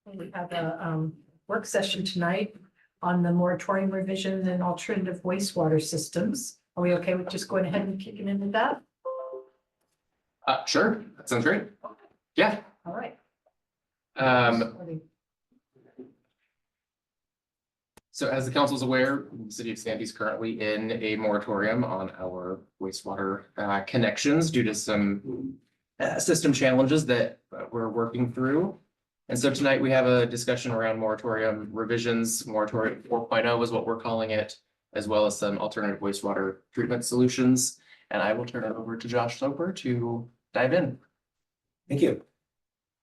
We have a work session tonight on the moratorium revision and alternative wastewater systems. Are we okay with just going ahead and kicking into that? Sure, that sounds great. Yeah. All right. So as the council is aware, the city of Sandy is currently in a moratorium on our wastewater connections due to some system challenges that we're working through. And so tonight we have a discussion around moratorium revisions. Moratorium 4.0 is what we're calling it, as well as some alternative wastewater treatment solutions. And I will turn it over to Josh Soper to dive in. Thank you.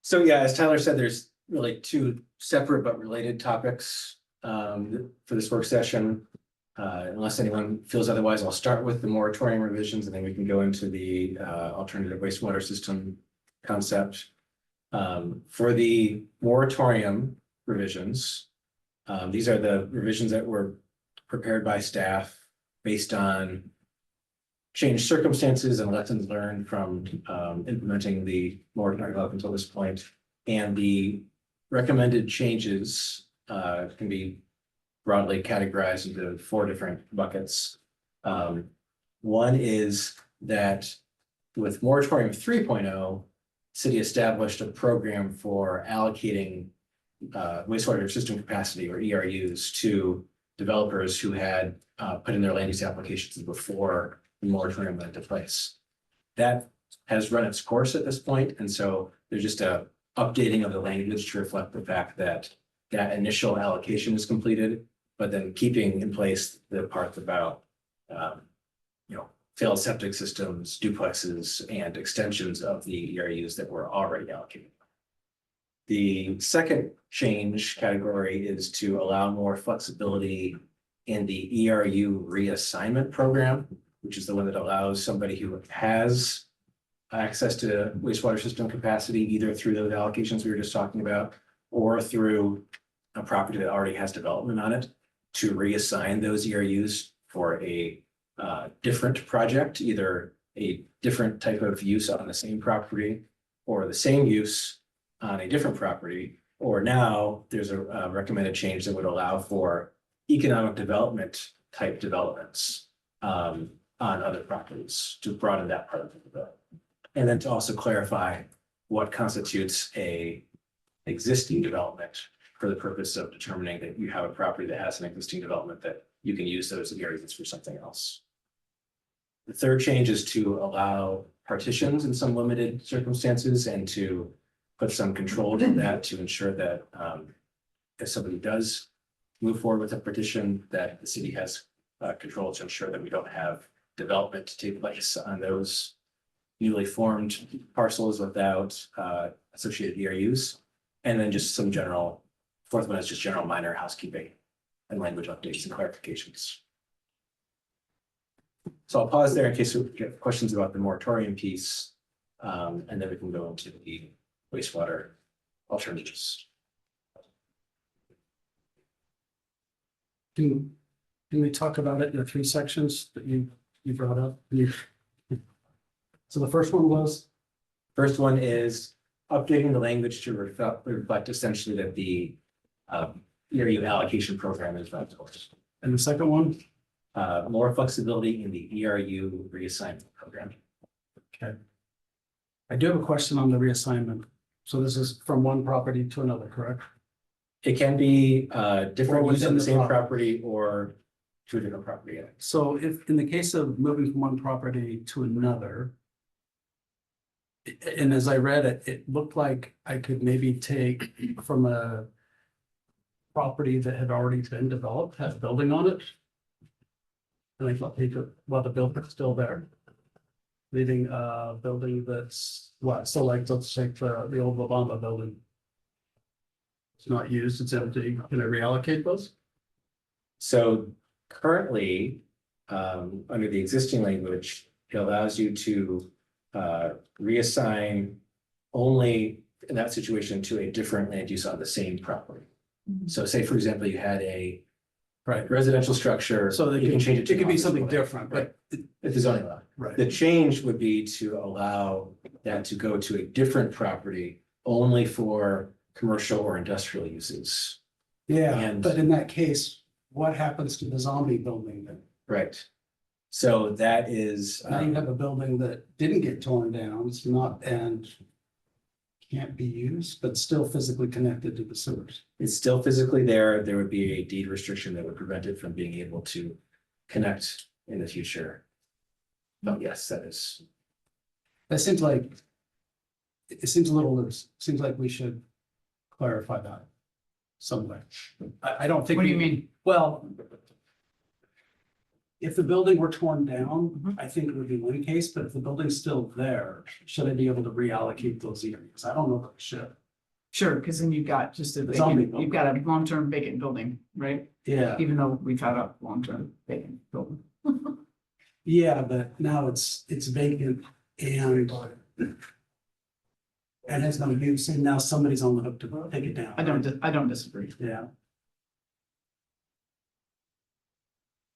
So yeah, as Tyler said, there's really two separate but related topics for this work session. Unless anyone feels otherwise, I'll start with the moratorium revisions and then we can go into the alternative wastewater system concept. For the moratorium revisions, these are the revisions that were prepared by staff based on changed circumstances and lessons learned from implementing the moratorium up until this point. And the recommended changes can be broadly categorized into 4 different buckets. One is that with moratorium 3.0, city established a program for allocating wastewater system capacity, or ERUs, to developers who had put in their land use applications before the moratorium went into place. That has run its course at this point, and so there's just a updating of the language to reflect the fact that that initial allocation is completed, but then keeping in place the part about failed septic systems, duplexes, and extensions of the ERUs that were already allocated. The second change category is to allow more flexibility in the ERU reassignment program, which is the one that allows somebody who has access to wastewater system capacity, either through those allocations we were just talking about, or through a property that already has development on it, to reassign those ERUs for a different project, either a different type of use on the same property or the same use on a different property. Or now there's a recommended change that would allow for economic development type developments on other properties to broaden that part of the development. And then to also clarify what constitutes a existing development for the purpose of determining that you have a property that has an existing development that you can use those areas for something else. The third change is to allow partitions in some limited circumstances and to put some control in that to ensure that if somebody does move forward with a partition, that the city has control to ensure that we don't have development to take place on those newly formed parcels without associated ERUs. And then just some general, fourth one is just general minor housekeeping and language updates and clarifications. So I'll pause there in case we get questions about the moratorium piece, and then we can go into the wastewater alternatives. Can we talk about it in the 3 sections that you brought up? So the first one was? First one is updating the language to reflect essentially that the ERU allocation program is run towards. And the second one? More flexibility in the ERU reassignment program. Okay. I do have a question on the reassignment. So this is from one property to another, correct? It can be different Or use on within the the same property. property or to a different property. So if in the case of moving from one property to another, and as I read it, it looked like I could maybe take from a property that had already been developed, had a building on it. And I thought take it while the building's still there. Leaving a building that's what, so like, let's take the old Obama building. It's not used, it's empty. Can I reallocate those? So currently, under the existing language, it allows you to reassign only in that situation to a different land use on the same property. So say, for example, you had a residential structure. So you can change it. It could be to something different, but. If the zoning law. Right. The change would be to allow that to go to a different property only for commercial or industrial uses. Yeah, And- but in that case, what happens to the zombie building then? Right. So that is, Now you have a building that didn't get torn down, it's not, and can't be used, but still physically connected to the sewers. it's still physically there. There would be a deed restriction that would prevent it from being able to connect in the future. But yes, that is, That seems like, it seems a little loose, seems like we should clarify that somewhere. I don't think. What do you we- mean? Well, if the building were torn down, Mhm. I think it would be one case, but if the building's still there, should I be able to reallocate those areas? I don't know if I should. Sure, because then you've got just a Zombie vacant, you've got a long-term vacant building, right? Yeah, Even though we've had a long-term vacant building. yeah, but now it's vacant and has no use, and now somebody's on the hook to take it down. I don't disagree. Yeah,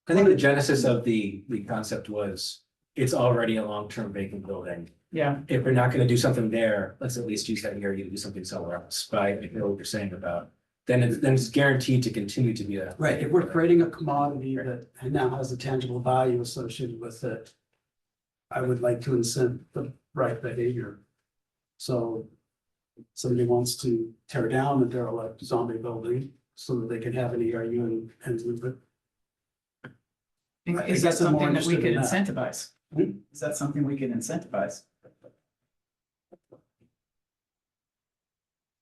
I think the genesis of the concept was, it's already a long-term vacant building. Yeah, If we're not gonna do something there, let's at least use that area to do something somewhere else. But I know what you're saying about, then it's guaranteed to continue to be a. right, if we're creating a commodity that now has a tangible value associated with it, I would like to incent the right behavior. So somebody wants to tear down a derelict zombie building so that they can have an ERU and move it. I is that guess I'm more something that we could interested in incentivize? Hmm? Is that something we could incentivize?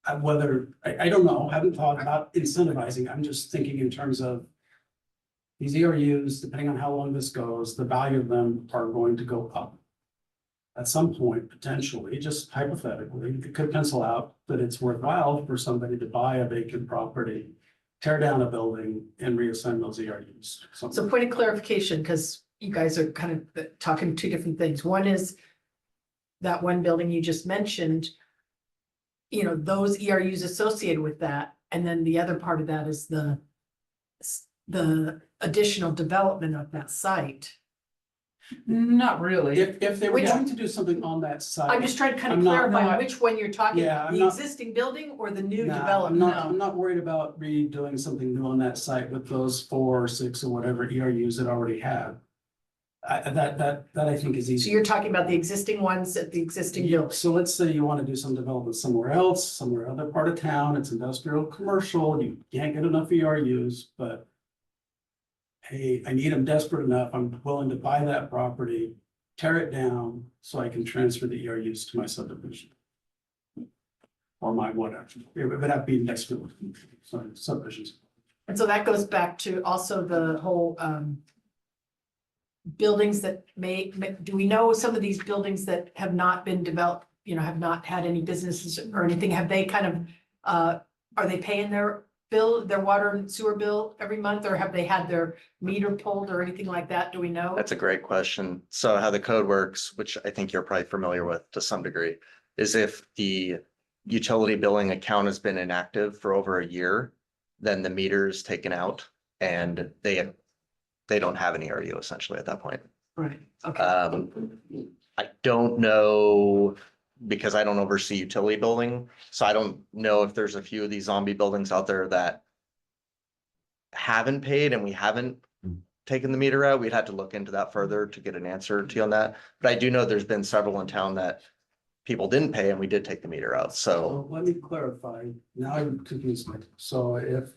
I don't know, haven't thought about incentivizing, I'm just thinking in terms of these ERUs, depending on how long this goes, the value of them are going to go up. At some point, potentially, just hypothetically, it could pencil out that it's worthwhile for somebody to buy a vacant property, tear down a building and reassign those ERUs. So point of clarification, because you guys are kind of talking two different things. One is that one building you just mentioned, you know, those ERUs associated with that. And then the other part of that is the additional development of that site. Not really. If they were Which- going to do something on that site. I'm just trying to kind of I'm not- clarify no, which one you're talking Yeah, about, I'm the not- existing building or the new Nah, development? I'm not worried about redoing something new on that site with those 4 or 6 or whatever ERUs it already had. That I think is So easy. you're talking about the existing ones at the existing building? So let's say you want to do some development somewhere else, somewhere other part of town, it's industrial, commercial, you can't get enough ERUs, but. Hey, I need them desperate enough, I'm willing to buy that property, tear it down, so I can transfer the ERUs to my subdivision. Or my whatever, it would have to be next to, sorry, subdivisions. And so that goes back to also the whole buildings that do we know some of these buildings that have not been developed, you know, have not had any businesses or anything, have they kind of, are they paying their bill, their water and sewer bill every month, or have they had their meter pulled or anything like that? Do we know? That's a great question. So how the code works, which I think you're probably familiar with to some degree, is if the utility billing account has been inactive for over a year, then the meter is taken out and they don't have an ERU essentially at that point. Right, okay. I don't know, because I don't oversee utility building, so I don't know if there's a few of these zombie buildings out there that haven't paid and we haven't taken the meter out. We'd have to look into that further to get an answer to you on that. But I do know there's been several in town that people didn't pay and we did take the meter out, so. So let me clarify, now I'm confused, so if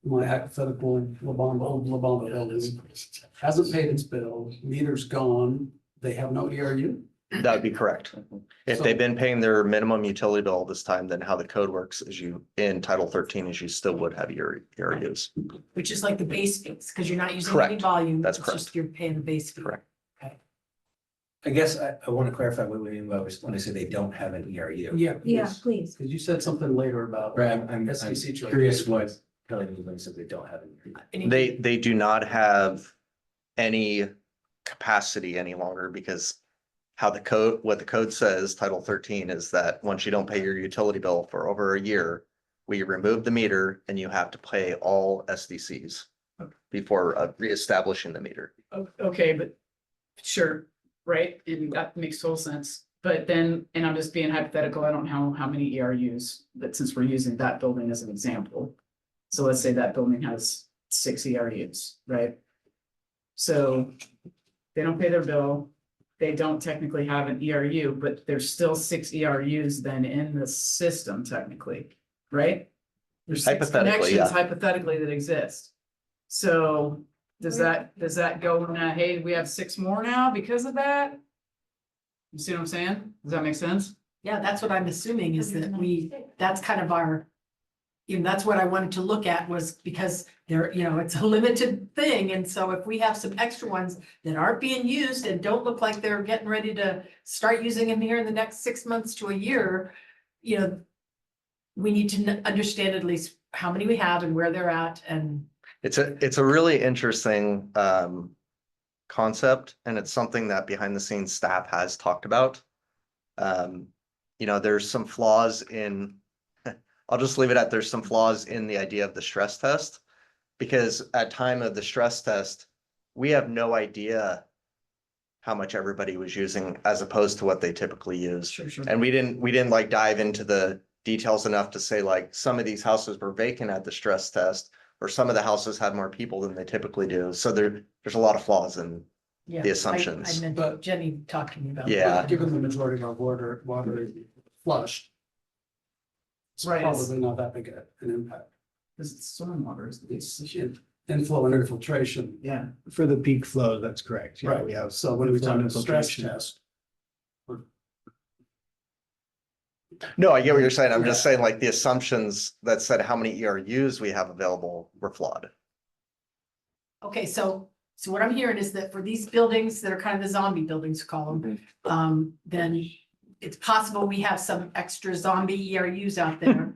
my hypothetical old La Bamba building hasn't paid its bill, meter's gone, they have no ERU? That would be correct. If So- they've been paying their minimum utility bill this time, then how the code works is you, in Title 13, is you still would have your use. Which is like the base fees, because you're not using any Correct. volume. That's it's just You're paying the base fee. Correct. I guess I want to clarify what we mean by when I say they don't have an ERU. Yeah. Yeah, please. Because you said something later about. Right, I'm SDC charge. curious what Kelly means when he said they don't have an ERU. Any- They do not have any capacity any longer because how the code, what the code says, Title 13, is that once you don't pay your utility bill for over a year, we remove the meter and you have to pay all SDCs before reestablishing the meter. Okay, but sure, right, and that makes total sense. But then, and I'm just being hypothetical, I don't know how many ERUs, but since we're using that building as an example. So let's say that building has 6 ERUs, right? So they don't pay their bill, they don't technically have an ERU, but there's still 6 ERUs then in the system technically, right? There's 6 Hypothetically, connections yeah. hypothetically that exist. So does that go in that, hey, we have 6 more now because of that? You see what I'm saying? Does that make sense? Yeah, that's what I'm assuming is that that's kind of our. That's what I wanted to look at was because there, it's a limited thing. And so if we have some extra ones that aren't being used and don't look like they're getting ready to start using them here in the next 6 months to a year, we need to understand at least how many we have and where they're at and. It's a really interesting concept, and it's something that behind the scenes staff has talked about. There's some flaws in, I'll just leave it at there's some flaws in the idea of the stress test. Because at time of the stress test, we have no idea how much everybody was using as opposed to what they typically use. Sure. And we didn't like dive into the details enough to say like some of these houses were vacant at the stress test, or some of the houses had more people than they typically do. So there's a lot of flaws in Yeah, the assumptions. I meant But- Jenny talked to me about. Yeah. Given the majority of our water is flushed. It's Right. probably not that big an impact. Because it's stormwater, It's inflow and infiltration. yeah. For the peak flow, that's correct. Yeah, Right. we have. So when we inflow talk and about stress infiltration. test, No, I get what you're saying. I'm just saying like the assumptions that said how many ERUs we have available were flawed. Okay, so what I'm hearing is that for these buildings that are kind of the zombie buildings, call them, then it's possible we have some extra zombie ERUs out there,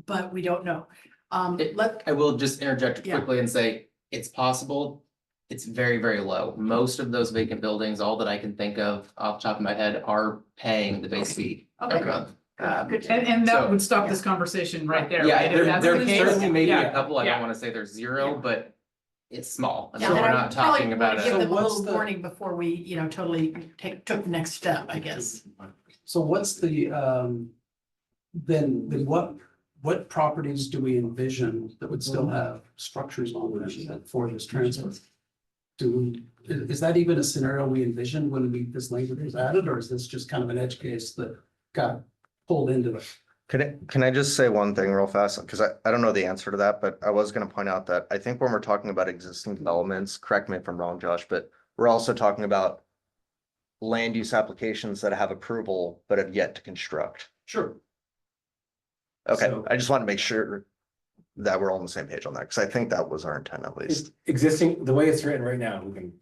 but we don't know. I will just interject Yeah. quickly and say, it's possible. It's very, very low. Most of those vacant buildings, all that I can think of off the top of my head, are paying the base fee Okay. every month. Good. And that So- would stop this conversation right there. Yeah, right? If that's there the case, certainly may be yeah, a couple. I yeah. don't want to say there's zero, Yeah. but it's small. Yeah, So and we're I not probably talking about wanna Give a. them a what's little the- warning before we, totally took the next step, I guess. so what's the, then what properties do we envision that would still have structures on them for this transfer? Is that even a scenario we envisioned when this language was added, or is this just kind of an edge case that got pulled into it? Can I just say one thing real fast? Because I don't know the answer to that, but I was gonna point out that I think when we're talking about existing developments, correct me if I'm wrong, Josh, but we're also talking about land use applications that have approval but have yet to construct. Sure. Okay, So- I just want to make sure that we're all on the same page on that, because I think that was our intent at least. Existing, the way it's written right now, we can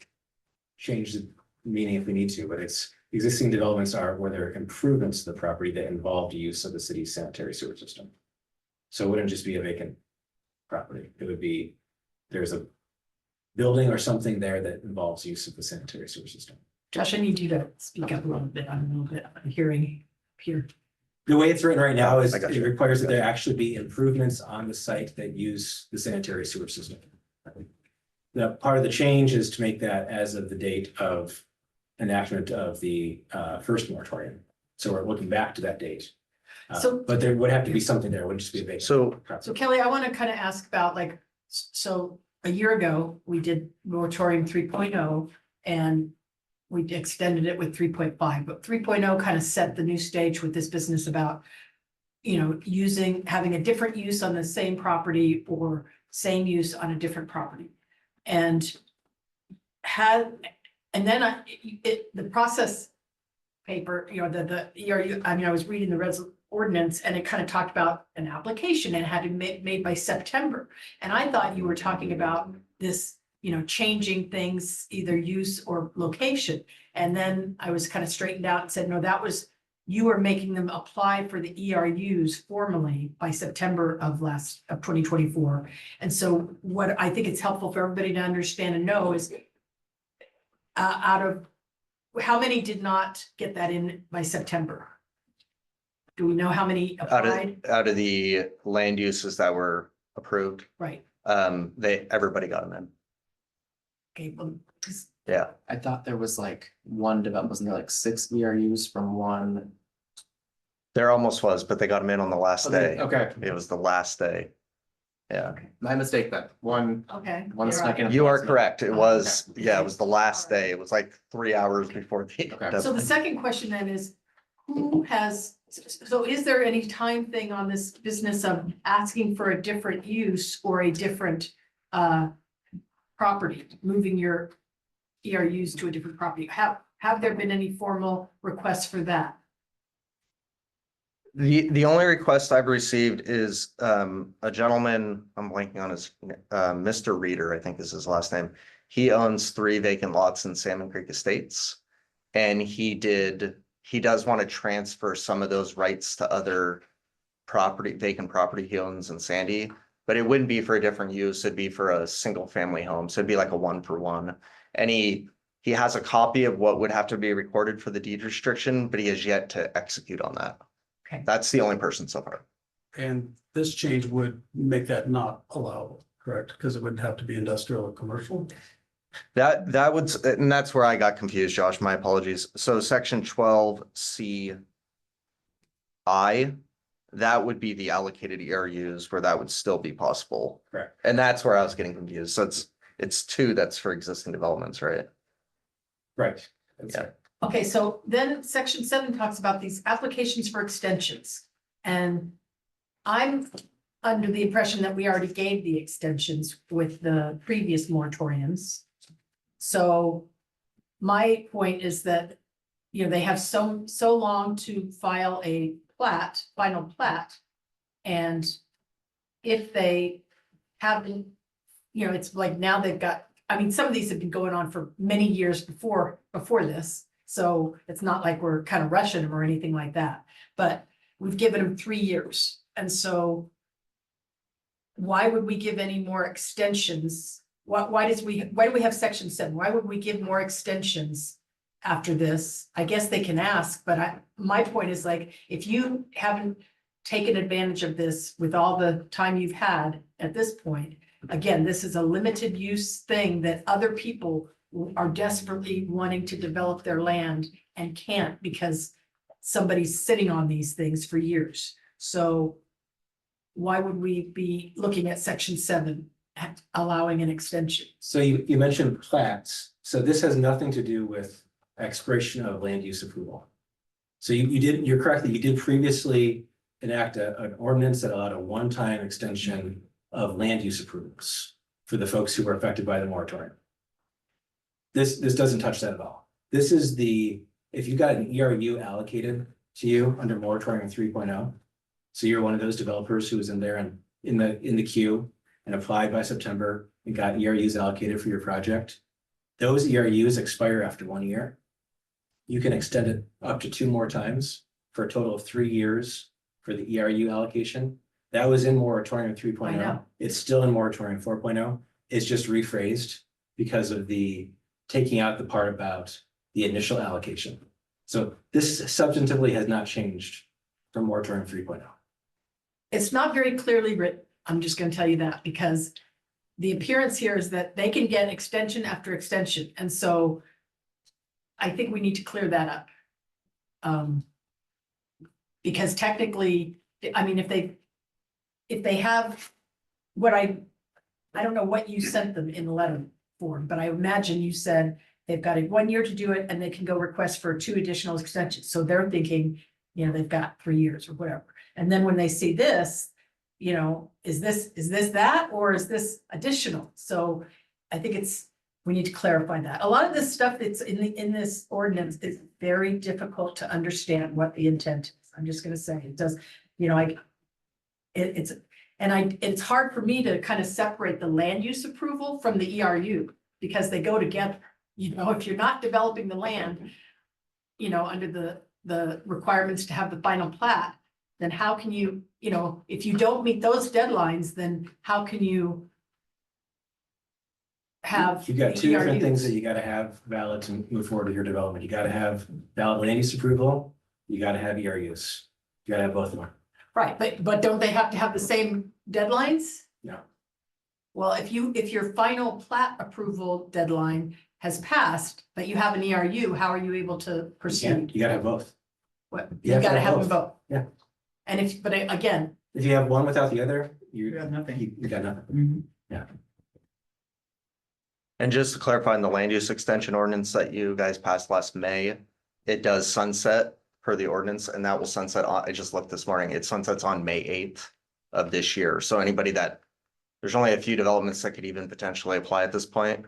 change the meaning if we need to, but it's existing developments are where there are improvements to the property that involve the use of the city's sanitary sewer system. So it wouldn't just be a vacant property. It would be, there's a building or something there that involves use of the sanitary sewer system. Josh, I need you to speak up a little bit. I'm a little bit hearing here. The way it's written right now is I got it you. requires that there actually be improvements on the site that use the sanitary sewer system. Now, part of the change is to make that as of the date of enactment of the first moratorium. So we're looking back to that date. So- But there would have to be something there, it wouldn't just be a vacant. So property. So Kelly, I want to kind of ask about so a year ago, we did moratorium 3.0 and we extended it with 3.5, but 3.0 kind of set the new stage with this business about, having a different use on the same property or same use on a different property. And then the process paper, the ERU, I was reading the ordinance and it kind of talked about an application and it had to be made by September. And I thought you were talking about this, changing things, either use or location. And then I was kind of straightened out and said, no, you were making them apply for the ERUs formally by September of 2024. And so what I think it's helpful for everybody to understand and know is out of how many did not get that in by September? Do we know how many applied? out of the land uses that were approved, Right, everybody got them in. okay, well, 'cause Yeah, I thought there was like one development, wasn't there like 6 ERUs from one? there almost was, but they got them in on the last day. Okay, It was the last day. Yeah, my mistake then. One Okay. One you're snuck right. in. you are advance. correct. It Oh, was, okay. yeah, it was the last day. It was like 3 hours before the. Okay. So the deadline. second question then is, who has, so is there any time thing on this business of asking for a different use or a different property, moving your ERUs to a different property? Have there been any formal requests for that? The only request I've received is a gentleman, I'm blanking on his, Mr. Reader, I think is his last name. He owns 3 vacant lots in Salmon Creek Estates. And he does want to transfer some of those rights to other vacant property he owns in Sandy. But it wouldn't be for a different use, it'd be for a single family home, so it'd be like a 1-for-1. And he has a copy of what would have to be recorded for the deed restriction, but he has yet to execute on that. Okay. That's the only person so far. And this change would make that not allowable, correct? Because it would have to be industrial or commercial. That would, and that's where I got confused, Josh, my apologies. So section 12C that would be the allocated ERUs where that would still be possible. Correct. And that's where I was getting confused. So it's 2 that's for existing developments, right? Right. That's Yeah. right. Okay, so then section 7 talks about these applications for extensions. And I'm under the impression that we already gave the extensions with the previous moratoriums. So my point is that, they have so long to file a final plat. And if they haven't, it's like now they've got, some of these have been going on for many years before this. So it's not like we're kind of rushing them or anything like that, but we've given them 3 years. And so why would we give any more extensions? Why do we have section 7? Why would we give more extensions after this? I guess they can ask, but my point is like, if you haven't taken advantage of this with all the time you've had at this point, again, this is a limited use thing that other people are desperately wanting to develop their land and can't because somebody's sitting on these things for years. So why would we be looking at section 7, allowing an extension? So you mentioned plats, so this has nothing to do with expiration of land use approval. So you're correct that you did previously enact an ordinance that allowed a one-time extension of land use approvals for the folks who were affected by the moratorium. This doesn't touch that at all. This is if you got an ERU allocated to you under moratorium 3.0, so you're one of those developers who was in there and in the queue and applied by September and got ERUs allocated for your project. Those ERUs expire after 1 year. You can extend it up to 2 more times for a total of 3 years for the ERU allocation. That was in moratorium 3.0. I know. It's still in moratorium 4.0. It's just rephrased because of the taking out the part about the initial allocation. So this substantively has not changed from moratorium 3.0. It's not very clearly written. I'm just going to tell you that because the appearance here is that they can get extension after extension. And so I think we need to clear that up. Because technically, if they have what I don't know what you sent them in the letter form, but I imagine you said they've got 1 year to do it and they can go request for 2 additional extensions. So they're thinking, they've got 3 years or whatever. And then when they see this, is this that, or is this additional? So I think we need to clarify that. A lot of this stuff that's in this ordinance is very difficult to understand what the intent is. I'm just gonna say, it does, it's hard for me to kind of separate the land use approval from the ERU because they go together. If you're not developing the land, under the requirements to have the final plat, then how can you, if you don't meet those deadlines, then how can you have? You've got 2 different ERUs? things that you gotta have valid to move forward with your development. You gotta have valid land use approval. You gotta have ERUs. You gotta have both of them. Right, but don't they have to have the same deadlines? No. Well, if your final plat approval deadline has passed, but you have an ERU, how are you able to You can't, proceed? you gotta have both. What, You you have to gotta have have them both. both. Yeah. And if, but again, If you have one without the other, You have nothing. you got nothing. Mhm. And just to clarify, in the land use extension ordinance that you guys passed last May, it does sunset per the ordinance, and that will sunset on, I just looked this morning, it sunsets on May 8th of this year. So anybody that, there's only a few developments that could even potentially apply at this point.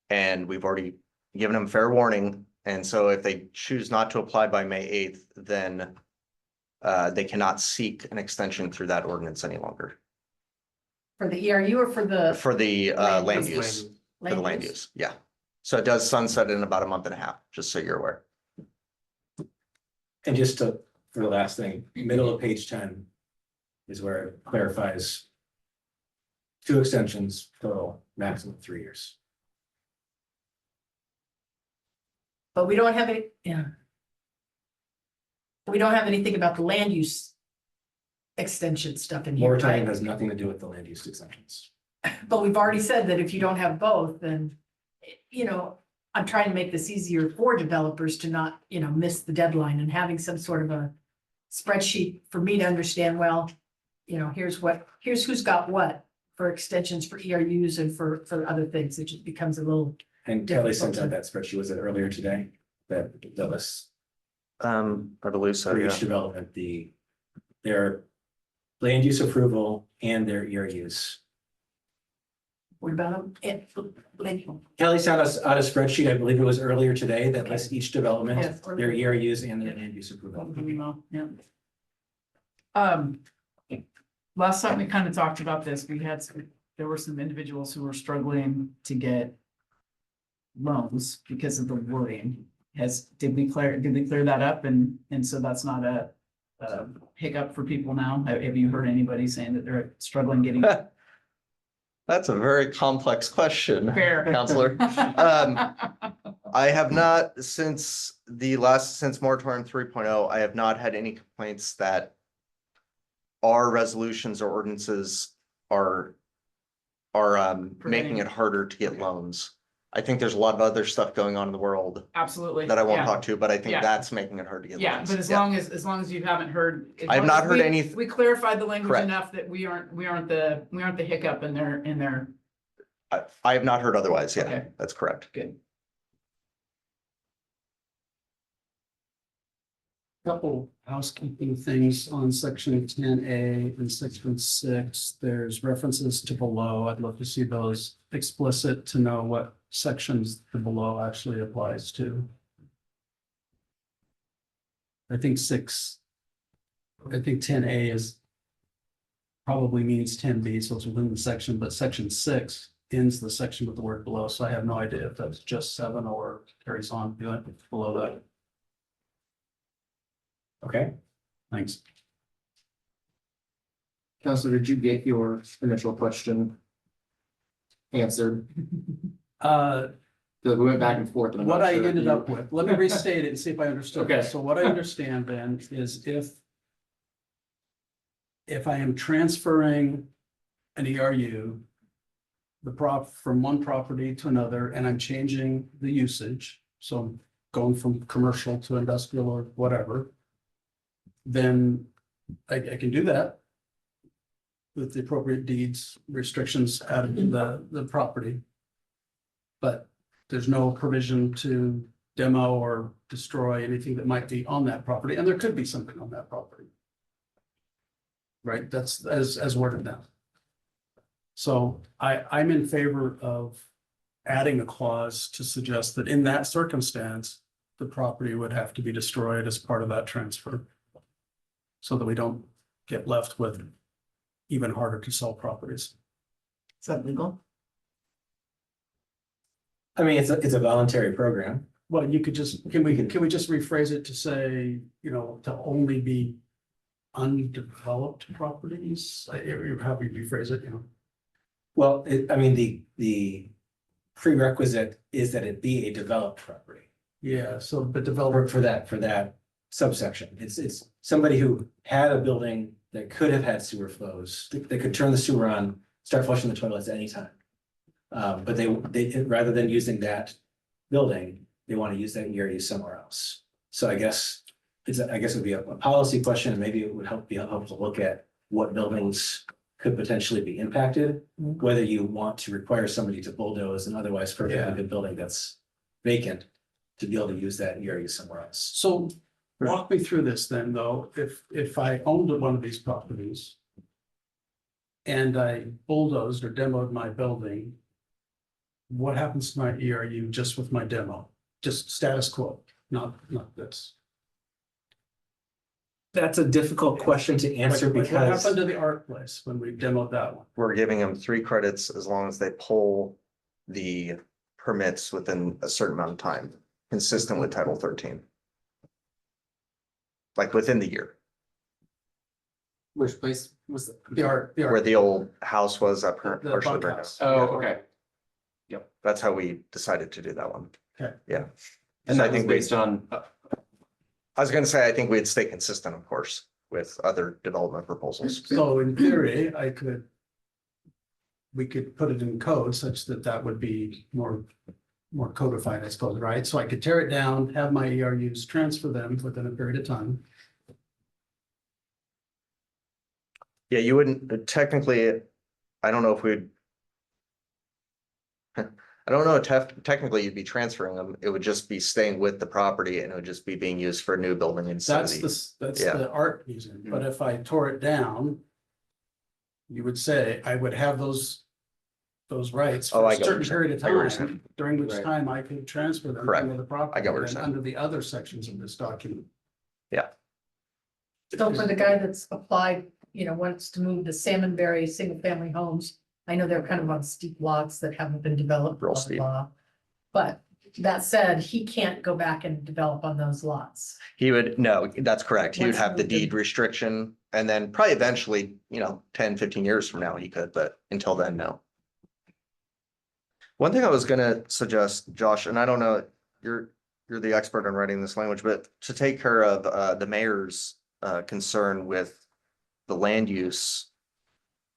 And we've already given them fair warning. And so if they choose not to apply by May 8th, then they cannot seek an extension through that ordinance any longer for the ERU or for the for the Land land use. use. For the land use, yeah. So it does sunset in about a month and a half, just so you're aware. And just to, for the last thing, middle of page 10 is where it clarifies 2 extensions total, maximum 3 years. But we don't have any, yeah. We don't have anything about the land use extension stuff in here, Moratorium right? has nothing to do with the land use extensions. But we've already said that if you don't have both, then, you know, I'm trying to make this easier for developers to not, you know, miss the deadline and having some sort of a spreadsheet for me to understand, well, you know, here's who's got what for extensions for ERUs and for other things. It just becomes a little, And Kelly sent Difficult out that spreadsheet, was it earlier today? That lists I believe so, for yeah. each development, their land use approval and their ERUs. what about them? Kelly sent us out a spreadsheet, I believe it was earlier today, that lists each development, Yes, their ERUs and their land use approval. Yeah. Last time we kind of talked about this, there were some individuals who were struggling to get loans because of the wording. Did we clear that up? And so that's not a hiccup for people now? Have you heard anybody saying that they're struggling getting? That's a very complex question. Fair. Counselor. I have not, since moratorium 3.0, I have not had any complaints that our resolutions or ordinances are making it harder to get loans. I think there's a lot of other stuff going on in the world Absolutely. that I won't yeah. talk to, but I think Yeah. that's making it hard to get Yeah, loans. but as long as you haven't heard. as I have long not as heard we- any- We clarified the language Correct. enough that we aren't the hiccup in their. I have not heard otherwise. Yeah, Okay. that's correct. Good. Couple housekeeping things on section 10A and section 6. There's references to below. I'd love to see those explicit to know what sections the below actually applies to. I think 10A is probably means 10B, so it's within the section, but section 6 ends the section with the word below, so I have no idea if that's just 7 or carries on below that. Okay, Thanks. Counselor, did you get your initial question answered? We went back and forth. and I'm What not I sure if ended you- up with, let me restate it and see if I understood. Okay. So what I understand then is if I am transferring an ERU, from one property to another, and I'm changing the usage, so I'm going from commercial to industrial or whatever, then I can do that with the appropriate deeds, restrictions added to the property. But there's no provision to demo or destroy anything that might be on that property, and there could be something on that property. Right, that's as worded now. So I'm in favor of adding a clause to suggest that in that circumstance, the property would have to be destroyed as part of that transfer. So that we don't get left with even harder to sell properties. Is that legal? I mean, it's a voluntary program. Well, you could just, can we just rephrase it to say, to only be undeveloped properties? How would you rephrase it, Well, the prerequisite is that it be a developed property. Yeah, so, but developer, For that subsection, it's somebody who had a building that could have had sewer flows, they could turn the sewer on, start flushing the toilets anytime. But they rather than using that building, they want to use that ERU somewhere else. So I guess it would be a policy question, and maybe it would help to look at what buildings could potentially be impacted, whether you want to require somebody to bulldoze an otherwise perfectly good building that's vacant to be able to use that ERU somewhere else. So walk me through this then, though, if I owned one of these properties and I bulldozed or demoed my building, what happens to my ERU just with my demo? Just status quo, not this. That's a difficult question to answer Like, what because happened to the art place when we demoed that one? We're giving them 3 credits as long as they pull the permits within a certain amount of time, consistent with Title 13. Like within the year, Which place was? The art. where the old house was up The partially burned down. bunkhouse. Oh, okay. That's how we decided to do that one. Okay. Yeah. And So I that was think we- based on, I was gonna say, I think we'd stay consistent, of course, with other development proposals. So in theory, we could put it in code such that that would be more codified, I suppose, right? So I could tear it down, have my ERUs, transfer them within a period of time. Yeah, you wouldn't technically, I don't know if we'd. I don't know, technically you'd be transferring them. It would just be staying with the property and it would just be being used for a new building instead of That's Yeah. the art museum, but if I tore it down, you would say I would have those rights Oh, for I a get what certain you're saying. period of I get what you're saying. time, during which Right. time I could transfer them Correct. to the property. I get what you're and saying. Under the other sections of this document. So for the guy that's applied, wants to move to Salmonberry, single family homes, I know they're kind of on steep lots that haven't been developed. Real blah, blah, steep. blah. But that said, he can't go back and develop on those lots. He would, no, that's correct. He would Once have the moved in. deed restriction and then probably eventually, 10, 15 years from now he could, but until then, no. One thing I was gonna suggest, Josh, and I don't know, you're the expert on writing this language, but to take care of the mayor's concern with the land use.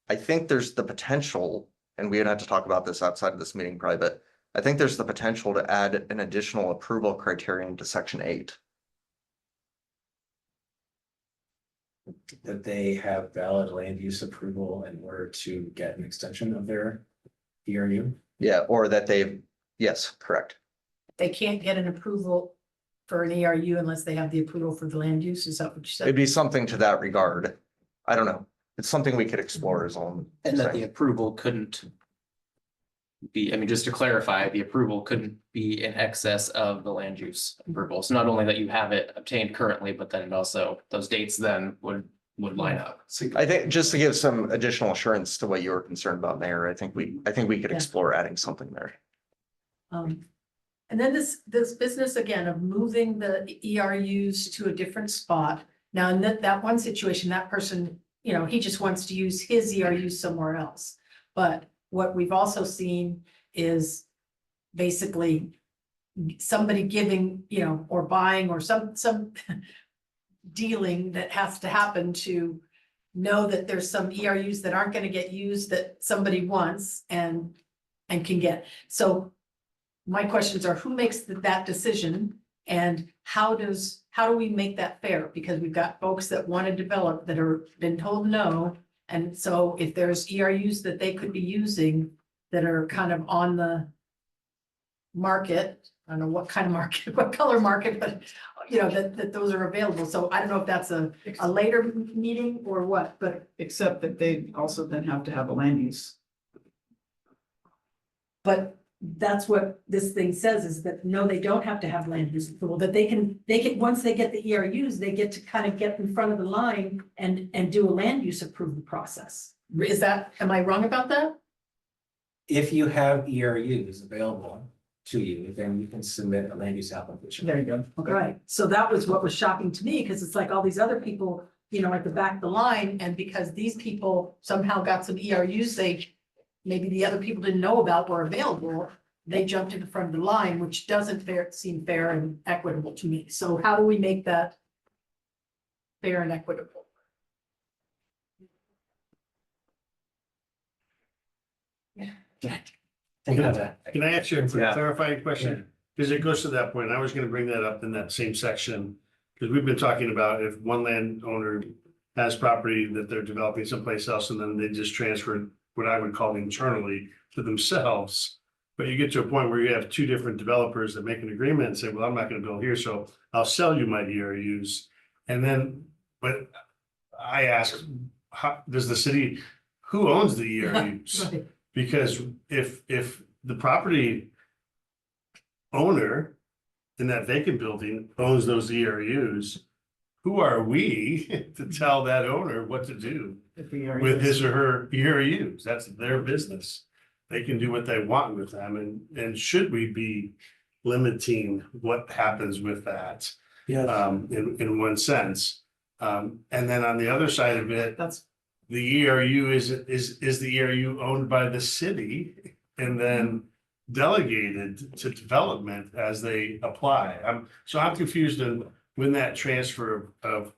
I think there's the potential, and we would have to talk about this outside of this meeting probably, but I think there's the potential to add an additional approval criterion to section 8. that they have valid land use approval in order to get an extension of their ERU. Yeah, or that they've, yes, correct. They can't get an approval for an ERU unless they have the approval for the land use. Is that what you It'd said? be something to that regard. I don't know. It's something we could explore as all. and that the approval couldn't be, I mean, just to clarify, the approval couldn't be in excess of the land use approval. So not only that you have it obtained currently, but then it also, those dates then would line up. I think just to give some additional assurance to what you were concerned about, Mayor, I think we could Yeah. explore adding something there. And then this business again of moving the ERUs to a different spot. Now, in that one situation, that person, he just wants to use his ERUs somewhere else. But what we've also seen is basically somebody giving, or buying or some dealing that has to happen to know that there's some ERUs that aren't gonna get used that somebody wants and can get. So my questions are, who makes that decision? And how do we make that fair? Because we've got folks that want to develop that are been told no. And so if there's ERUs that they could be using that are kind of on the market, I don't know what kind of market, what color market, but that those are available. So I don't know if that's a later meeting or what, but Except that they also then have to have a land use. that's what this thing says is that, no, they don't have to have land use approval, that they can, once they get the ERUs, they get to kind of get in front of the line and do a land use approval process. Am I wrong about that? If you have ERUs available to you, then you can submit a land use application. There you go. Okay. Right, so that was what was shocking to me, because it's like all these other people, at the back of the line, and because these people somehow got some ERUs, maybe the other people didn't know about were available, they jumped in the front of the line, which doesn't seem fair and equitable to me. So how do we make that fair and equitable? Think about that. Can I ask you a Yeah. clarifying question? because it goes to that point. I was gonna bring that up in that same section. Because we've been talking about if one landowner has property that they're developing someplace else and then they just transfer what I would call internally to themselves. But you get to a point where you have two different developers that make an agreement and say, well, I'm not gonna build here, so I'll sell you my ERUs. And then, but I ask, how, does the city, who owns the ERUs? Right. Because if the property owner in that vacant building owns those ERUs, who are we to tell that owner what to do If we are with his using- or her ERUs? That's their business. They can do what they want with them, and should we be limiting what happens with that? In one sense. And then on the other side of it, That's, the ERU is the ERU owned by the city and then delegated to development as they apply. I'm confused on when that transfer of.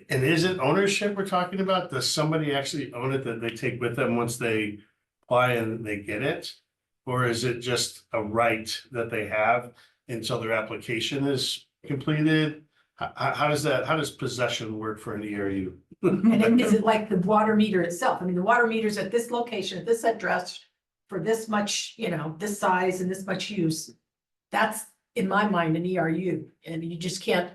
And is it ownership we're talking about? Does somebody actually own it that they take with them once they apply and they get it? Or is it just a right that they have until their application is completed? How does possession work for an ERU? And is it like the water meter itself? I mean, the water meter's at this location, at this address, for this much, this size and this much use. That's, in my mind, an ERU, and you just can't,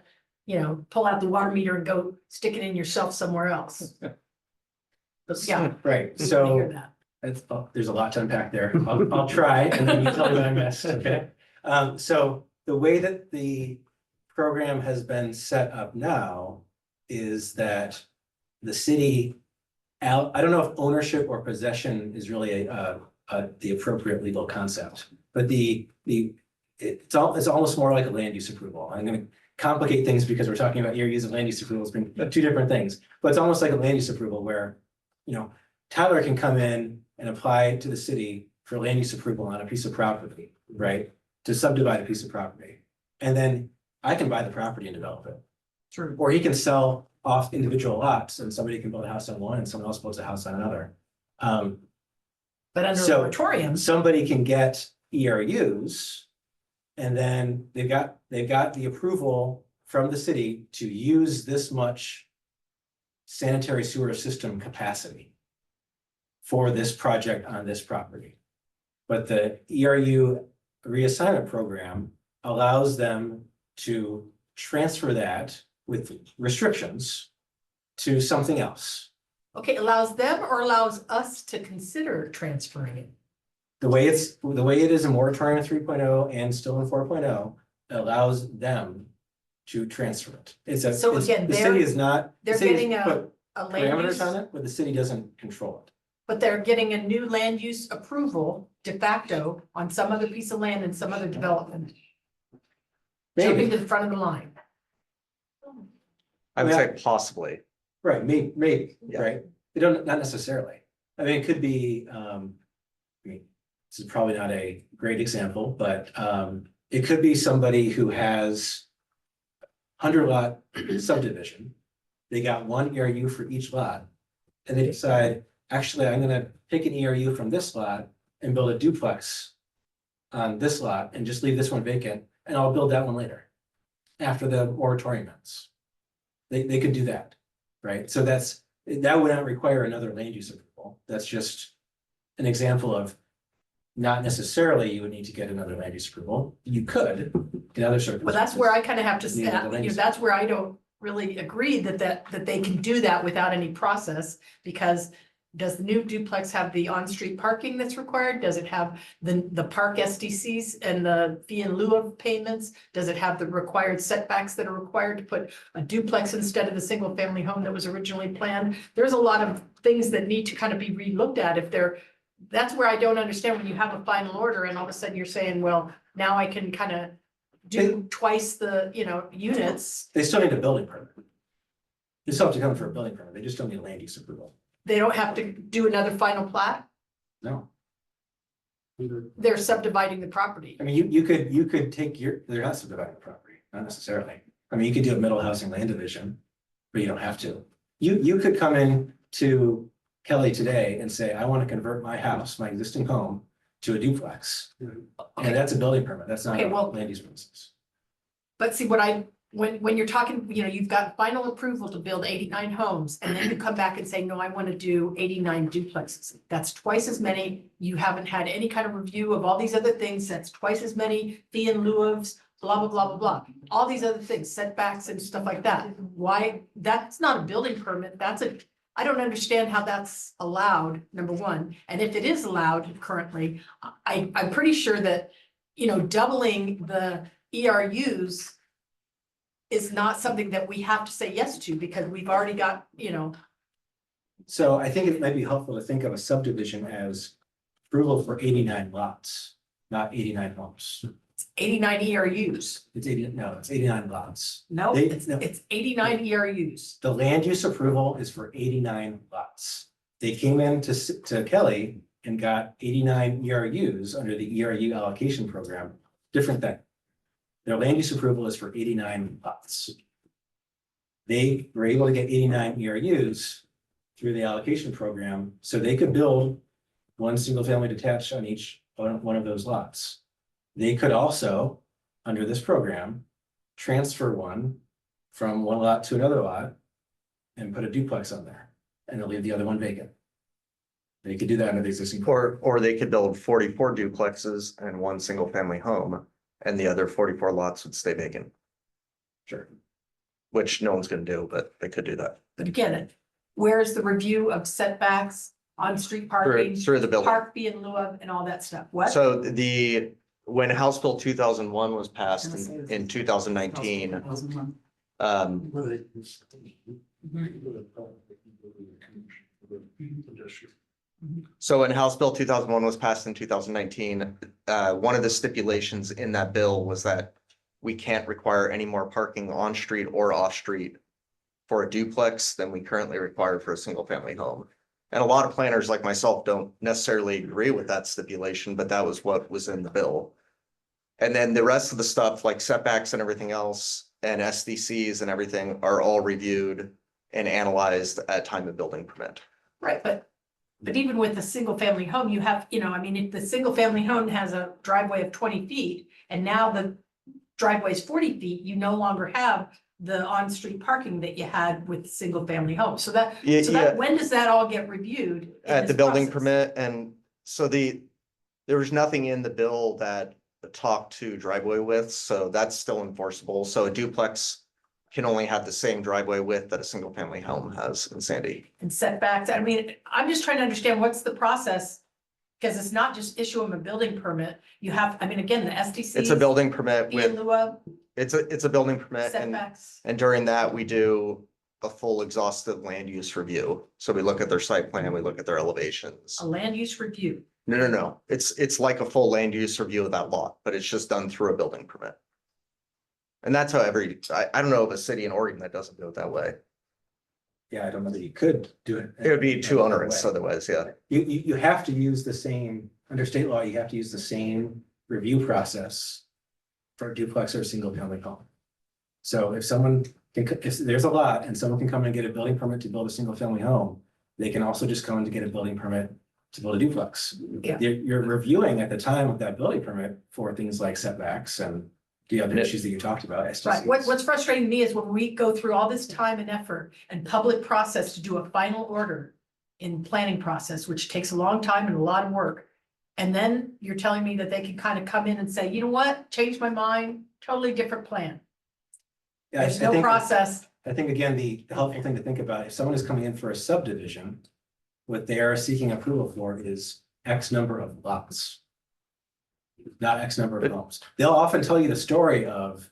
pull out the water meter and go stick it in yourself somewhere else. But yeah. Right, I hear so that. that's, there's a lot to unpack there. I'll try and then you tell me what I missed, okay? So the way that the program has been set up now is that the city, I don't know if ownership or possession is really the appropriate legal concept, but it's almost more like a land use approval. I'm gonna complicate things because we're talking about ERUs and land use approvals being two different things, but it's almost like a land use approval where, Tyler can come in and apply to the city for land use approval on a piece of property, right? To subdivide a piece of property. And then I can buy the property and develop it. True. Or he can sell off individual lots and somebody can build a house on one and someone else builds a house on another. But under So- moratoriums, Somebody can get ERUs. And then they've got the approval from the city to use this much sanitary sewer system capacity for this project on this property. But the ERU reassignment program allows them to transfer that with restrictions to something else. okay, allows them or allows us to consider transferring it? The way it is in moratorium 3.0 and still in 4.0, it allows them to transfer it. So again, the city is not. the they're city has getting put A land use, parameters on it, but the city doesn't control it. but they're getting a new land use approval de facto on some other piece of land and some other development. Jumping Maybe, to the front of the line. I would say possibly. right, maybe, Yeah. right? They don't, not necessarily. I mean, it could be, this is probably not a great example, but it could be somebody who has 100-lot subdivision. They got one ERU for each lot. And they decide, actually, I'm gonna pick an ERU from this lot and build a duplex on this lot and just leave this one vacant, and I'll build that one later. After the moratorium ends. They could do that, right? So that would not require another land use approval. That's just an example of not necessarily you would need to get another land use approval. You could in other circumstances. Well, that's where I kind of have to, Yeah, the land use- that's where I don't really agree that they can do that without any process. Because does the new duplex have the on-street parking that's required? Does it have the park SDCs and the fee in lieu of payments? Does it have the required setbacks that are required to put a duplex instead of the single family home that was originally planned? There's a lot of things that need to kind of be relooked at if they're, that's where I don't understand when you have a final order and all of a sudden you're saying, well, now I can kind of do twice the, units. They still need a building permit. They still have to come for a building permit. They just don't need a land use approval. They don't have to do another final plat. No, They're subdividing the property. I mean, you could take they're not subdividing the property, not necessarily. I mean, you could do a middle housing land division, but you don't have to. You could come in to Kelly today and say, I want to convert my house, my existing home, to a duplex. And that's a building permit, that's not Okay, a well- land use process. But see, when you're talking, you've got final approval to build 89 homes, and then you come back and say, no, I want to do 89 duplexes. That's twice as many. You haven't had any kind of review of all these other things. That's twice as many fee in lieu of, blah, blah, blah, blah, blah. All these other things, setbacks and stuff like that. Why, that's not a building permit. I don't understand how that's allowed, number one. And if it is allowed currently, I'm pretty sure that, doubling the ERUs is not something that we have to say yes to, because we've already got, So I think it might be helpful to think of a subdivision as approval for 89 lots, not 89 homes. 89 ERUs. It's 89 lots. No, They- it's no. 89 ERUs. The land use approval is for 89 lots. They came in to Kelly and got 89 ERUs under the ERU allocation program, different thing. Their land use approval is for 89 lots. They were able to get 89 ERUs through the allocation program, so they could build one single family detached on each one of those lots. They could also, under this program, transfer one from one lot to another lot and put a duplex on there, and they'll leave the other one vacant. They could do that under the existing. Or they could build 44 duplexes and one single family home, and the other 44 lots would stay vacant, Sure. which no one's gonna do, but they could do that. But again, where's the review of setbacks, on-street parking, Through the building. park fee in lieu of, and all that stuff? What? So when House Bill 2001 was passed in 2019, 2001. So when House Bill 2001 was passed in 2019, one of the stipulations in that bill was that we can't require any more parking on street or off street for a duplex than we currently require for a single family home. And a lot of planners like myself don't necessarily agree with that stipulation, but that was what was in the bill. And then the rest of the stuff like setbacks and everything else and SDCs and everything are all reviewed and analyzed at time of building permit. Right, but even with a single family home, you have, if the single family home has a driveway of 20 feet and now the driveway is 40 feet, you no longer have the on-street parking that you had with single family homes. So Yeah, when does that all get reviewed? in at the this building process? permit, and so there was nothing in the bill that talked to driveway widths, so that's still enforceable. So a duplex can only have the same driveway width that a single family home has in Sandy. And setbacks, I'm just trying to understand what's the process. Because it's not just issue them a building permit, you have, again, the SDC. It's a building permit Fee in with, lieu of it's a building permit, setbacks. and during that, we do a full exhaustive land use review. So we look at their site plan, we look at their elevations. A land use review. No. It's like a full land use review of that lot, but it's just done through a building permit. And that's how I don't know of a city in Oregon that doesn't do it that way. Yeah, I don't know that you could do it. It would be too another onerous way. otherwise, yeah. You have to use the same, under state law, you have to use the same review process for a duplex or a single family home. So if there's a lot and someone can come and get a building permit to build a single family home, they can also just come in to get a building permit to build a duplex. Yeah. You're reviewing at the time of that building permit for things like setbacks and the other Yeah. issues that you talked about. Right, SDCs. what's frustrating me is when we go through all this time and effort and public process to do a final order in planning process, which takes a long time and a lot of work. And then you're telling me that they can kind of come in and say, you know what, change my mind, totally different plan. Yeah, I There's think- no process. I think again, the helpful thing to think about, if someone is coming in for a subdivision, what they are seeking approval for is X number of lots. Not X number of homes. They'll often tell you the story of,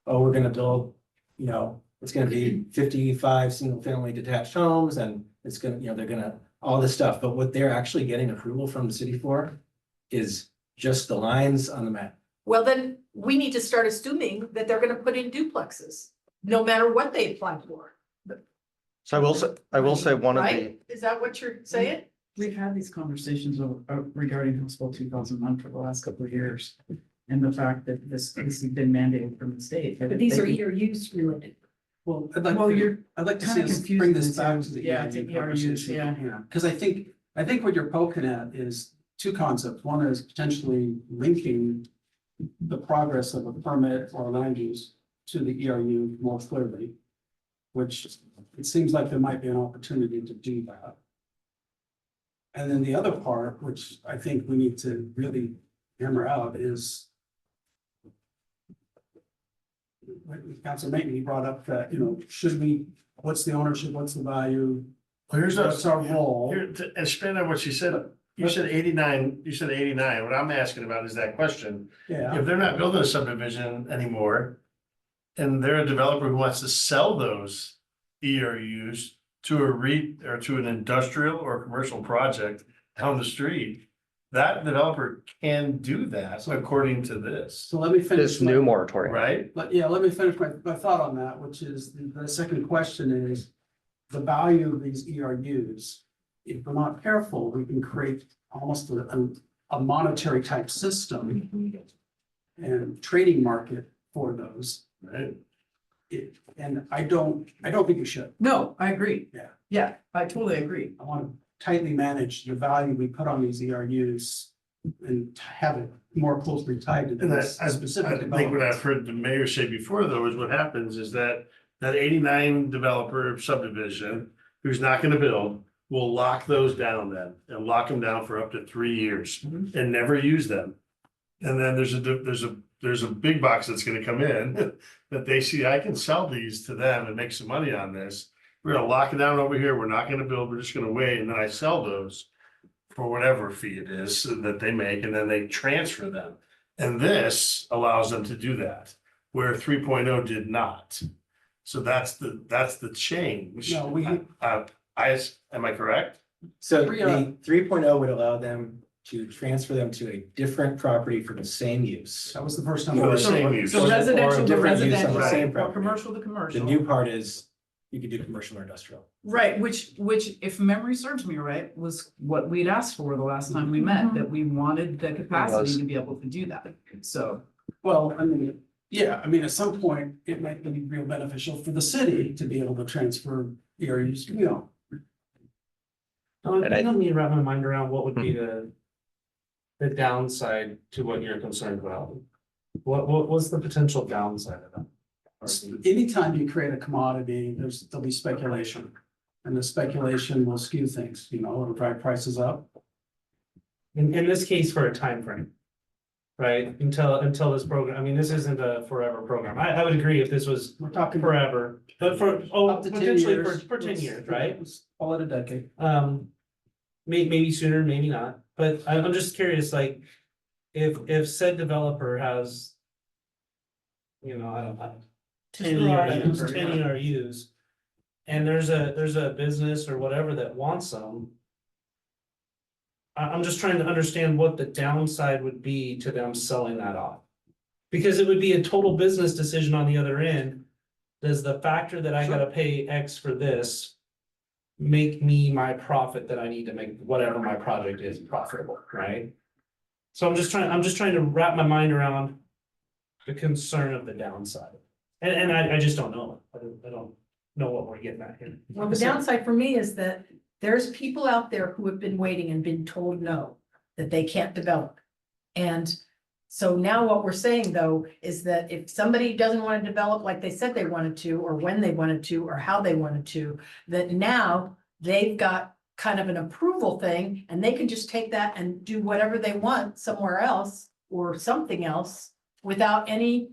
oh, we're gonna build, it's gonna be 55 single family detached homes and it's gonna, they're gonna, all this stuff, but what they're actually getting approval from the city for is just the lines on the map. Well, then we need to start assuming that they're gonna put in duplexes, no matter what they apply for. So I will say one of the, Right? Is that what you're saying? We've had these conversations regarding House Bill 2001 for the last couple of years. And the fact that this has been mandated from the state. But these are They- ERUs related. Well, Well, you're I'd like to kinda see us confusing bring this the back two. to the Yeah, ERU to ERUs, conversation. yeah. Because I think what you're poking at is two concepts. One is potentially linking the progress of a permit or land use to the ERU more clearly, which it seems like there might be an opportunity to do that. And then the other part, which I think we need to really hammer out, is Councilor Mayton, he brought up that, should we, what's the ownership, what's the value? Here's What's our role? Here, to expand on what you said, you said 89. What I'm asking about is that question. Yeah, If they're not building a subdivision anymore. And they're a developer who wants to sell those ERUs to a REIT or to an industrial or commercial project down the street. That developer can do that according to this, so let me finish. This new moratorium. right? Let me finish my thought on that, which is the second question is the value of these ERUs. If we're not careful, we can create almost a monetary type system and trading market for those. Right. And I don't think we should. No, I agree. Yeah. Yeah, I totally agree. I want to tightly manage the value we put on these ERUs and have it more closely tied to And this I specific think what I've development. heard the mayor say before, though, is what happens is that 89 developer subdivision who's not gonna build will lock those down then and lock them down for up to 3 years and never use them. And then there's a big box that's gonna come in that they see, I can sell these to them and make some money on this. We're gonna lock it down over here. We're not gonna build, we're just gonna wait, and then I sell those for whatever fee it is that they make, and then they transfer them. And this allows them to do that, where 3.0 did not. So that's the change. No, we- Am I correct? So Three, the 3.0 would allow them to transfer them to a different property for the same use. That was the first time. For the I heard same it. use. So Or residential to different use on the residential, same or property. commercial to The commercial. new part is you could do commercial or industrial. Right, which if memory serves me right, was what we'd asked for the last time we met, that we wanted the capacity to be able to do that, so. Well, at some point, it might be real beneficial for the city to be able to transfer ERUs, And I- Let me wrap my mind around what would be the downside to what you're concerned about. What's the potential downside of that? Anytime you create a commodity, there'll be speculation. And the speculation will skew things, it'll drive prices up. In this case, for a time frame, right? Until this program, I mean, this isn't a forever program. I would agree if this was We're talking. forever, but Up to 10 potentially years. for 10 years, right? Let's call it a decade. Maybe sooner, maybe not, but I'm just curious, like, if said developer has. I don't know. 10 ERUs. And there's a business or whatever that wants them. I'm just trying to understand what the downside would be to them selling that off. Because it would be a total business decision on the other end. Does the factor that I gotta pay X for this make me my profit that I need to make whatever my project is profitable, right? So I'm just trying to wrap my mind around the concern of the downside. And I just don't know. I don't know what we're getting at here. Well, the downside for me is that there's people out there who have been waiting and been told no, that they can't develop. And so now what we're saying though, is that if somebody doesn't want to develop like they said they wanted to, or when they wanted to, or how they wanted to, that now they've got kind of an approval thing and they can just take that and do whatever they want somewhere else or something else without any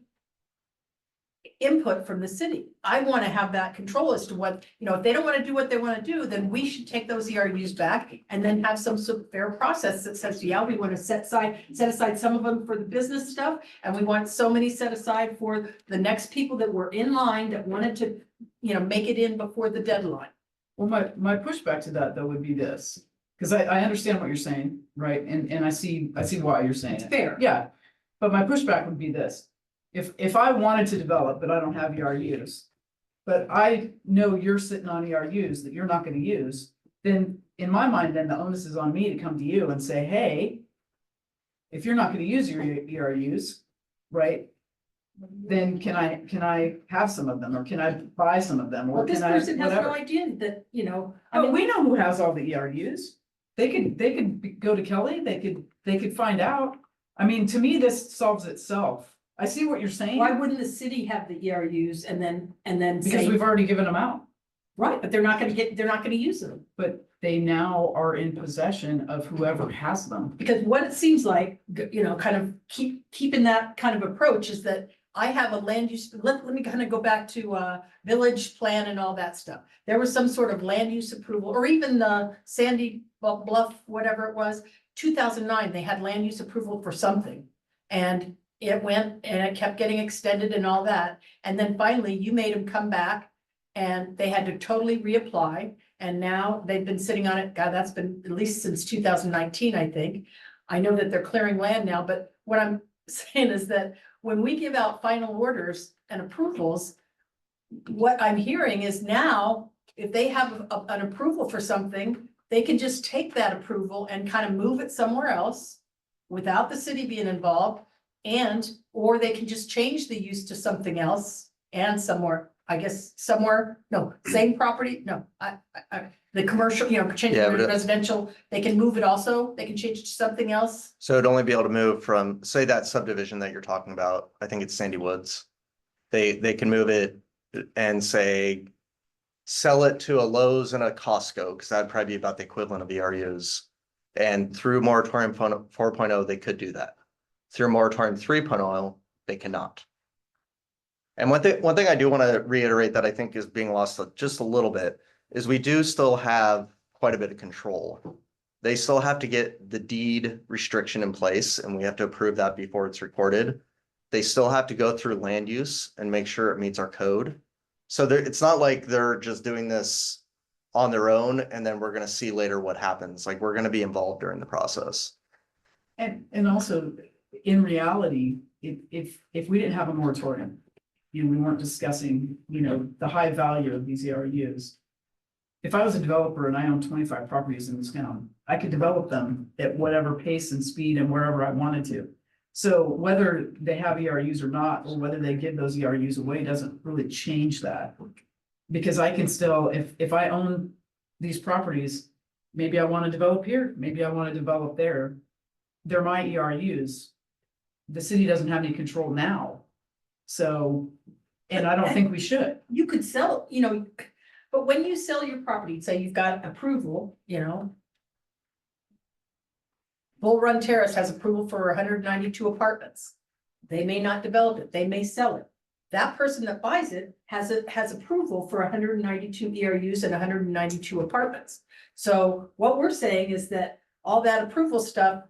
input from the city. I want to have that control as to what, if they don't want to do what they want to do, then we should take those ERUs back and then have some sort of fair process that says, yeah, we want to set aside some of them for the business stuff. And we want so many set aside for the next people that were in line that wanted to, make it in before the deadline. Well, my pushback to that though would be this, because I understand what you're saying, right? And I see why you're saying It's it. fair. Yeah, but my pushback would be this. If I wanted to develop, but I don't have ERUs, but I know you're sitting on ERUs that you're not gonna use, then in my mind, then the onus is on me to come to you and say, hey, if you're not gonna use your ERUs, right? Then can I have some of them, or can I buy some of them, or Well, this can I, person has no whatever? idea that, But we know who has all the ERUs. They could go to Kelly, they could find out. I mean, to me, this solves itself. I see what you're saying, Why wouldn't the city have the ERUs and then because say, we've already given them out, right, but they're not gonna use them. but they now are in possession of whoever has them. Because what it seems like, you know, kind of keeping that kind of approach is that I have a land use, let me kind of go back to village plan and all that stuff. There was some sort of land use approval, or even the Sandy Bluff, whatever it was, 2009, they had land use approval for something. And it went and it kept getting extended and all that. And then finally you made them come back and they had to totally reapply. And now they've been sitting on it. God, that's been at least since 2019, I think. I know that they're clearing land now, but what I'm saying is that when we give out final orders and approvals, what I'm hearing is now, if they have an approval for something, they can just take that approval and kind of move it somewhere else without the city being involved. Or they can just change the use to something else and somewhere, I guess, somewhere, no, same property, no, the commercial, you know, changing Yeah, the but residential, they can move it also, they can change it to something else. So it'd only be able to move from, say that subdivision that you're talking about, I think it's Sandy Woods. They can move it and say, sell it to a Lowe's and a Costco, because that'd probably be about the equivalent of ERUs. And through moratorium 4.0, they could do that. Through moratorium 3.0, they cannot. And one thing I do want to reiterate that I think is being lost just a little bit is we do still have quite a bit of control. They still have to get the deed restriction in place and we have to approve that before it's recorded. They still have to go through land use and make sure it meets our code. So it's not like they're just doing this on their own and then we're gonna see later what happens. Like, we're gonna be involved during the process. And also, in reality, if we didn't have a moratorium, you know, we weren't discussing, you know, the high value of these ERUs. If I was a developer and I own 25 properties in this town, I could develop them at whatever pace and speed and wherever I wanted to. So whether they have ERUs or not, or whether they give those ERUs away, doesn't really change that. Because I can still, if I own these properties, maybe I want to develop here, maybe I want to develop there. They're my ERUs. The city doesn't have any control now. So, and I don't think we should. You could sell, you know, but when you sell your property, say you've got approval, you know. Bull Run Terrace has approval for 192 apartments. They may not develop it, they may sell it. That person that buys it has approval for 192 ERUs and 192 apartments. So what we're saying is that all that approval stuff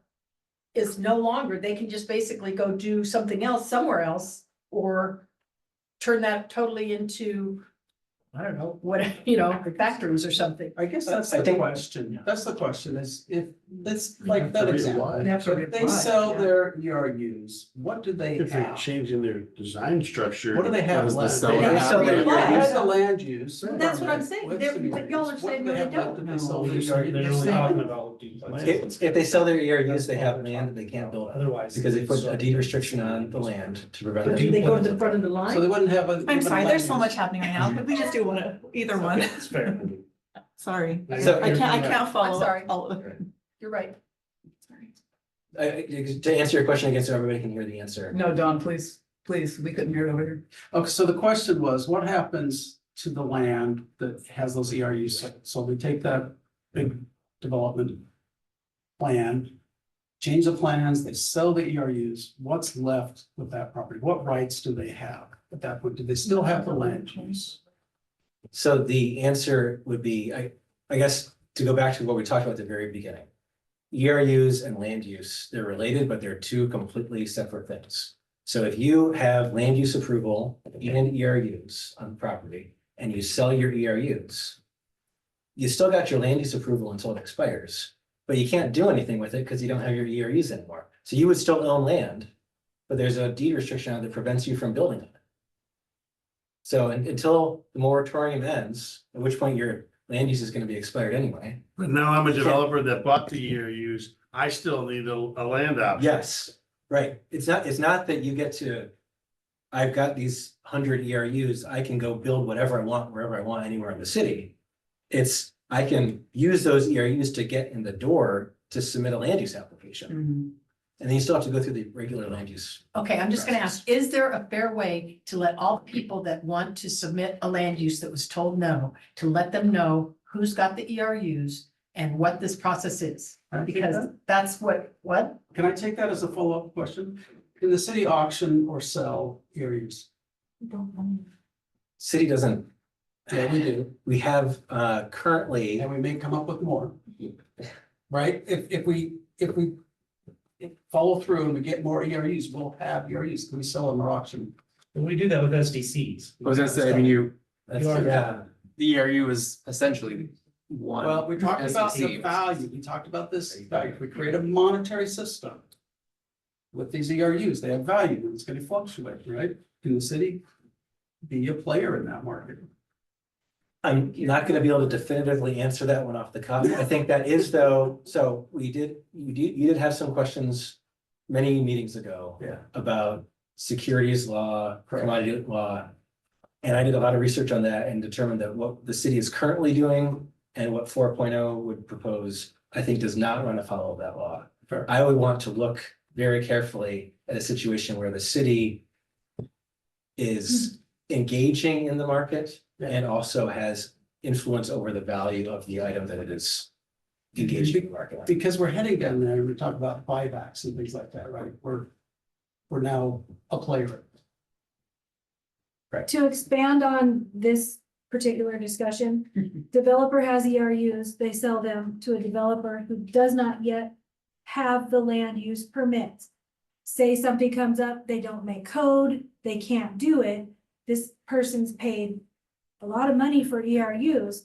is no longer, they can just basically go do something else somewhere else, or turn that totally into, I don't know, what, you know, factories or something. I guess that's I the think- question. That's the question is if, let's like have that to example. reapply. They have to If they reapply, sell yeah. their ERUs, what do they If they're have? changing their design structure. What do they have Does the left? seller They have have to their reapply? ERUs, the land use. Well, that's what I'm saying. What's They're- the but y'all are ERUs? saying What do they no, they have left don't. if they sell No, their they're ERUs? only talking about duplexes. If they sell their ERUs, they have land that they can't build on, Otherwise. because they put a deed restriction on the land to prevent. Do they go to the front of the line? So they wouldn't have a. I'm sorry, there's so land much use. happening right now, but we just do want to, either one, It's fair. sorry. So- I can't follow sorry. all of it. You're right. To answer your question again, so everybody can hear the answer. No, Don, please, we couldn't hear it over here. Okay, so the question was, what happens to the land that has those ERUs? So we take that big development plan, change the plans, they sell the ERUs, what's left with that property? What rights do they have at that point? Do they still have the land use? So the answer would be, I guess, to go back to what we talked about at the very beginning. ERUs and land use, they're related, but they're two completely separate things. So if you have land use approval and ERUs on the property and you sell your ERUs, you still got your land use approval until it expires, but you can't do anything with it because you don't have your ERUs anymore. So you would still own land, but there's a deed restriction on it that prevents you from building on it. So until the moratorium ends, at which point your land use is going to be expired anyway. But now I'm a developer that bought the ERUs, I still need a land option. Yes, right. It's not that you get to, I've got these 100 ERUs, I can go build whatever I want, wherever I want, anywhere in the city. It's I can use those ERUs to get in the door to submit a land use application. Mhm. And then you still have to go through the regular land use. Okay, I'm just gonna ask, is there a fair way to let all people that want to submit a land use that was told no, to let them know who's got the ERUs and what this process is? Because that's what? Can I take that as a follow-up question? Can the city auction or sell ERUs? City doesn't, Yeah, we do. we have currently, And we may come up with more. Right? If we follow through and we get more ERUs, we'll have ERUs. Can we sell them or auction? And we do that with SDCs. I was gonna say, I mean, that's, You are- yeah, the ERU is essentially one. Well, we talked about the SEC. value. We talked about this value. If we create a monetary system with these ERUs, they have value and it's gonna fluctuate, right? Can the city be a player in that market? I'm not gonna be able to definitively answer that one off the cuff. I think that is though, so you did have some questions many meetings ago. Yeah. About securities law, commodity law. And I did a lot of research on that and determined that what the city is currently doing and what 4.0 would propose, I think does not run afoul of that law. Fair. I would want to look very carefully at a situation where the city is engaging in the market and also has influence over the value of the item that it is engaging in the market. Because we're heading down there and we talk about buybacks and things like that, right? We're now a player. To expand on this particular discussion, developer has ERUs, they sell them to a developer who does not yet have the land use permit. Say something comes up, they don't make code, they can't do it, this person's paid a lot of money for ERUs,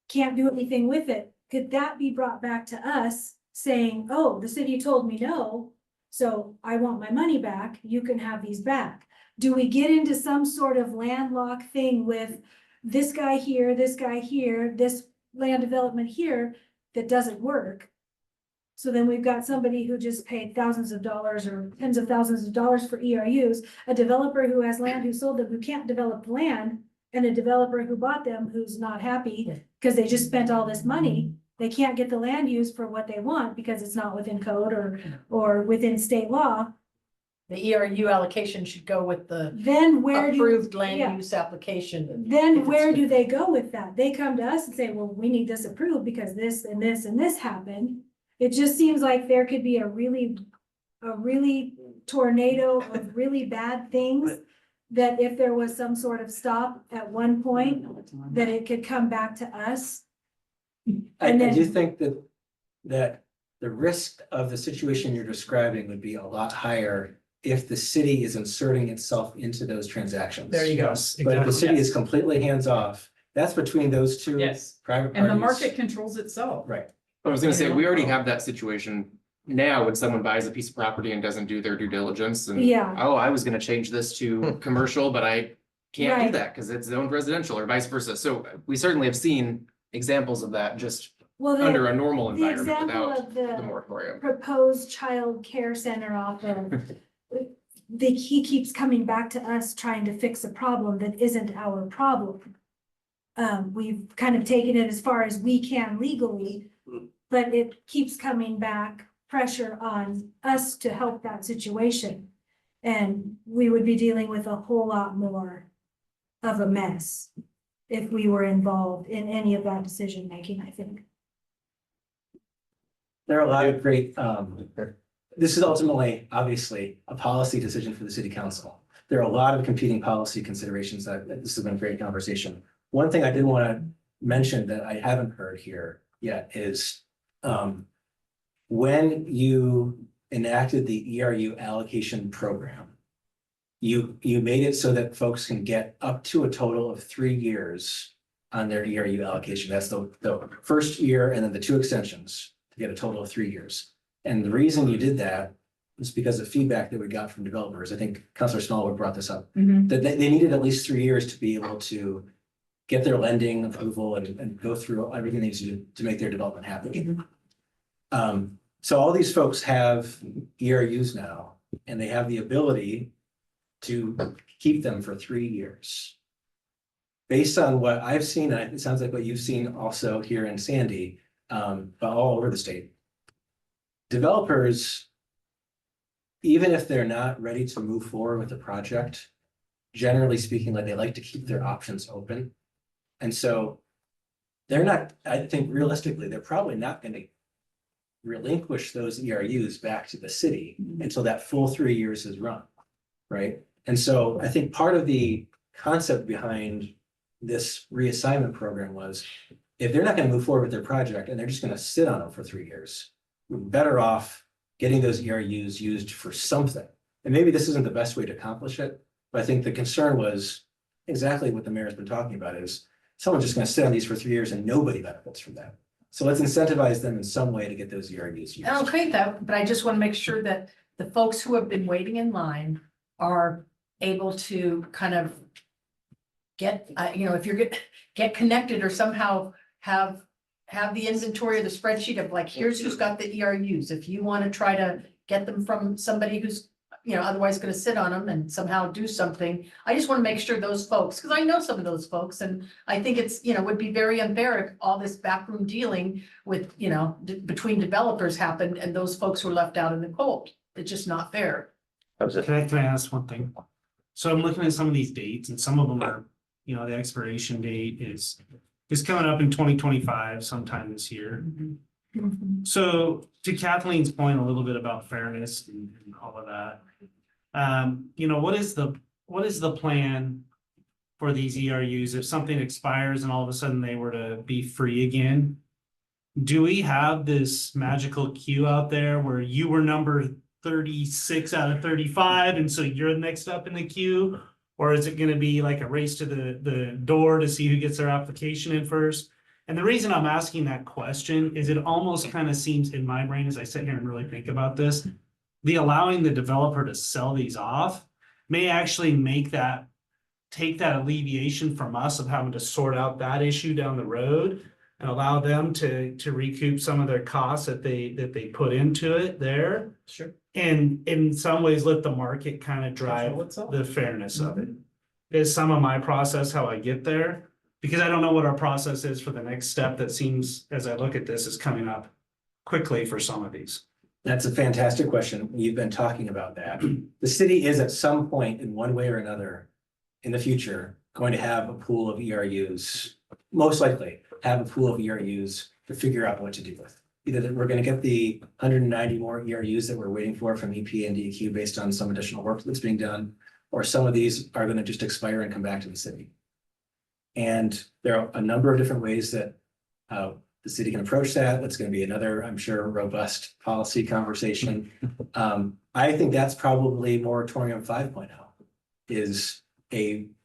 can't do anything with it. Could that be brought back to us saying, oh, the city told me no, so I want my money back, you can have these back? Do we get into some sort of landlocked thing with this guy here, this land development here that doesn't work? So then we've got somebody who just paid thousands of dollars or tens of thousands of dollars for ERUs, a developer who has land who sold them, who can't develop land, and a developer who bought them who's not happy because they just spent all this money. They can't get the land use for what they want because it's not within code or within state law. The ERU allocation should go with the Then where do? approved yeah. land use application. If Then it's where with- do they go with that? They come to us and say, well, we need this approved because this and this and this happened. It just seems like there could be a really tornado of really bad things. That if there was some sort of stop at one point, that it could come back to us. I And then- do think that the risk of the situation you're describing would be a lot higher if the city is inserting itself into those transactions. There you go. But if the city Yes. is completely hands-off, that's between those two Yes, private and the parties. market controls itself. Right. I was gonna say, we already have that situation now when someone buys a piece of property and doesn't do their due diligence and. Yeah. Oh, I was gonna change this to commercial, but I can't do Right. that because it's zoned residential or vice versa. So we certainly have seen examples of that just Well, under the, a normal the environment example without of the the moratorium. proposed child care center off of. He keeps coming back to us trying to fix a problem that isn't our problem. We've kind of taken it as far as we can legally, but it keeps coming back, pressure on us to help that situation. And we would be dealing with a whole lot more of a mess if we were involved in any of that decision making, I think. There are a lot of great, this is ultimately, obviously, a policy decision for the city council. There are a lot of competing policy considerations this has been a great conversation. One thing I did want to mention that I haven't heard here yet is when you enacted the ERU allocation program, you made it so that folks can get up to a total of 3 years on their ERU allocation. That's the first year and then the 2 extensions to get a total of 3 years. And the reason you did that was because of feedback that we got from developers. I think Councilor Smallwood brought this up, Mhm. that they needed at least 3 years to be able to get their lending approval and go through everything they need to do to make their development happen. So all these folks have ERUs now, and they have the ability to keep them for 3 years. based on what I've seen, and it sounds like what you've seen also here in Sandy, but all over the state. Developers, even if they're not ready to move forward with the project, generally speaking, like they like to keep their options open. And so they're not, I think realistically, they're probably not gonna relinquish those ERUs back to the city until that full 3 years is run, right? And so I think part of the concept behind this reassignment program was, if they're not gonna move forward with their project and they're just gonna sit on them for 3 years, we're better off getting those ERUs used for something. And maybe this isn't the best way to accomplish it, but I think the concern was exactly what the mayor's been talking about is someone's just gonna sit on these for 3 years and nobody benefits from that. So let's incentivize them in some way to get those ERUs used. Okay, that, but I just want to make sure that the folks who have been waiting in line are able to kind of get, you know, if you're get connected or somehow have the inventory or the spreadsheet of like, here's who's got the ERUs. If you want to try to get them from somebody who's, you know, otherwise going to sit on them and somehow do something. I just want to make sure those folks, because I know some of those folks, and I think it's, you know, would be very unfair if all this backroom dealing with, you know, between developers happened and those folks were left out in the cold. It's just not fair. Can I ask one thing? So I'm looking at some of these dates and some of them are, you know, the expiration date is coming up in 2025 sometime this year. So to Kathleen's point, a little bit about fairness and all of that. You know, what is the plan for these ERUs if something expires and all of a sudden they were to be free again? Do we have this magical queue out there where you were number 36 out of 35 and so you're next up in the queue? Or is it gonna be like a race to the door to see who gets their application in first? And the reason I'm asking that question is it almost kind of seems in my brain as I sit here and really think about this, the allowing the developer to sell these off may actually take that alleviation from us of having to sort out that issue down the road and allow them to recoup some of their costs that they put into it there. Sure. And in some ways, let the market kind of drive the fairness of it. Is some of my process how I get there? Because I don't know what our process is for the next step that seems, as I look at this, is coming up quickly for some of these. That's a fantastic question. You've been talking about that. The city is at some point in one way or another in the future going to have a pool of ERUs, most likely have a pool of ERUs to figure out what to do with. Either that we're going to get the 190 more ERUs that we're waiting for from EP and DEQ based on some additional work that's being done, or some of these are going to just expire and come back to the city. And there are a number of different ways that the city can approach that. That's going to be another, I'm sure, robust policy conversation. I think that's probably moratorium 5.0 is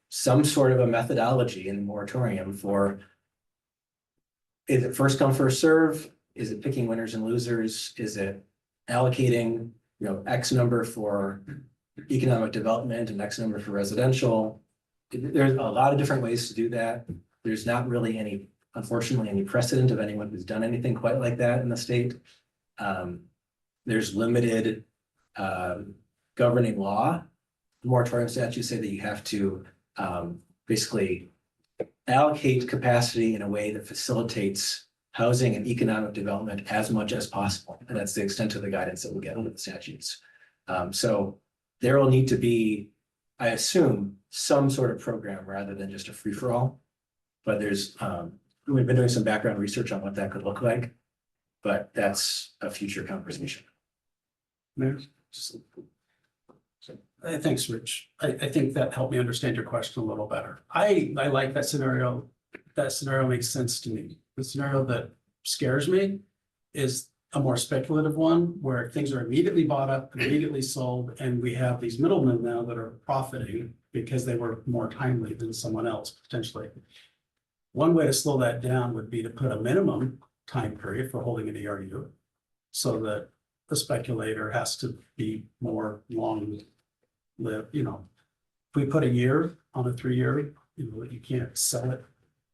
some sort of a methodology in the moratorium for, is it first come, first serve? Is it picking winners and losers? Is it allocating, you know, X number for economic development and X number for residential? There's a lot of different ways to do that. There's not really any, unfortunately, any precedent of anyone who's done anything quite like that in the state. There's limited governing law. Moratorium statutes say that you have to basically allocate capacity in a way that facilitates housing and economic development as much as possible. And that's the extent of the guidance that we'll get under the statutes. So there will need to be, I assume, some sort of program rather than just a free-for-all. But we've been doing some background research on what that could look like, but that's a future conversation. Thanks, Rich. I think that helped me understand your question a little better. I like that scenario. That scenario makes sense to me. The scenario that scares me is a more speculative one where things are immediately bought up, immediately sold, and we have these middlemen now that are profiting because they were more timely than someone else potentially. One way to slow that down would be to put a minimum time period for holding an ERU so that the speculator has to be more long-lived, you know. If we put a year on a 3-year, you know, you can't sell it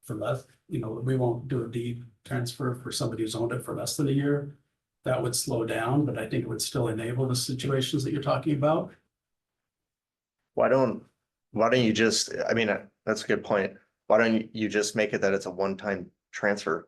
for less, you know, we won't do a deed transfer for somebody who's owned it for less than a year. That would slow down, but I think it would still enable the situations that you're talking about. Why don't you just, I mean, that's a good point. Why don't you just make it that it's a one-time transfer?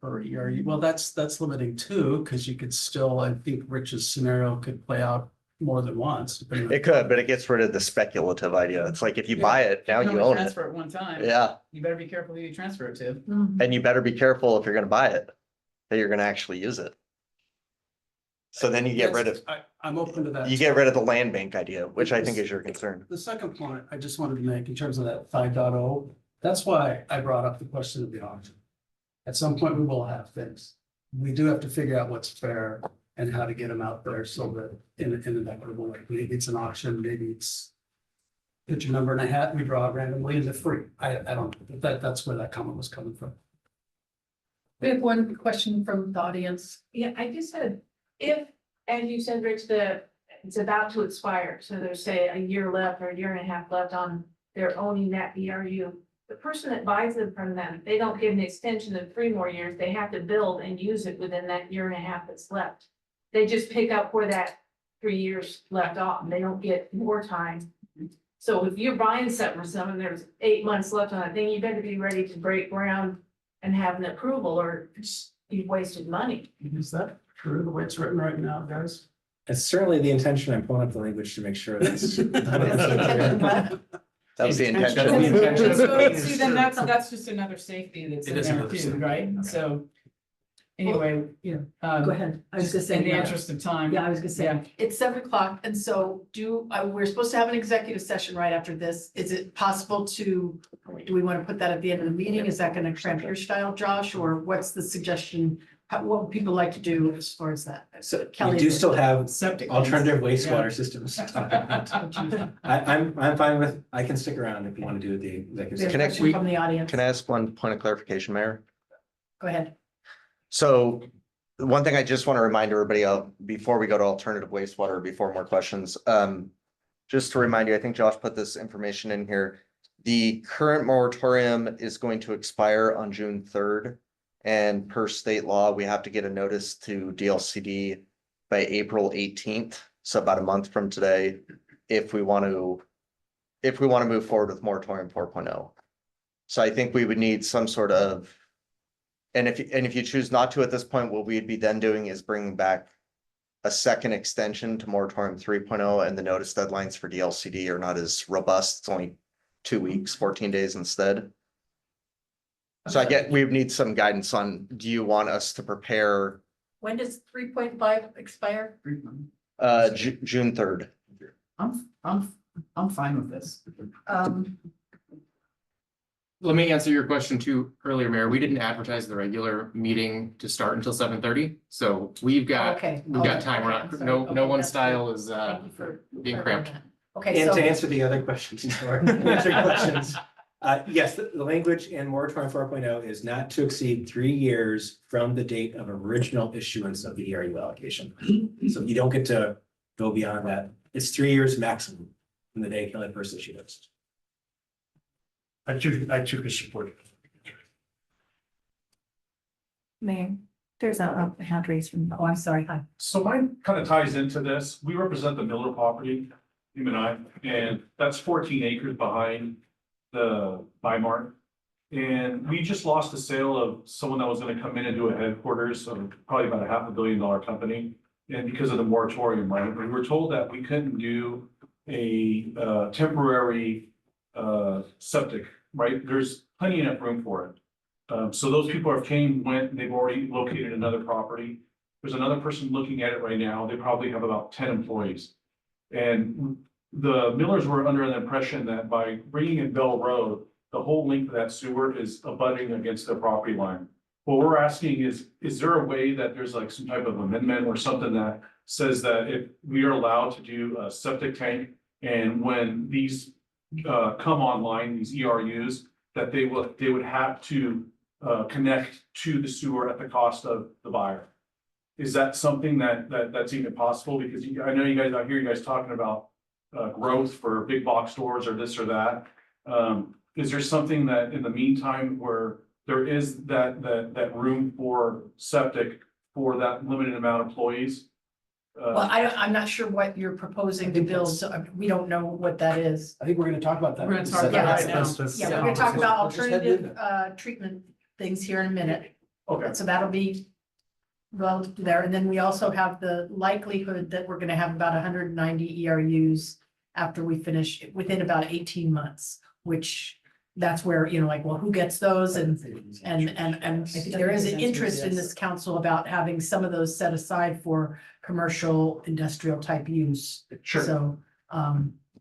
Or ERU, well, that's limiting too, because you could still, I think Rich's scenario could play out more than once. depending on- It could, but it gets rid of the speculative idea. It's like if you buy it, now can you only own it. Transfer it one time. Yeah, You better be careful who you transfer it to. and you better be careful if you're gonna buy it, that you're gonna actually use it. So then you get rid of, I'm open to that. you get rid of the land bank idea, which I think is your concern. The second point I just wanted to make in terms of that 5.0, that's why I brought up the question of the auction. At some point, we will have things. We do have to figure out what's fair and how to get them out there so that in an equitable way. Maybe it's an auction, maybe it's put your number in a hat, we draw it randomly and they're free. I don't, that's where that comment was coming from. We have one question from the audience. Yeah, I just said, if, as you said, Rich, it's about to expire, so there's say a year left or a year and a half left on their owning that ERU. The person that buys them from them, if they don't give an extension of 3 more years, they have to build and use it within that year and a half that's left. They just pick up where that 3 years left off, they don't get more time. So if you're buying something from someone, there's 8 months left on that thing, you better be ready to break ground and have an approval, or you've wasted money. Is that true, the way it's written right now, guys? It's certainly the intention. I'm pulling up the language to make sure that's. That was the Intention. intention. The intention. So, see, then that's just another safety that's It in is there another too, safety, right? okay. So. Anyway, Go ahead. I was just gonna say. in the interest of time. Yeah, I was gonna say, Yeah. it's 7 o'clock, and so we're supposed to have an executive session right after this. Is it possible do we want to put that at the end of the meeting? Is that gonna cramp your style, Josh, or what's the suggestion? What would people like to do as far as that? So we Kelly, do still have Septic. alternative Yeah. wastewater systems. I'm fine with, I can stick around if you want to do the We have executive. a session. Can I- question from the audience. Can I ask one point of clarification, Mayor? Go ahead. So one thing I just want to remind everybody of before we go to alternative wastewater, before more questions, just to remind you, I think Josh put this information in here. The current moratorium is going to expire on June 3rd. And per state law, we have to get a notice to DLCD by April 18th, so about a month from today, if we want to move forward with moratorium 4.0. So I think we would need some sort of, and if you choose not to at this point, what we'd be then doing is bringing back a second extension to moratorium 3.0, and the notice deadlines for DLCD are not as robust. It's only 2 weeks, 14 days instead. So we would need some guidance on, do you want us to prepare When does 3.5 expire? June 3rd? I'm fine with this. Let me answer your question too earlier, Mayor. We didn't advertise the regular meeting to start until 7:30, so we've got Okay. time. We're Okay, I'm not, sorry. no Okay, one's that's style good. is Thank you for being clarifying cramped. that. Okay, And so. to answer the other questions, or answer questions, yes, the language in moratorium 4.0 is not to exceed 3 years from the date of original issuance of the ERU allocation. So you don't get to go beyond that. It's 3 years maximum from the day Kelly first issued it. I took a support. Mayor, there's a hand raised from. Oh, I'm sorry. Hi. So mine kind of ties into this. We represent the Miller property, him and I, and that's 14 acres behind the Mart. And we just lost the sale of someone that was gonna come in and do a headquarters of probably about a $500 million company. And because of the moratorium, right, we were told that we couldn't do a temporary septic, right? There's plenty enough room for it. So those people have went, they've already located another property. There's another person looking at it right now. They probably have about 10 employees. And the Millers were under the impression that by bringing in Bell Road, the whole length of that sewer is abutting against their property line. What we're asking is there a way that there's like some type of amendment or something that says that if we are allowed to do a septic tank, and when these come online, these ERUs, that they would have to connect to the sewer at the cost of the buyer? Is that something that's even possible? Because I know I hear you guys talking about growth for big box stores or this or that. Is there something that in the meantime where there is that room for septic for that limited amount of employees? Well, I'm not sure what you're proposing to build, so we don't know what that is. I think we're gonna talk about that. We're gonna talk about Yeah. it right now. Yeah, we're gonna talk about Let's just head alternative, into treatment things here in a minute. Okay. So that'll be well there, and then we also have the likelihood that we're gonna have about 190 ERUs after we finish, within about 18 months, which that's where, you know, like, well, who gets those? And I think there is an interest in this council about having some of those set aside for commercial, industrial type use. Sure. So,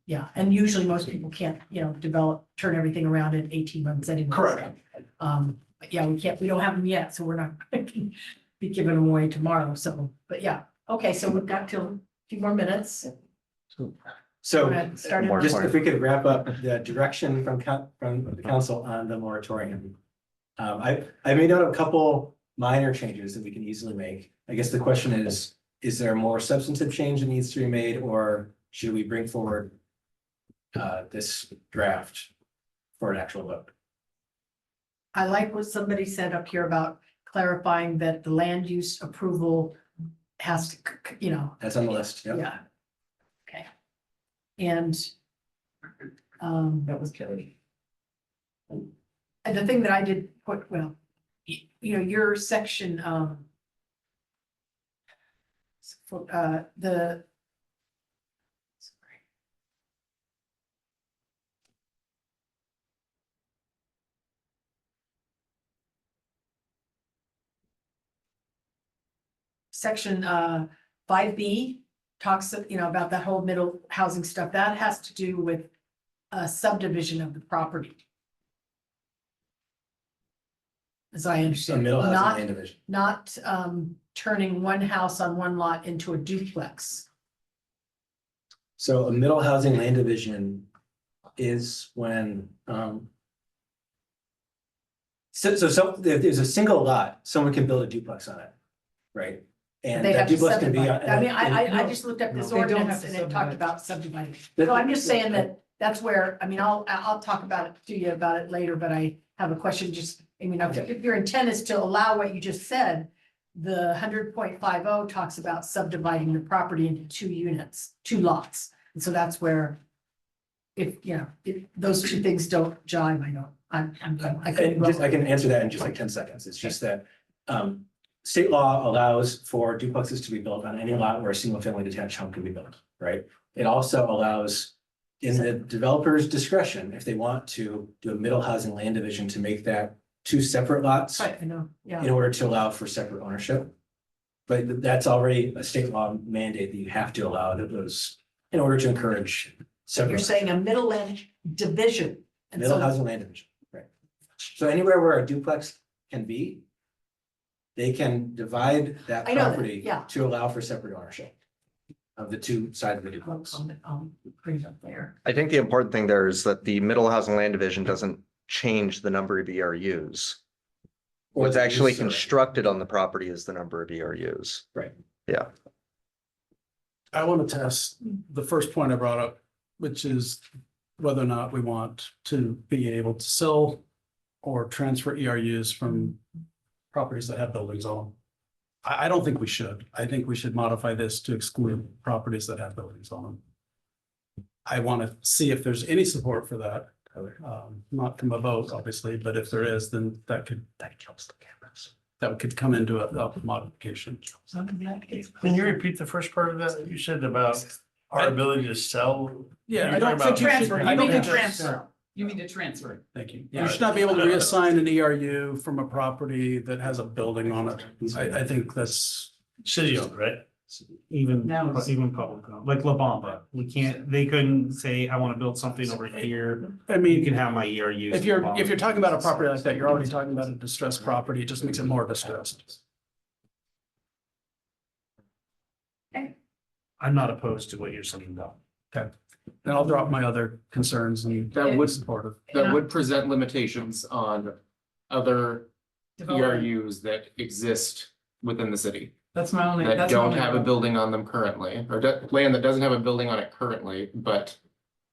yeah, and usually most people can't, you know, turn everything around in 18 months anyway. Correct. But yeah, we don't have them yet, so we're not gonna be giving them away tomorrow, so, but yeah, okay, so we've got till a few more minutes. So Go ahead, start it. just if we could wrap up the direction from the council on the moratorium. I made out a couple minor changes that we can easily make. I guess the question is there a more substantive change that needs to be made, or should we bring forward this draft for an actual vote? I like what somebody said up here about clarifying that the land use approval has to, you know, That's on the list, yeah. yeah. Okay. And That was Kelly. and the thing that I did put, well, you know, your section, the. Sorry. Section 5B talks, you know, about that whole middle housing stuff. That has to do with a subdivision of the property. As I A understand, middle housing not, land division. not turning one house on one lot into a duplex. So a middle housing land division is when, so if there's a single lot, someone can build a duplex on it, right? And They that have to duplex can be. subdivide. I mean, I and- just looked up this They don't have ordinance to and it talked subdivide. about subdividing. That- So I'm just saying that that's where, I mean, I'll talk about it to you about it later, but I have a question, just, I mean, if your intent is to allow what you just said, the 100.50 talks about subdividing the property into 2 units, 2 lots. And so that's where if, you know, if those 2 things don't jive, I don't, I couldn't. I can answer that in just like 10 seconds. It's just that, state law allows for duplexes to be built on any lot where a single family detached home can be built, right? It also allows in the developer's discretion, if they want to do a middle housing land division to make that 2 separate lots Right, I know, yeah. in order to allow for separate ownership. But that's already a state law mandate that you have to allow those in order to encourage separate. You're saying a middle land division. And Middle so housing land division, right? So anywhere where a duplex can be, they can divide that I know that, property yeah. to allow for separate ownership of the 2 sides of the duplex. I'll bring it up there. I think the important thing there is that the middle housing land division doesn't change the number of ERUs. What's the actually use of it. constructed on the property is the number of ERUs. Right. Yeah. I want to test the first point I brought up, which is whether or not we want to be able to sell or transfer ERUs from properties that have buildings on them. I don't think we should. I think we should modify this to exclude properties that have buildings on them. I want to see if there's any support for that. Not from a vote, obviously, but if there is, then that kills the campus. That could come into a modification. Can you repeat the first part of that? You said about our ability to sell? Yeah, You're I don't talking think about- you should. Transfer, I you don't mean think to that's- transfer. You mean to transfer it. Thank you. Yeah. You should not be able to reassign an ERU from a property that has a building on it. I think that's. City owned, right? Even, No. even public, like La Bamba, we can't, they couldn't say, I want to build something over here. I You mean, can have my ERUs. if you're talking about a property like that, you're already talking about a distressed property. It just makes it more distressed. I'm not opposed to what you're saying though. And I'll drop my other concerns and That would, supportive. that would present limitations on other ERUs that exist within the city. That's my only. That that's my don't only have a problem. building on them currently, or land that doesn't have a building on it currently, but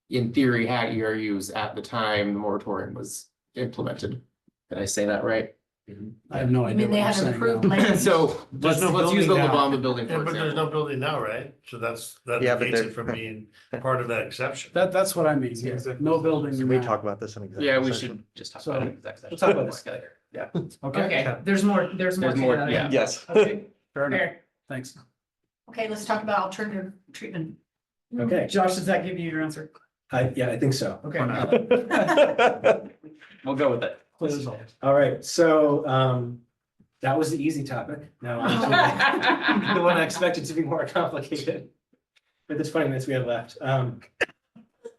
in theory had ERUs at the time the moratorium was implemented. Did I say that right? I have no I idea mean, what they you're had saying approved now. land. So There's no let's use the building now. Labamba building, Yeah, for but there's no example. building now, right? So that Yeah, but negates there- it from being part of that exception. That's what I mean, is that no building. Can we now. talk about this in executive Yeah, we session? should just talk So, about it. in exec we'll session. talk about this later. Yeah. Okay, there's more, There's more, to that. yeah. Yes. Okay, Fair enough, fair. thanks. Okay, let's talk about alternative treatment. Okay, Josh, does that give you your answer? I think so. Okay. We'll go with it. Clears all. All right, so that was the easy topic. Now on to the one I expected to be more complicated. But the 20 minutes we have left.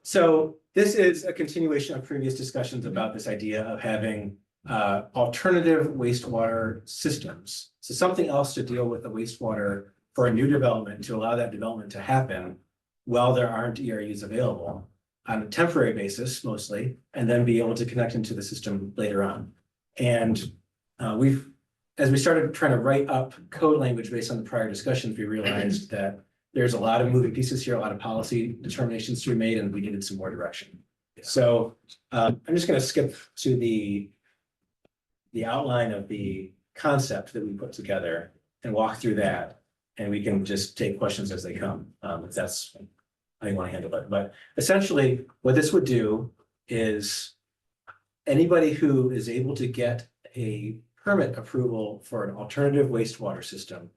So this is a continuation of previous discussions about this idea of having alternative wastewater systems. So something else to deal with the wastewater for a new development, to allow that development to happen while there aren't ERUs available on a temporary basis mostly, and then be able to connect into the system later on. And as we started trying to write up code language based on the prior discussions, we realized that there's a lot of moving pieces here, a lot of policy determinations to be made, and we needed some more direction. So I'm just gonna skip to the outline of the concept that we put together and walk through that. And we can just take questions as they come, if that's how you want to handle it. But essentially, what this would do is anybody who is able to get a permit approval for an alternative wastewater system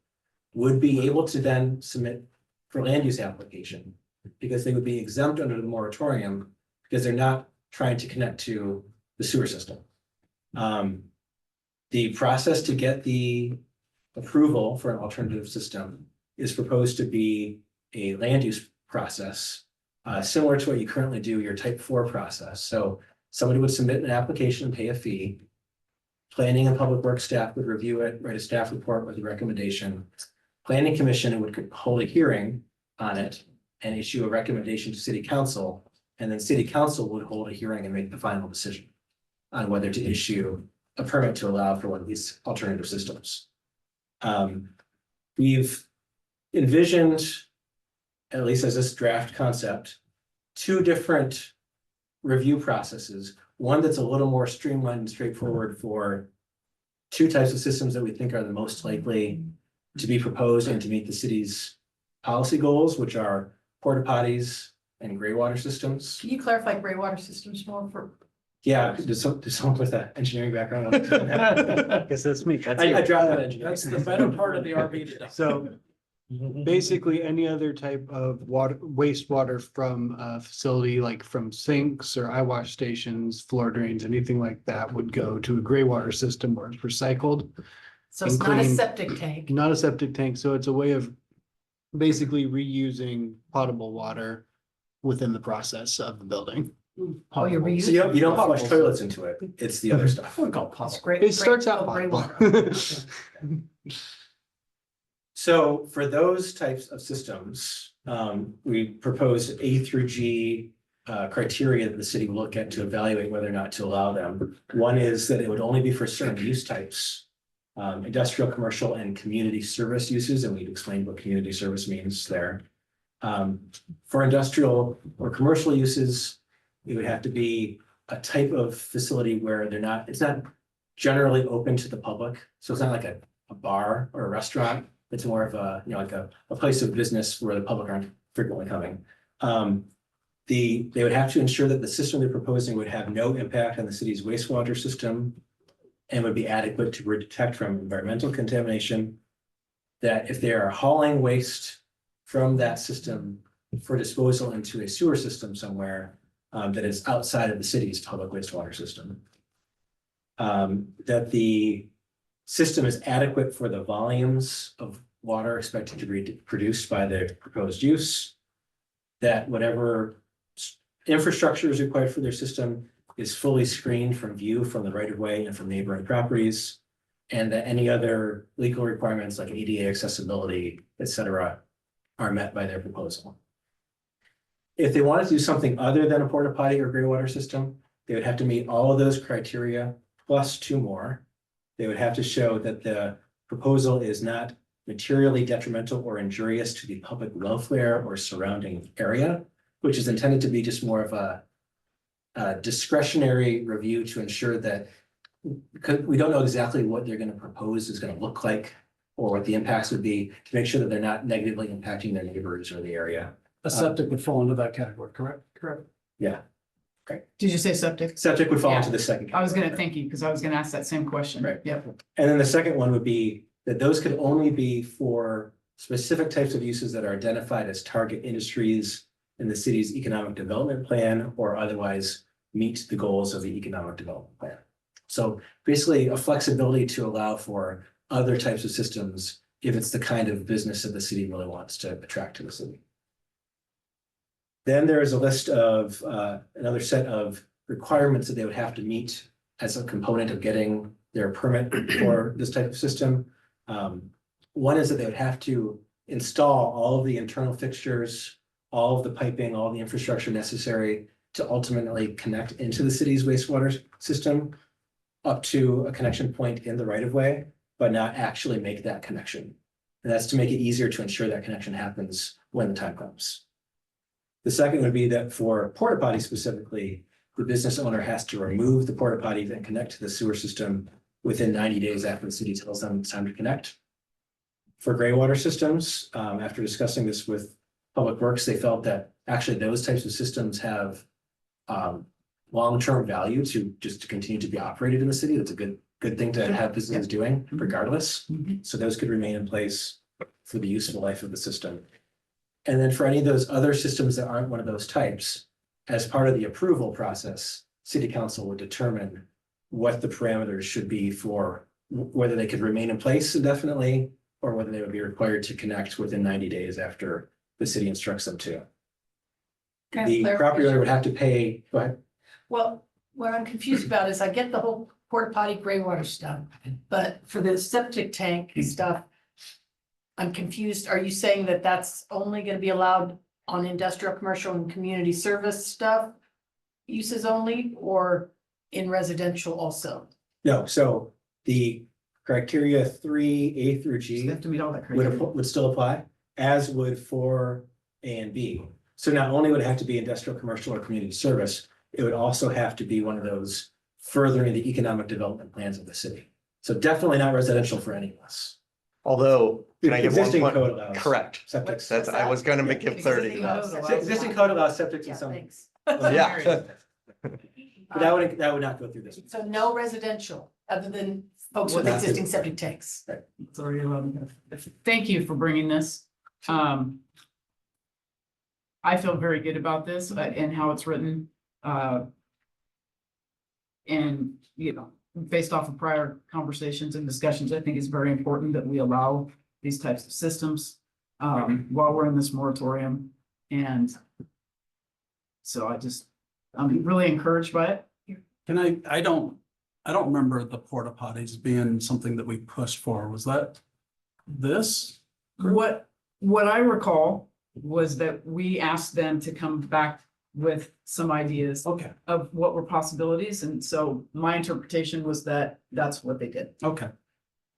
would be able to then submit for land use application, because they would be exempt under the moratorium because they're not trying to connect to the sewer system. The process to get the approval for an alternative system is proposed to be a land use process, similar to what you currently do, your type 4 process. So somebody would submit an application and pay a fee. Planning and Public Works staff would review it, write a staff report with a recommendation. Planning Commission would hold a hearing on it and issue a recommendation to City Council. And then City Council would hold a hearing and make the final decision on whether to issue a permit to allow for one of these alternative systems. We've envisioned, at least as this draft concept, two different review processes. One that's a little more streamlined and straightforward for two types of systems that we think are the most likely to be proposed and to meet the city's policy goals, which are porta potties and gray water systems. Can you clarify gray water systems more for? Yeah, does someone with an engineering background? Guess that's me. I draw that engineering. That's the better part of the RV stuff. So basically, any other type of water, wastewater from a facility, like from sinks or eye wash stations, floor drains, anything like that would go to a gray water system where it's recycled, So it's not a Including- septic tank. not a septic tank. So it's a way of basically reusing potable water within the process of the building. Oh, you're reusing. So you don't flush toilets into it, it's the other stuff. It's great. It starts out gray potable. water. So for those types of systems, we proposed A through G criteria that the city will look at to evaluate whether or not to allow them. One is that it would only be for certain use types, industrial, commercial, and community service uses, and we've explained what community service means there. For industrial or commercial uses, it would have to be a type of facility where it's not generally open to the public. So it's not like a bar or a restaurant. It's more of a, like a place of business where the public aren't frequently coming. They would have to ensure that the system they're proposing would have no impact on the city's wastewater system and would be adequate to protect from environmental contamination. That if they are hauling waste from that system for disposal into a sewer system somewhere, that is outside of the city's public wastewater system. That the system is adequate for the volumes of water expected to be produced by the proposed use. That whatever infrastructure is required for their system is fully screened from view from the right of way and from neighboring properties. And that any other legal requirements like ADA accessibility, et cetera, are met by their proposal. If they wanted to do something other than a porta potty or gray water system, they would have to meet all of those criteria plus two more. They would have to show that the proposal is not materially detrimental or injurious to the public welfare or surrounding area, which is intended to be just more of a discretionary review to ensure that because we don't know exactly what they're gonna propose is gonna look like. Or what the impacts would be to make sure that they're not negatively impacting their neighbors or the area. A septic would fall into that category, correct? Correct. Yeah, Did you say septic? septic would fall Yeah. into the second. I was gonna category. thank you, because I was gonna ask that same question. Right. Yep. And then the second one would be that those could only be for specific types of uses that are identified as target industries in the city's economic development plan or otherwise meet the goals of the economic development plan. So basically a flexibility to allow for other types of systems if it's the kind of business that the city really wants to attract to the city. Then there is a list of another set of requirements that they would have to meet as a component of getting their permit for this type of system. One is that they would have to install all of the internal fixtures, all of the piping, all the infrastructure necessary to ultimately connect into the city's wastewater system up to a connection point in the right of way, but not actually make that connection. And that's to make it easier to ensure that connection happens when the time comes. The second would be that for porta potties specifically, the business owner has to remove the porta potties and connect to the sewer system within 90 days after the city tells them it's time to connect. For gray water systems, after discussing this with Public Works, they felt that actually those types of systems have long-term value to continue to be operated in the city. That's a good thing to have businesses doing regardless. So those could remain in place for the useful life of the system. And then for any of those other systems that aren't one of those types, as part of the approval process, city council would determine what the parameters should be for whether they could remain in place indefinitely or whether they would be required to connect within 90 days after the city instructs them to. Can I The clarify? property owner would have to pay, go ahead. Well, what I'm confused about is I get the whole porta potty gray water stuff, but for the septic tank stuff, I'm confused. Are you saying that that's only gonna be allowed on industrial, commercial and community service stuff? Uses only or in residential also? No, so the criteria 3A through So they G have to meet all that criteria. would still apply, as would 4A and B. So not only would it have to be industrial, commercial or community service, it would also have to be one of those furthering the economic development plans of the city. So definitely not residential for any of us. Although, can I give one Existing point? code allows. Correct. Septic. That's, I was gonna make it clarity to that. Existing code allows septic Yeah, in some, thanks. Yeah. but that would not go through this. So no residential, other than folks with Well, existing septic tanks. It's already allowed. Thank you for bringing this. I feel very good about this and how it's written. And, you know, based off of prior conversations and discussions, I think it's very important that we allow these types of systems while we're in this moratorium. And so I'm really encouraged by it. Can I don't remember the porta potties being something that we pushed for. Was that this? What I recall was that we asked them to come back with some ideas Okay, of what were possibilities. And so my interpretation was that that's what they did. okay.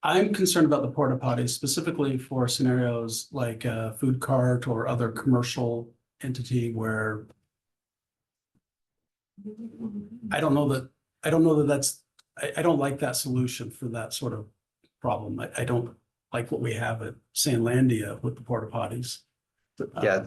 I'm concerned about the porta potties specifically for scenarios like a food cart or other commercial entity where I don't know that that's, I don't like that solution for that sort of problem. I don't like what we have at Sandlandia with the porta potties. Yeah.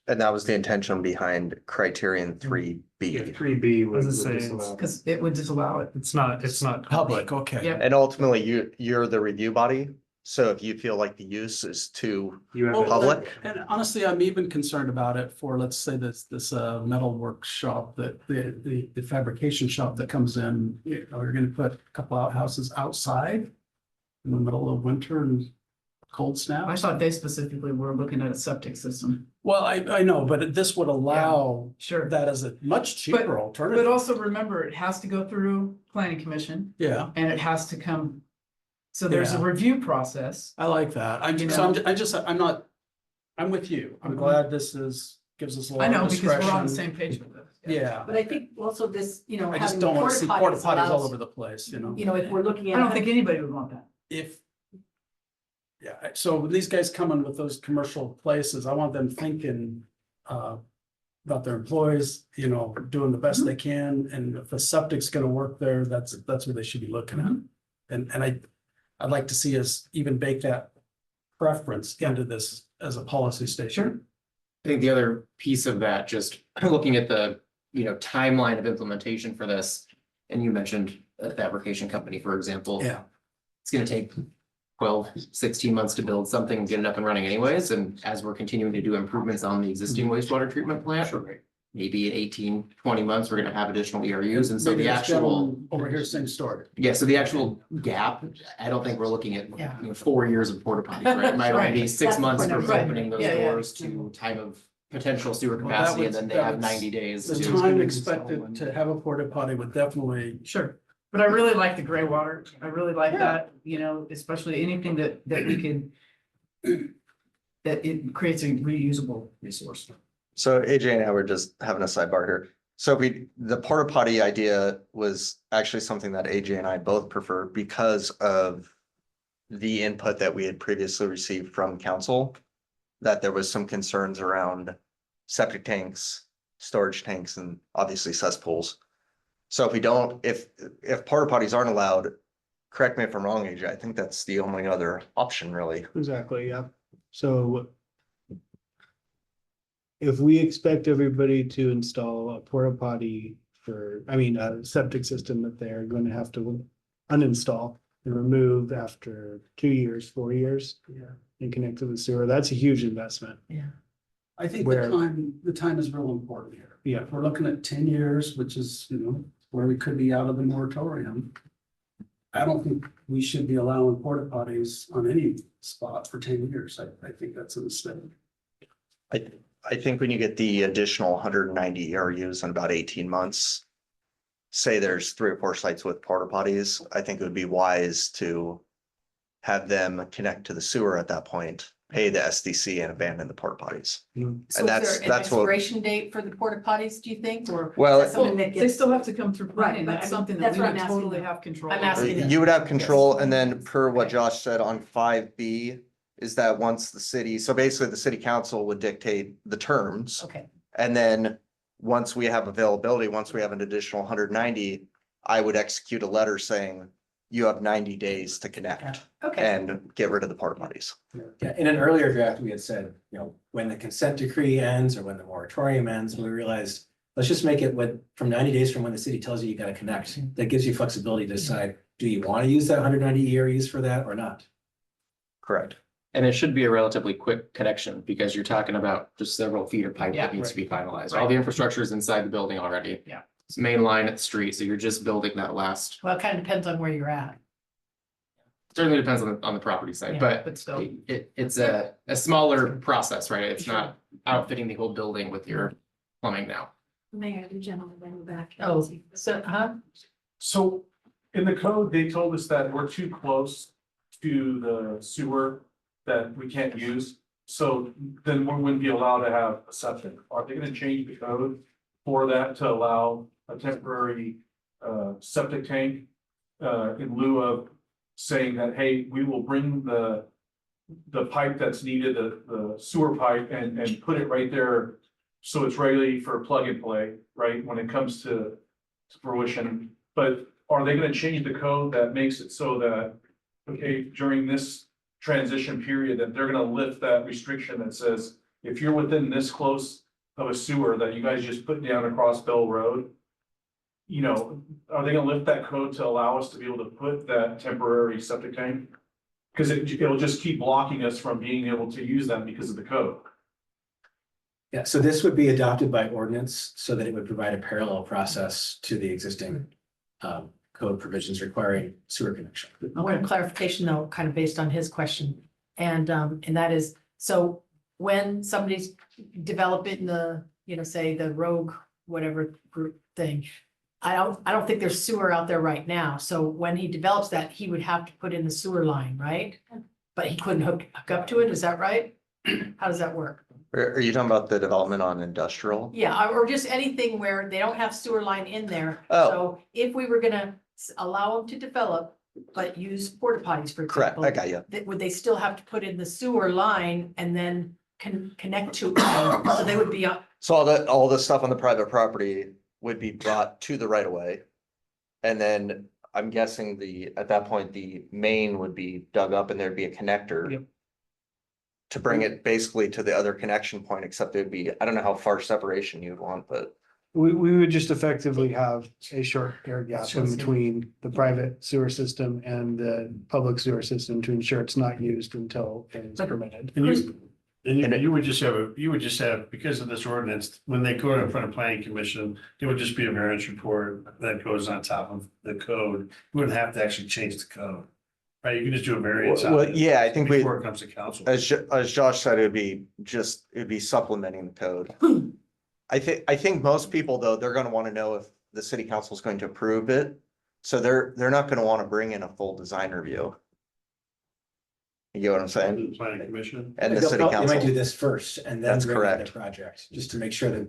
And that was the intention behind criterion 3B. 3B would say Because it would disallow it. It's not. Public, okay. Yep. And ultimately, you're the review body. So if you feel like the use is too Well, public, And honestly, I'm even concerned about it for, let's say this metal workshop that the fabrication shop that comes in, you know, you're gonna put a couple outhouses outside in the middle of winter and cold snap. I thought they specifically were looking at a septic system. Well, I know, but this would allow Sure. that as a much cheaper But alternative. also remember, it has to go through planning commission Yeah, and it has to come. So there's a Yeah. review process. I like that. I'm with you. I'm glad gives us a I lot know, of because we're on discretion. the same page with this. Yeah, But I think also this, you know, I just having don't want to porta see porta potties potties all allows, over the place, you know? you know, if we're looking I at. don't think anybody would want that. So when these guys come in with those commercial places, I want them thinking about their employees, you know, doing the best they can, and if the septic's gonna work there, that's what they should be looking at. And I'd like to see us even bake that preference into this as a policy statement. I think the other piece of that, just looking at the, timeline of implementation for this, and you mentioned a fabrication company, for example. Yeah. It's gonna take 12, 16 months to build something and get it up and running anyways, and as we're continuing to do improvements on the existing wastewater treatment plant. Maybe in 18, 20 months, we're gonna have additional ERUs, and so Maybe the this actual. gentleman over here, same story. Yeah, so the actual gap, I don't think we're looking at, Yeah. 4 years of porta potties, right? It might only be Right. 6 That's the months point for I'm saying. opening those Yeah, yeah. doors to time of potential sewer Well, that capacity, and would- then they that have would- 90 days The to. time expected to have a porta potty would definitely, Sure, but I really like the gray water. I really like that, especially anything that we could. That it creates a reusable resource. So AJ and I were just having a sidebar here. So the porta potty idea was actually something that AJ and I both prefer because of the input that we had previously received from council, that there was some concerns around septic tanks, storage tanks, and obviously cesspools. So if porta potties aren't allowed, correct me if I'm wrong, AJ, I think that's the only other option really. Exactly, yeah. So if we expect everybody to install a porta potty a septic system that they're going to have to uninstall and remove after 2 years, 4 years. Yeah. And connect to the sewer, that's a huge investment. I think Where- the time is real important here. Yeah. If we're looking at 10 years, which is, where we could be out of the moratorium. I don't think we should be allowing porta potties on any spot for 10 years. I think that's a mistake. I think when you get the additional 190 ERUs in about 18 months. Say there's 3 or 4 sites with porta potties, I think it would be wise to. Have them connect to the sewer at that point, pay the SDC and abandon the porta potties. So And is there an that's what, expiration date for the porta potties, do you think, or? Well, is that something that They gets- still have to come through planning. Right, but That's I mean, something that that's we what would I'm asking totally though. have control. I'm over. asking it. you would have control, and then per what Okay. Josh said on 5B. Is that once the city, so basically the city council would dictate the terms. Okay, And then, once we have availability, once we have an additional 190, I would execute a letter saying. You have 90 days to connect okay. and get rid of the porta potties. Yeah, in an earlier draft, we had said, when the consent decree ends or when the moratorium ends, we realized, let's just make it from 90 days from when the city tells you you gotta connect. That gives you flexibility to decide, do you want to use that 190 ERUs for that or not? Correct. And it should be a relatively quick connection, because you're talking about just several feet of pipe Yeah, that needs to be finalized. All the infrastructure is inside the building already. Yeah. It's main line at the street, so you're just building that last, Well, it kind of depends on where you're at. certainly depends on the property side, Yeah, but. But still, It's a smaller process, right? It's not outfitting the whole building with your plumbing now. Mayor, the gentleman in the back. Oh, so, So in the code, they told us that we're too close to the sewer that we can't use. So then we wouldn't be allowed to have a septic. Are they gonna change the code for that to allow a temporary septic tank? In lieu of saying that, hey, we will bring the pipe that's needed, the sewer pipe and put it right there. So it's ready for plug and play, right, when it comes to fruition. But are they gonna change the code that makes it so that, okay, during this transition period, that they're gonna lift that restriction that says, if you're within this close of a sewer that you guys just put down across Bell Road, are they gonna lift that code to allow us to be able to put that temporary septic tank? Cause it'll just keep blocking us from being able to use that because of the code. Yeah, so this would be adopted by ordinance so that it would provide a parallel process to the existing code provisions requiring sewer connection. one clarification though, kind of based on his question. And that is, so when somebody's developing the, say the rogue, whatever group thing. I don't think there's sewer out there right now. So when he develops that, he would have to put in the sewer line, right? But he couldn't hook up to it, is that right? How does that work? Are you talking about the development on industrial? Yeah, or just anything where they don't have sewer line in there. Oh. So if we were gonna allow them to develop, but use porta potties, for Correct, example. I got you. Would they still have to put in the sewer line and then can connect to, so they would be, So all the stuff on the private property would be brought to the right of way. And then I'm guessing at that point, the main would be dug up and there'd be a connector. Yep. To bring it basically to the other connection point, except it'd be, I don't know how far separation you'd want, but. We would just effectively have a short air gap in between the private sewer system and the public sewer system to ensure it's not used until it's permitted. And you would just have, because of this ordinance, when they go in front of planning commission, it would just be a variance report that goes on top of the code. You wouldn't have to actually change the code. Right, you can just do a variance. Well, yeah, I think before it comes to council. As Josh said, it'd be supplementing the code. I think most people, though, they're gonna wanna know if the city council is going to approve it. So they're not gonna wanna bring in a full design review. You get what I'm saying? Planning commission. And the city They might do council, this first and then That's bring in their correct. project, just to make sure that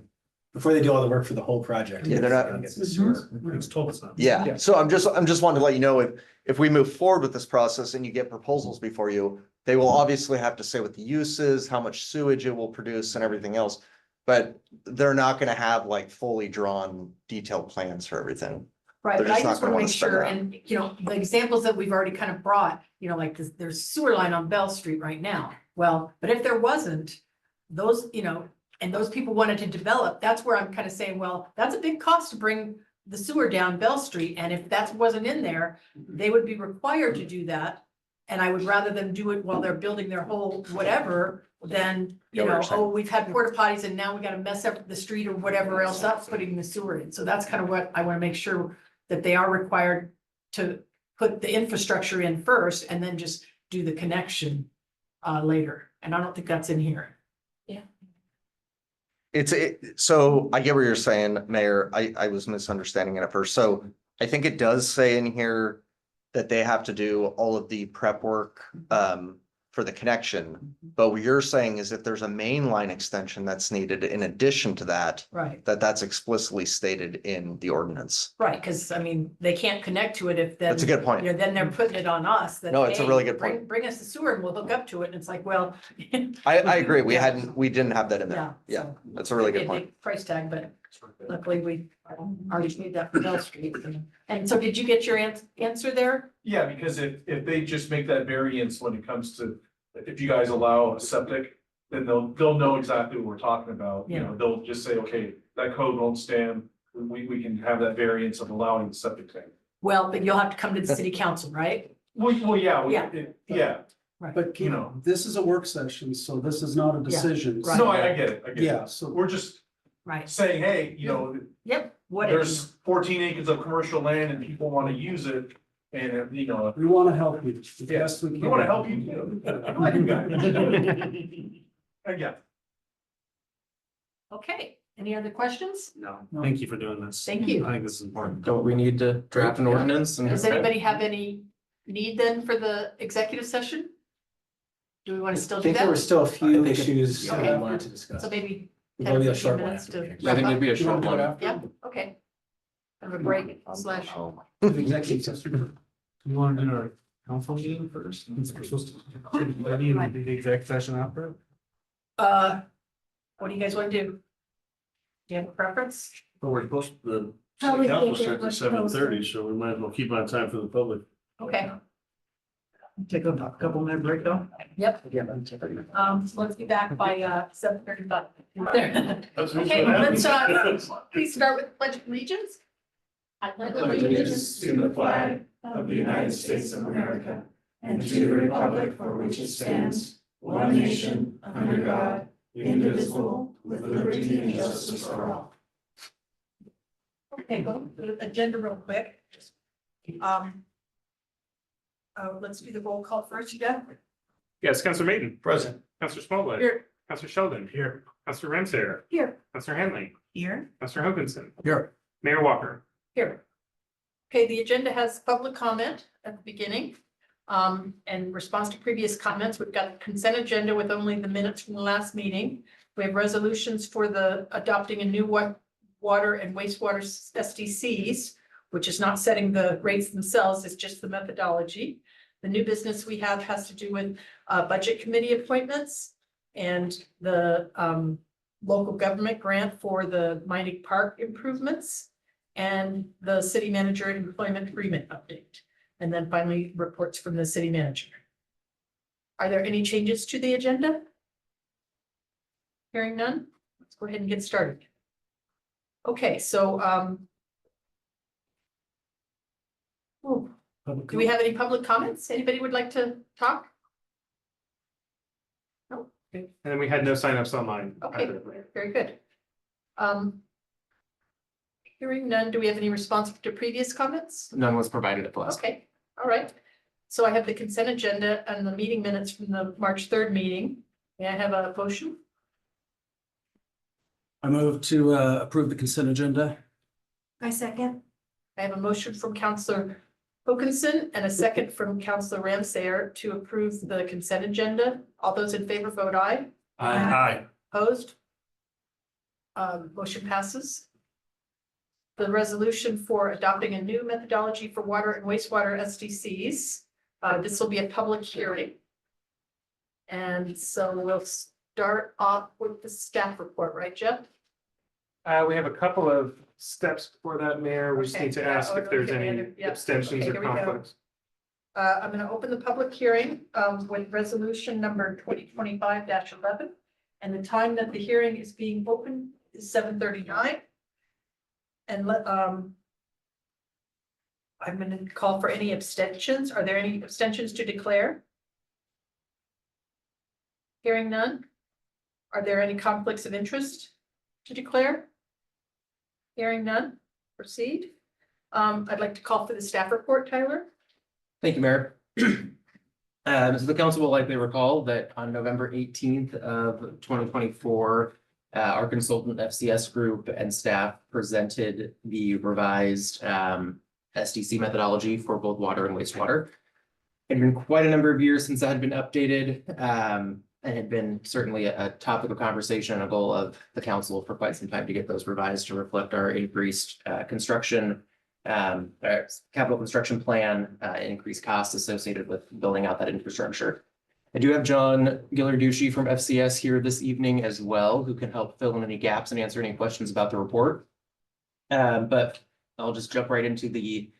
before they do all the work for the whole project. Yeah, they're not- Get the sewer. Makes total sense. yeah, so I'm just wanting to let you know if we move forward with this process and you get proposals before you, they will obviously have to say what the use is, how much sewage it will produce and everything else. But they're not gonna have like fully drawn detailed plans for everything. right, They're but I just not just gonna wanna wanna make spend sure, that. and, you know, the examples that we've already kind of brought, you know, like there's sewer line on Bell Street right now. Well, but if there wasn't, those, you know, and those people wanted to develop, that's where I'm kind of saying, well, that's a big cost to bring the sewer down Bell Street, and if that wasn't in there, they would be required to do that. And I would rather them do it while they're building their whole whatever than, Yeah, you what know, you're saying. oh, we've had porta potties and now we gotta mess up the street or whatever else up, putting the sewer in. So that's kind of what I wanna make sure that they are required to put the infrastructure in first and then just do the connection later. And I don't think that's in here. So I get what you're saying, Mayor. I was misunderstanding it at first. So I think it does say in here that they have to do all of the prep work for the connection. But what you're saying is if there's a main line extension that's needed in addition to that, Right. that's explicitly stated in the ordinance. Right, because I mean, they can't connect to it if then. That's a good point. You know, then they're putting it on us that. No, it's a hey, really good bring- point. Bring us the sewer and we'll hook up to it. And it's like, well. I agree. We Yeah. didn't have that in Yeah. there. Yeah, so that's a really it'd good be a point. big price tag, but luckily we already made that for Bell Street. And so did you get your answer there? Yeah, because if they just make that variance when it comes to, if you guys allow a septic, then they'll know exactly what we're talking about. You know, they'll just say, okay, that code won't stand. We can have that variance of allowing the septic tank. Well, but you'll have to come to the city council, right? Well, yeah, Yeah. yeah. But You know. this is a work session, so this is not a decision. right. No, I get it. I get it. Yeah, so We're just Right. saying, hey, you know, Yep. What? there's 14 acres of commercial land and people want to use it. And, you know, we want to help you. the Yeah, best we we can. want to help you. I like you guys. Again. Okay, any other questions? No, thank you for doing this. Thank you. I think this is important. Don't we need to draft an ordinance? And Does anybody have any need then for the executive session? Do we want to still I do think there were that? still a few I think it- issues Okay. I wanted to discuss. So maybe We'll 10 go or to a 15 short one minutes after. to. I think it'd be a short one. Yeah, okay. Have a break slash. Executive session. You want to do our council meeting first? Since we're supposed to, ready and do the exec session after? What do you guys want to do? Do you have a preference? But we're supposed, the Probably council think it starts at was 7:30, closer. so we might as well keep on time for the public. Okay, Take a couple minute break though. yep. So let's be back by 7:35. Okay, let's please start with pledge of allegiance. I pledge allegiance to the flag of the United States of America and to the republic for which it stands, one nation, under God, indivisible, with liberty and justice for all. Okay, go to the agenda real quick. Let's do the roll call first, Jeff. Yes, Councilor Maiden. Present. Councilor Smallwood. Here. Councilor Sheldon. Here. Councilor Ramsayer. Here. Councilor Hanley. Here. Councilor Hoganson. Here. Mayor Walker. Here. Okay, the agenda has public comment at the beginning. In response to previous comments, we've got consent agenda with only the minutes from the last meeting. We have resolutions for the adopting a new water and wastewater SDCs, which is not setting the rates themselves, it's just the methodology. The new business we have has to do with budget committee appointments. and the local government grant for the Mining Park improvements and the city manager employment agreement update. And then finally, reports from the city manager. Are there any changes to the agenda? Hearing none, let's go ahead and get started. Okay, so do we have any public comments? Anybody would like to talk? No? And we had no signups online. Okay, very good. Hearing none, do we have any response to previous comments? None was provided at the last. Okay, all right. So I have the consent agenda and the meeting minutes from the March 3rd meeting. May I have a motion? I move to approve the consent agenda. I second. I have a motion from Counselor Hokinson and a second from Counselor Ramsayer to approve the consent agenda. All those in favor vote aye. Aye. Opposed? Motion passes. The resolution for adopting a new methodology for water and wastewater SDCs. This will be a public hearing. And so we'll start off with the staff report, right, Jeff? We have a couple of steps before that, Mayor. We just Okay, need to yeah, ask if there's okay, any yeah. abstentions Okay, or here we go. conflicts. I'm gonna open the public hearing with resolution number 2025-11. And the time that the hearing is being opened is 7:39. And I'm gonna call for any abstentions. Are there any abstentions to declare? Hearing none. Are there any conflicts of interest to declare? Hearing none. Proceed. I'd like to call for the staff report, Tyler. Thank you, Mayor. So the council will likely recall that on November 18th of 2024, our consultant FCS group and staff presented the revised SDC methodology for both water and wastewater. It had been quite a number of years since that had been updated, and had been certainly a topic of conversation and a goal of the council for quite some time to get those revised to reflect our increased capital construction plan, increased costs associated with building out that infrastructure. I do have John Gillarducci from FCS here this evening as well, who can help fill in any gaps and answer any questions about the report. But I'll just jump right into the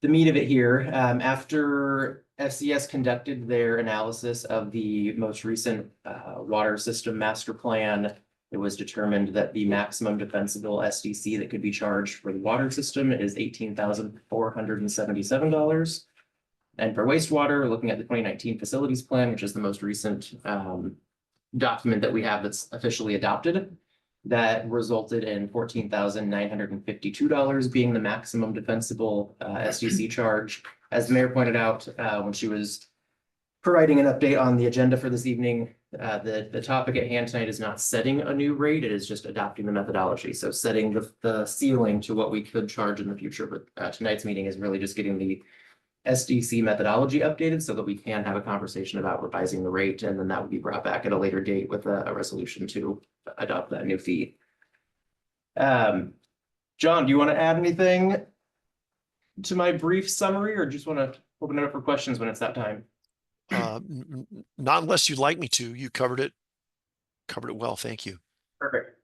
meat of it here. After FCS conducted their analysis of the most recent water system master plan, it was determined that the maximum defensible SDC that could be charged for the water system is $18,477. And for wastewater, looking at the 2019 facilities plan, which is the most recent document that we have that's officially adopted, that resulted in $14,952 being the maximum defensible SDC charge. As the mayor pointed out when she was providing an update on the agenda for this evening, the topic at hand tonight is not setting a new rate, it is just adopting the methodology. So setting the ceiling to what we could charge in the future. But tonight's meeting is really just getting the SDC methodology updated so that we can have a conversation about revising the rate, and then that would be brought back at a later date with a resolution to adopt that new fee. John, do you want to add anything to my brief summary, or just want to open it up for questions when it's that time? Not unless you'd like me to. You covered it well. Thank you. Perfect.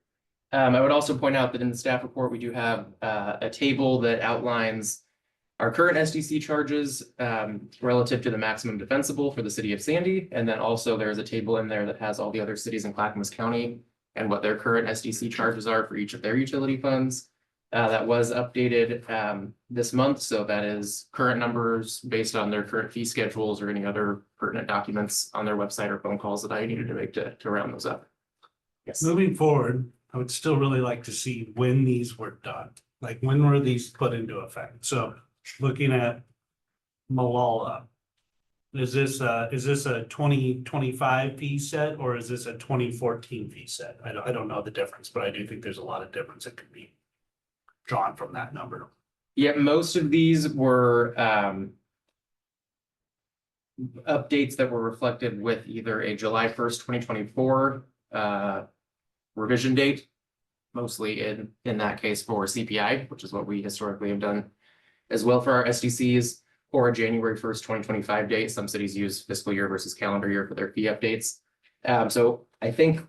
I would also point out that in the staff report, we do have a table that outlines our current SDC charges relative to the maximum defensible for the city of Sandy. And then also there's a table in there that has all the other cities in Clackamas County and what their current SDC charges are for each of their utility funds. That was updated this month. So that is current numbers based on their current fee schedules or any other pertinent documents on their website or phone calls that I needed to make to round those up. Yes. Moving forward, I would still really like to see when these were done. Like, when were these put into effect? So looking at Malala, is this a 2025 fee set, or is this a 2014 fee set? I don't know the difference, but I do think there's a lot of difference that could be drawn from that number. Yeah, most of these were updates that were reflected with either a July 1st, 2024 revision date, mostly in that case for CPI, which is what we historically have done as well for our SDCs, or a January 1st, 2025 date. Some cities use fiscal year versus calendar year for their fee updates. So I think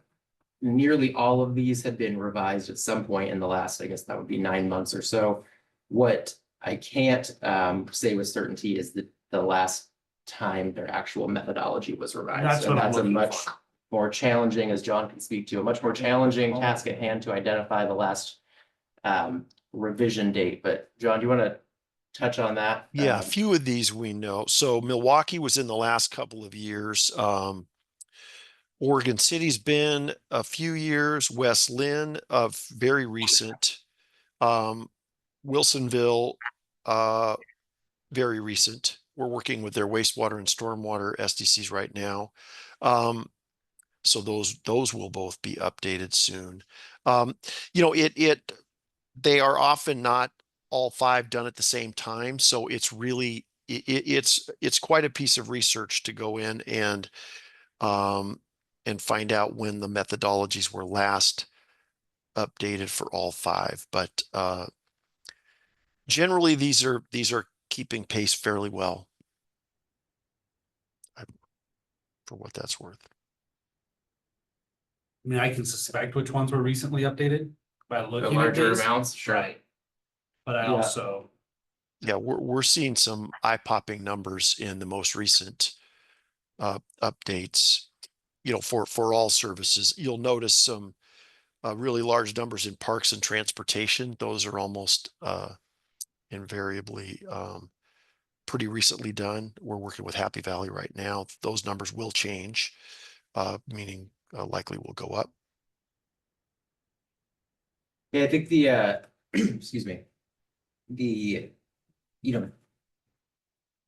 nearly all of these have been revised at some point in the last, I guess that would be 9 months or so. What I can't say with certainty is that the last time their actual methodology was revised. That's And what I'm that's a looking much for. more challenging, as John can speak to, a much more challenging task at hand to identify the last revision date. But John, do you want to touch on that? Yeah, a few of these we know. So Milwaukee was in the last couple of years. Oregon City's been a few years, West Lynn of very recent. Wilsonville, very recent. We're working with their wastewater and stormwater SDCs right now. So those will both be updated soon. You know, they are often not all 5 done at the same time. So it's really, it's quite a piece of research to go in and find out when the methodologies were last updated for all 5. But generally, these are keeping pace fairly well, for what that's worth. I mean, I can suspect which ones were recently updated by The looking at larger these. amounts, sure. Right. But I Yeah. also, Yeah, we're seeing some eye-popping numbers in the most recent updates, you know, for all services. You'll notice some really large numbers in parks and transportation. Those are almost invariably pretty recently done. We're working with Happy Valley right now. Those numbers will change, meaning likely will go up. Yeah, I think the excuse me. The, you know,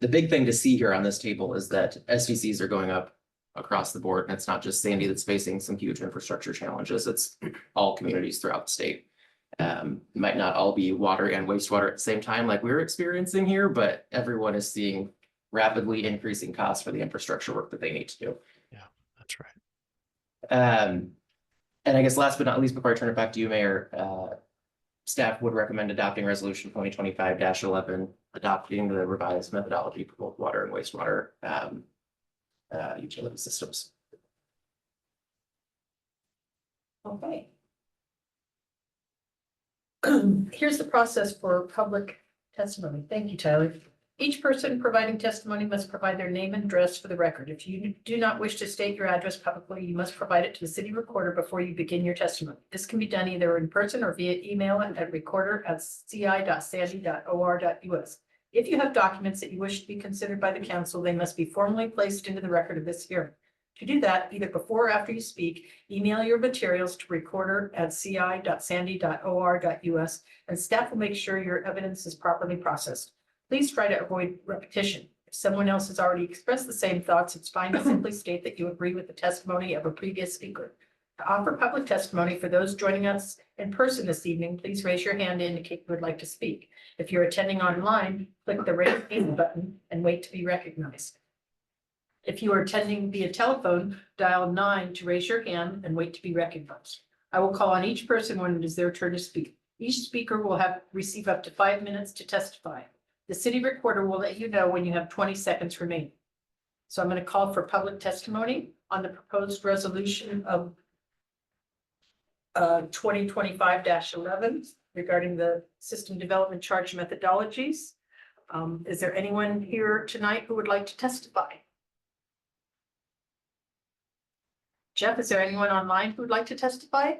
the big thing to see here on this table is that SDCs are going up across the board. And it's not just Sandy that's facing some huge infrastructure challenges. It's all communities throughout the state. Might not all be water and wastewater at the same time like we're experiencing here, but everyone is seeing rapidly increasing costs for the infrastructure work that they need to do. Yeah, that's right. And I guess last but not least, before I turn it back to you, Mayor, staff would recommend adopting resolution 2025-11, adopting the revised methodology for both water and wastewater utility systems. Okay. Here's the process for public testimony. Thank you, Tyler. Each person providing testimony must provide their name and address for the record. If you do not wish to state your address publicly, you must provide it to the city recorder before you begin your testimony. This can be done either in person or via email at recorder@ci.sandy.or.us. If you have documents that you wish to be considered by the council, they must be formally placed into the record of this hearing. To do that, either before or after you speak, email your materials to recorder@ci.sandy.or.us, and staff will make sure your evidence is properly processed. Please try to avoid repetition. If someone else has already expressed the same thoughts, it's fine to simply state that you agree with the testimony of a previous speaker. To offer public testimony for those joining us in person this evening, please raise your hand to indicate you would like to speak. If you're attending online, click the raise hand button and wait to be recognized. If you are attending via telephone, dial 9 to raise your hand and wait to be recognized. I will call on each person when it is their turn to speak. Each speaker will receive up to 5 minutes to testify. The city recorder will let you know when you have 20 seconds remaining. So I'm going to call for public testimony on the proposed resolution of 2025-11 regarding the system development charge methodologies. Is there anyone here tonight who would like to testify? Jeff, is there anyone online who would like to testify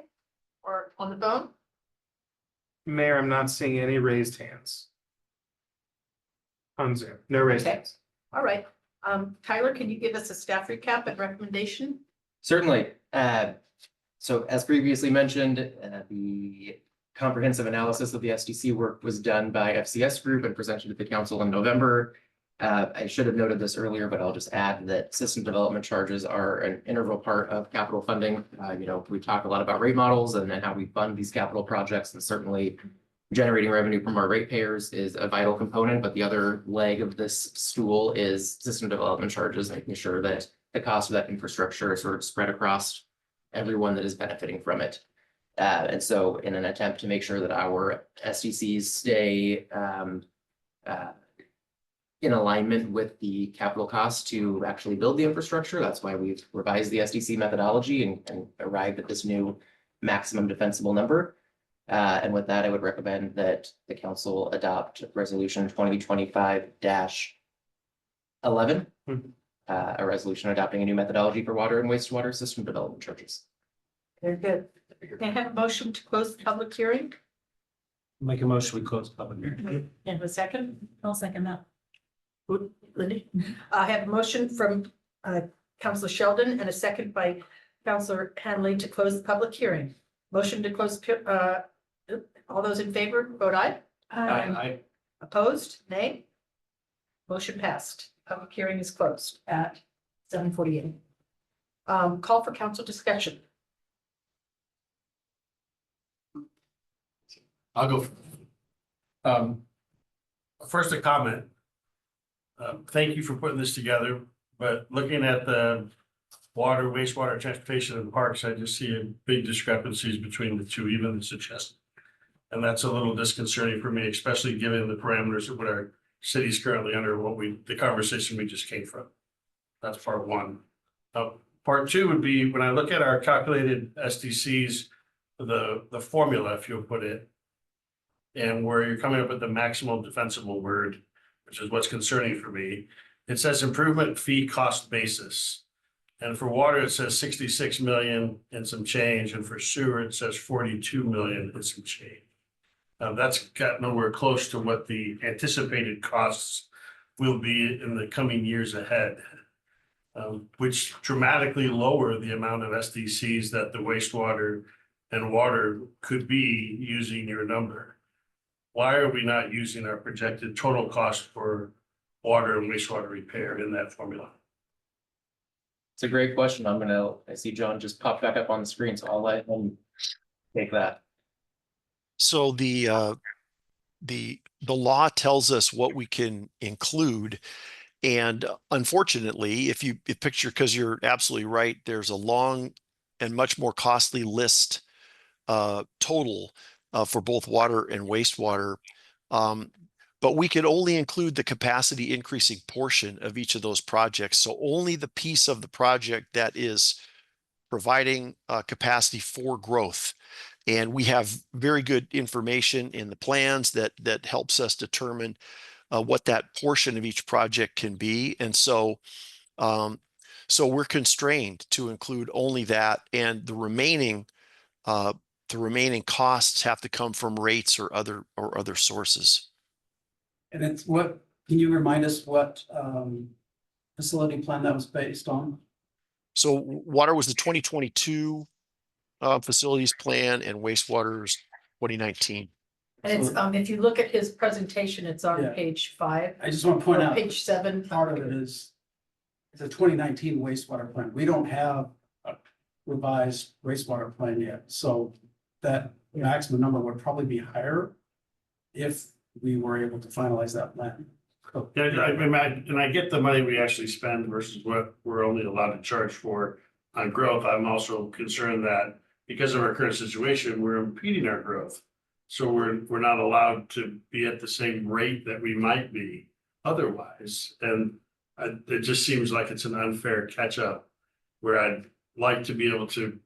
or on the phone? Mayor, I'm not seeing any raised hands. On Zoom, no raised Okay. hands. All right. Tyler, can you give us a staff recap and recommendation? Certainly. So as previously mentioned, the comprehensive analysis of the SDC work was done by FCS Group and presented to the council in November. I should have noted this earlier, but I'll just add that system development charges are an integral part of capital funding. You know, we talk a lot about rate models and then how we fund these capital projects, and certainly generating revenue from our ratepayers is a vital component, but the other leg of this stool is system development charges, making sure that the cost of that infrastructure is sort of spread across everyone that is benefiting from it. And so in an attempt to make sure that our SDCs stay in alignment with the capital costs to actually build the infrastructure. That's why we've revised the SDC methodology and arrived at this new maximum defensible number. And with that, I would recommend that the council adopt resolution 2025-11. A resolution adopting a new methodology for water and wastewater system development charges. Very good. Can I have a motion to close the public hearing? Make a motion, we close the public hearing. And a second? I'll second that. Lindy? I have a motion from Councilor Sheldon and a second by Councilor Hanley to close the public hearing. Motion to close, all those in favor, vote aye. Opposed, nay? Motion passed. Public hearing is closed at 7:48. Call for council discussion. I'll go. First, a comment. Thank you for putting this together, but looking at the water, wastewater, transportation and parks, I just see a big discrepancies between the two, even the suggested. And that's a little disconcerting for me, especially given the parameters of what our city's currently under, the conversation we just came from. That's part one. Part two would be when I look at our calculated SDCs, the formula, if you'll put it, and where you're coming up with the maximum defensible word, which is what's concerning for me. It says improvement fee cost basis. And for water, it says 66 million and some change. And for sewer, it says 42 million and some change. That's got nowhere close to what the anticipated costs will be in the coming years ahead. Which dramatically lower the amount of SDCs that the wastewater and water could be using your number. Why are we not using our projected total cost for water and wastewater repair in that formula? It's a great question. I see John just popped back up on the screen, so I'll let him take that. So the law tells us what we can include. And unfortunately, if you picture, because you're absolutely right, there's a long and much more costly list total for both water and wastewater. But we could only include the capacity increasing portion of each of those projects. So only the piece of the project that is providing capacity for growth. And we have very good information in the plans that helps us determine what that portion of each project can be. And so we're constrained to include only that, and the remaining costs have to come from rates or other sources. And it's what, can you remind us what facility plan that was based on? So water was the 2022 facilities plan, and wastewater is 2019. And it's, if you look at his presentation, it's on Yeah. page 5. I just want to point or out, Page 7. part of it is the 2019 wastewater plan. We don't have a revised wastewater plan yet. So that maximum number would probably be higher if we were able to finalize that plan. And I get the money we actually spend versus what we're only allowed to charge for on growth. I'm also concerned that because of our current situation, we're impeding our growth. So we're not allowed to be at the same rate that we might be otherwise. And it just seems like it's an unfair catch up where I'd like to be able to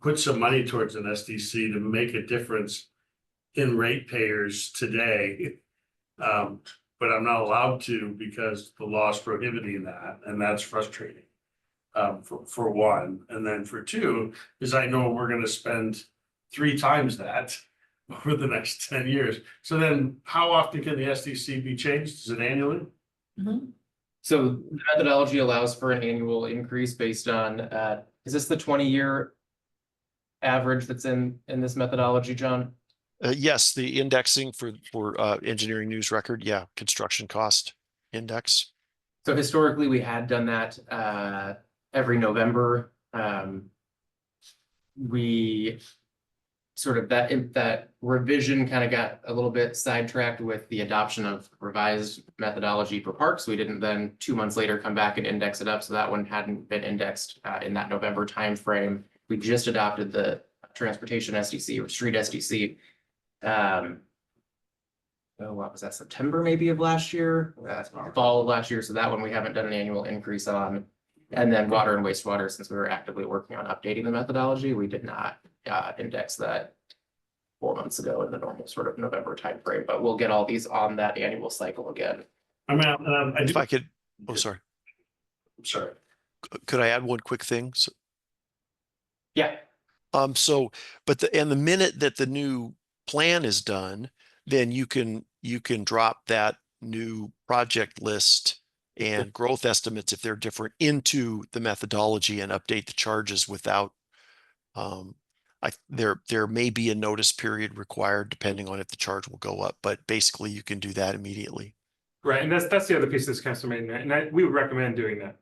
put some money towards an SDC to make a difference in ratepayers today. But I'm not allowed to because the law is prohibiting that, and that's frustrating. For one, and then for two, is I know we're gonna spend 3 times that over the next 10 years. So then how often can the SDC be changed? Is it annually? So the methodology allows for an annual increase based on, is this the 20-year average that's in this methodology, John? Yes, the indexing for engineering news record. Yeah, construction cost index. So historically, we had done that every November. We sort of that revision kind of got a little bit sidetracked with the adoption of revised methodology for parks. We didn't then 2 months later come back and index it up. So that one hadn't been indexed in that November timeframe. We just adopted the transportation SDC or street SDC. what was that, September maybe of last year, fall of last year, so that one we haven't done an annual increase on. And then water and wastewater, since we were actively working on updating the methodology, we did not index that 4 months ago in the normal sort of November timeframe, but we'll get all these on that annual cycle again. I mean, I If do, I could, oh, sorry, I'm sorry. could I add one quick thing? So, Yeah, so, but the minute that the new plan is done, then you can drop that new project list and growth estimates, if they're different, into the methodology and update the charges without, there may be a notice period required depending on if the charge will go up, but basically you can do that immediately. Right, and that's the other piece this council made, and we would recommend doing that.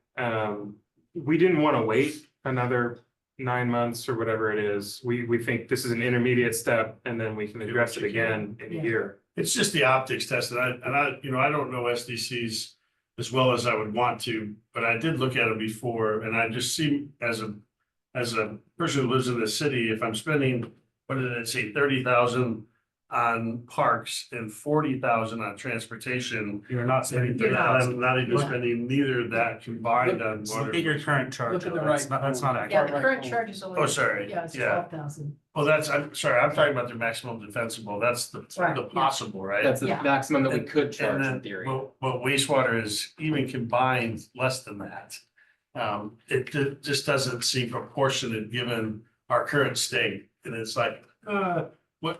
We didn't want to wait another 9 months or whatever it is. We think this is an intermediate step, and then we can address it again in a year. It's just the optics test, and I, you know, I don't know SDCs as well as I would want to, but I did look at it before, and I just see as a person who lives in the city, if I'm spending, what did it say, 30,000 on parks and 40,000 on transportation. You're not spending And I'm 30,000. not even spending neither of that combined on water. Look at your current charge. Look at the That's right not corner. accurate. Yeah, the current charge is only. Oh, sorry. Yeah, it's Yeah. 12,000. Well, I'm sorry, I'm talking about the maximum defensible. That's the Right, the yeah. possible, right? that's the Yeah. maximum that we could And charge in then, theory. but wastewater is even combined less than that. It just doesn't seem proportionate given our current state. And it's like,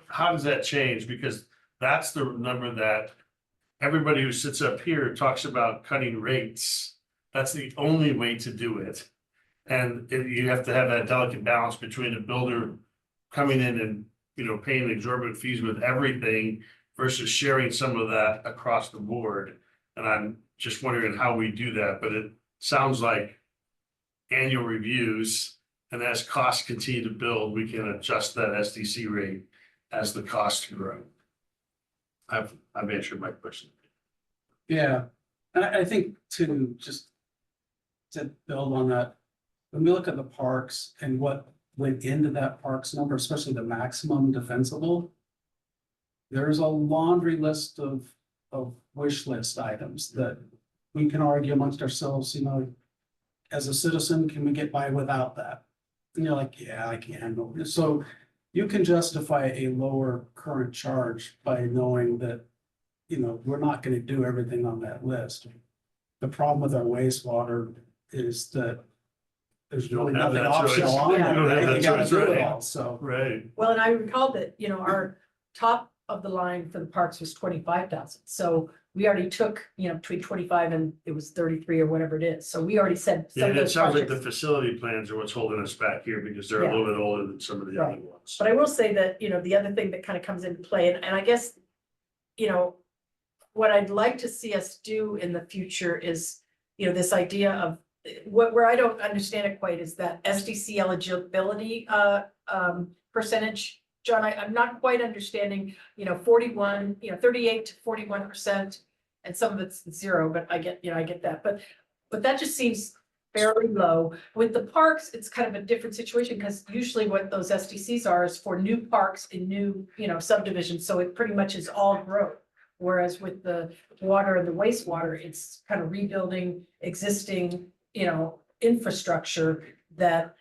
how does that change? Because that's the number that everybody who sits up here talks about cutting rates. That's the only way to do it. And you have to have that delicate balance between a builder coming in and, you know, paying exorbitant fees with everything versus sharing some of that across the board. And I'm just wondering how we do that, but it sounds like annual reviews, and as costs continue to build, we can adjust that SDC rate as the costs grow. I've answered my question. Yeah, and I think to build on that, when we look at the parks and what went into that parks number, especially the maximum defensible, there's a laundry list of wish list items that we can argue amongst ourselves, you know, as a citizen, can we get by without that? And you're like, yeah, I can. So you can justify a lower current charge by knowing that, you know, we're not gonna do everything on that list. The problem with our wastewater is that there's You don't really have nothing that choice. optional on You don't have there. that You gotta choice, do it right. all, so. Right. Well, and I recall that, you know, our top of the line for the parks was 25,000. So we already took, you know, between 25 and it was 33 or whatever it is. So we already said. some Yeah, of and it those sounds like the projects- facility plans are what's holding us back here because they're a Yeah. little bit older than some of the other Right. ones. But I will say that, you know, the other thing that kind of comes into play, and I guess, you know, what I'd like to see us do in the future is, you know, this idea of where I don't understand it quite is that SDC eligibility percentage. John, I'm not quite understanding, you know, 41, you know, 38 to 41%, and some of it's zero, but I get that, but that just seems fairly low. With the parks, it's kind of a different situation, because usually what those SDCs are is for new parks and new, you know, subdivisions, so it pretty much is all growth. Whereas with the water and the wastewater, it's kind of rebuilding existing, you know, infrastructure that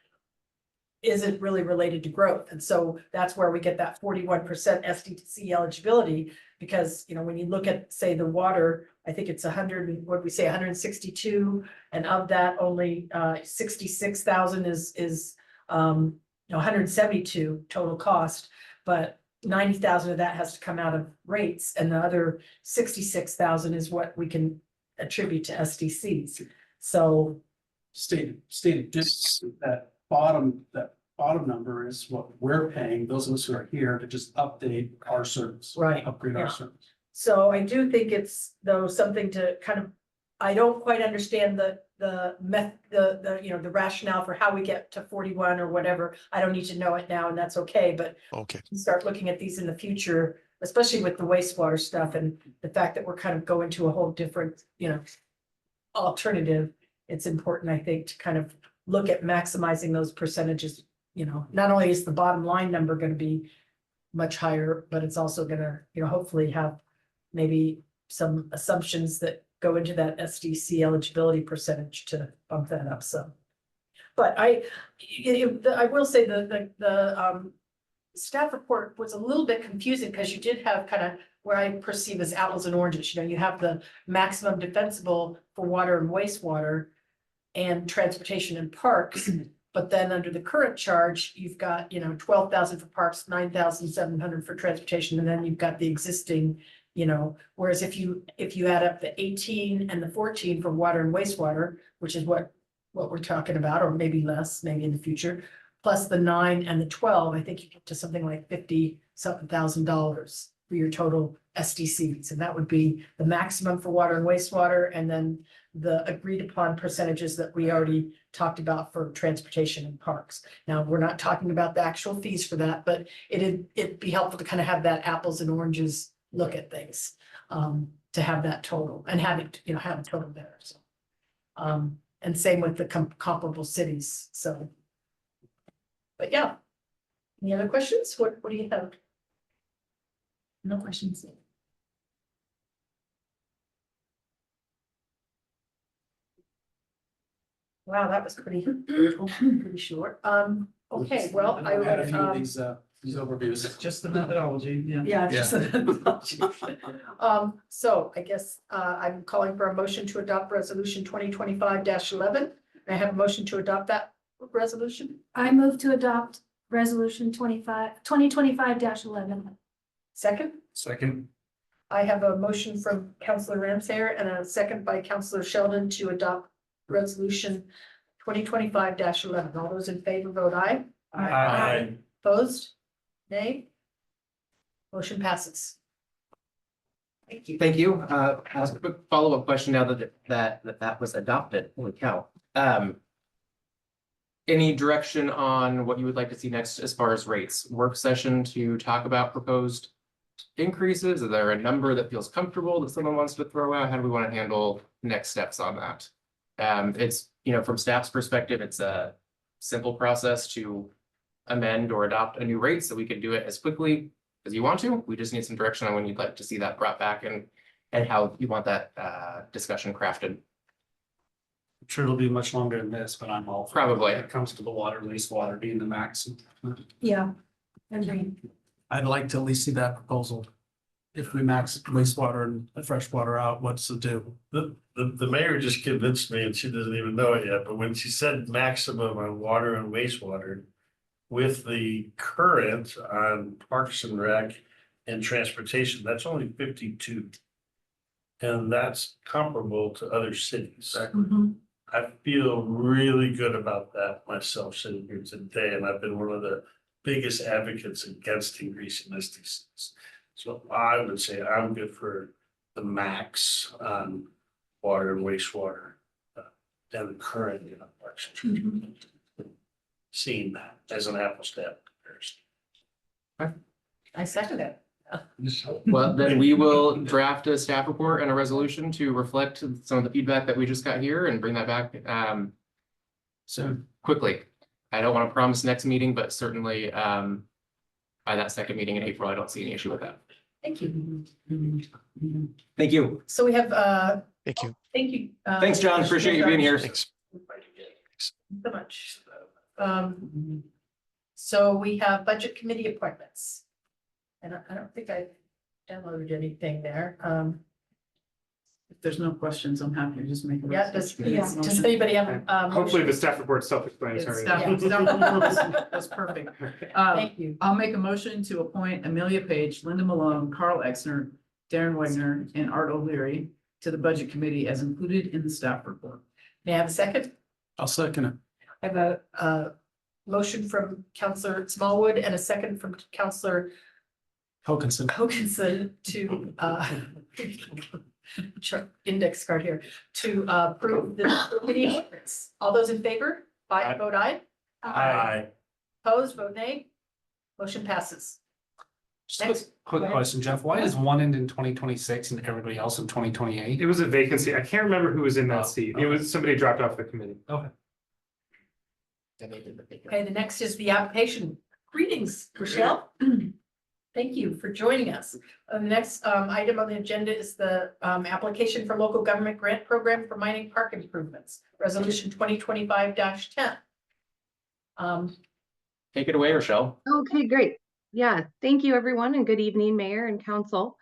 isn't really related to growth. And so that's where we get that 41% SDC eligibility, because, you know, when you look at, say, the water, I think it's 100, what did we say, 162, and of that only 66,000 is you know, 172 total cost, but 90,000 of that has to come out of rates, and the other 66,000 is what we can attribute to SDCs. So Stated just that bottom number is what we're paying, those of us who are here, to just update our service. Right, Upgrade yeah. our service. So I do think it's, though, something to kind of, I don't quite understand the you know, the rationale for how we get to 41 or whatever. I don't need to know it now, and that's okay, but Okay. start looking at these in the future, especially with the wastewater stuff and the fact that we're kind of going to a whole different, you know, alternative. It's important, I think, to kind of look at maximizing those percentages. You know, not only is the bottom line number going to be much higher, but it's also gonna, you know, hopefully have maybe some assumptions that go into that SDC eligibility percentage to bump that up some. But I will say the staff report was a little bit confusing because you did have kind of where I perceive as apples and oranges, you have the maximum defensible for water and wastewater and transportation and parks. But then under the current charge, you've got, 12,000 for parks, 9,700 for transportation, and then you've got the existing, whereas if you add up the 18 and the 14 for water and wastewater, which is what we're talking about, or maybe less, maybe in the future, plus the 9 and the 12, I think you get to something like $50-something thousand for your total SDCs, and that would be the maximum for water and wastewater, and then the agreed upon percentages that we already talked about for transportation and parks. Now, we're not talking about the actual fees for that, but it'd be helpful to kind of have that apples and oranges look at things, to have that total and have it, have a total there, so. And same with the comparable cities, so. But yeah, any other questions? What do you have? No questions. Wow, that was pretty short. Okay, well, I had a few of would, these overviews, just the methodology, yeah. yeah, just. So I guess, I'm calling for a motion to adopt resolution 2025-11. I have a motion to adopt that resolution. I move to adopt resolution 2025-11. Second, Second. I have a motion from Councillor Ramsayer and a second by Councillor Sheldon to adopt resolution 2025-11. All those in favor vote aye. Aye. Opposed? Nay? Motion passes. Thank you. Thank you. Ask a quick follow-up question now that was adopted. Holy cow. Any direction on what you would like to see next as far as rates? Work session to talk about proposed increases? Is there a number that feels comfortable that someone wants to throw out? How do we want to handle next steps on that? It's, from staff's perspective, it's a simple process to amend or adopt a new rate, so we can do it as quickly as you want to. We just need some direction on when you'd like to see that brought back and how you want that discussion crafted. I'm sure it'll be much longer than this, but I'm all. for it Probably. When it comes to the water, wastewater being the max. Yeah. Agreed. I'd like to at least see that proposal. If we max wastewater and freshwater out, what's to do? The mayor just convinced me, and she doesn't even know it yet, but when she said maximum on water and wastewater, with the current on Parks and Rec and transportation, that's only 52. And that's comparable to other cities. I feel really good about that myself sitting here today, and I've been one of the biggest advocates against increasing SDCs. So I would say I'm good for the max on water and wastewater and the current election. Seeing that as an apples to apples comparison. I second it. Well, then we will draft a staff report and a resolution to reflect some of the feedback that we just got here and bring that back so quickly. I don't want to promise next meeting, but certainly by that second meeting in April, I don't see any issue with that. Thank you. Thank you. So we have, Thank you. thank you. Thanks, John. Appreciate you being here. Thanks. So much. So we have budget committee appointments. And I don't think I downloaded anything there. If there's no questions, I'm happy to just make. Yeah, does anybody have? Hopefully the motion? staff report's self-explanatory. That's perfect. Thank you. I'll make a motion to appoint Amelia Page, Linda Malone, Carl Exner, Darren Wagner, and Art O'Leary to the Budget Committee as included in the staff report. May I have a second? I'll second it. I have a motion from Counselor Smallwood and a second from Counselor Hokinson. to index card here to approve the committee appointments. All those in favor, vote aye. Aye. Opposed, vote nay. Motion passes. Just a Next. quick question, Jeff. Why is one end in 2026 and everybody else in 2028? It was a vacancy. I can't remember who was in that seat. It was somebody dropped off the committee. Okay. Okay, the next is the application. Greetings, Rochelle. Thank you for joining us. The next item on the agenda is the application for local government grant program for mining park improvements, resolution 2025-10. Take it away, Rochelle. Okay, great. Yeah, thank you, everyone, and good evening, Mayor and Council.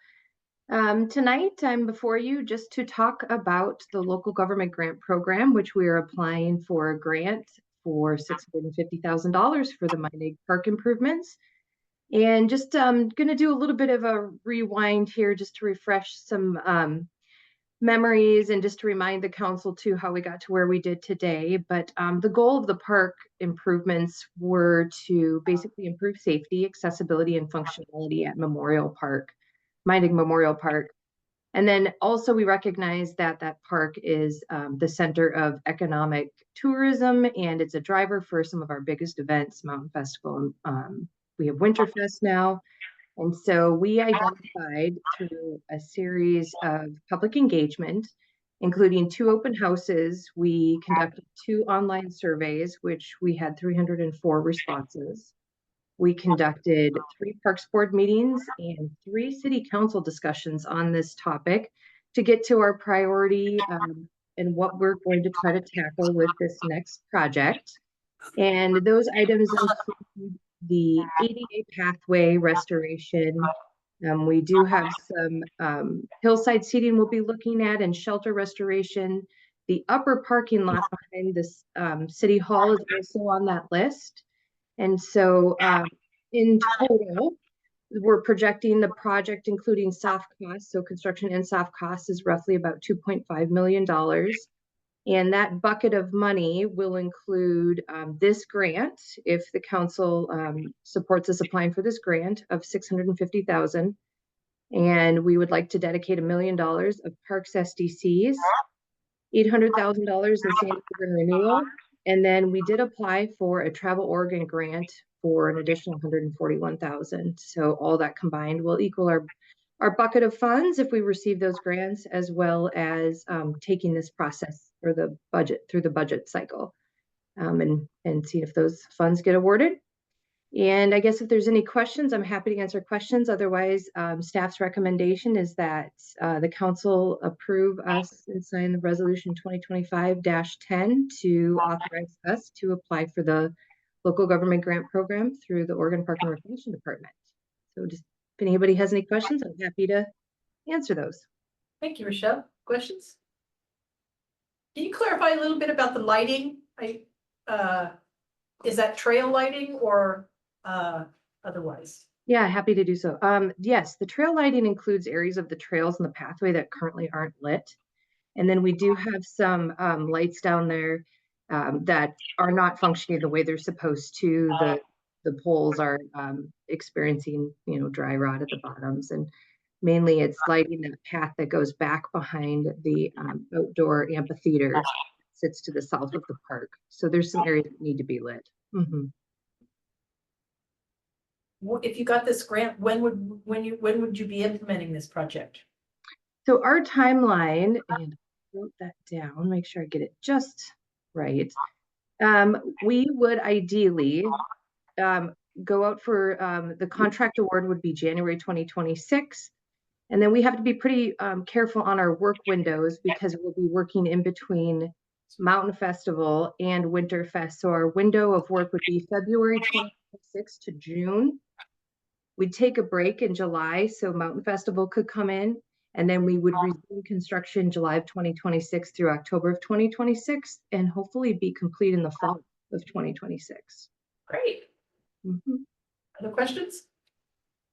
Tonight, I'm before you just to talk about the local government grant program, which we are applying for a grant for $650,000 for the mining park improvements. And just going to do a little bit of a rewind here just to refresh some memories and just to remind the council too how we got to where we did today. But the goal of the park improvements were to basically improve safety, accessibility, and functionality at Memorial Park, Mining Memorial Park. And then also we recognize that that park is the center of economic tourism, and it's a driver for some of our biggest events, Mountain Festival. We have Winterfest now. And so we identified through a series of public engagement, including 2 open houses. We conducted 2 online surveys, which we had 304 responses. We conducted 3 Parks Board meetings and 3 City Council discussions on this topic to get to our priority and what we're going to try to tackle with this next project. And those items include the ADA pathway restoration. We do have some hillside seating we'll be looking at and shelter restoration. The upper parking lot behind this City Hall is also on that list. And so in total, we're projecting the project, including soft costs, so construction and soft costs is roughly about $2.5 million. And that bucket of money will include this grant, if the council supports us applying for this grant of $650,000. And we would like to dedicate $1 million of Parks SDCs, $800,000 in sand urban renewal. And then we did apply for a Travel Oregon grant for an additional $141,000. So all that combined will equal our bucket of funds if we receive those grants, as well as taking this process for the budget through the budget cycle and see if those funds get awarded. And I guess if there's any questions, I'm happy to answer questions. Otherwise, staff's recommendation is that the council approve us and sign the resolution 2025-10 to authorize us to apply for the local government grant program through the Oregon Park and Recreation Department. So just if anybody has any questions, I'm happy to answer those. Thank you, Rochelle. Questions? Can you clarify a little bit about the lighting? Is that trail lighting or otherwise? Yeah, happy to do so. Yes, the trail lighting includes areas of the trails and the pathway that currently aren't lit. And then we do have some lights down there that are not functioning the way they're supposed to. The poles are experiencing, dry rot at the bottoms, and mainly it's lighting that path that goes back behind the outdoor amphitheater that sits to the south of the park. So there's some areas that need to be lit. Mm-hmm. If you got this grant, when would you be implementing this project? So our timeline, and I wrote that down, make sure I get it just right. We would ideally go out for the contract award would be January 2026. And then we have to be pretty careful on our work windows because we'll be working in between Mountain Festival and Winterfest. So our window of work would be February 26 to June. We'd take a break in July so Mountain Festival could come in, and then we would resume construction July of 2026 through October of 2026 and hopefully be complete in the fall of 2026. Great. Mm-hmm. Other questions?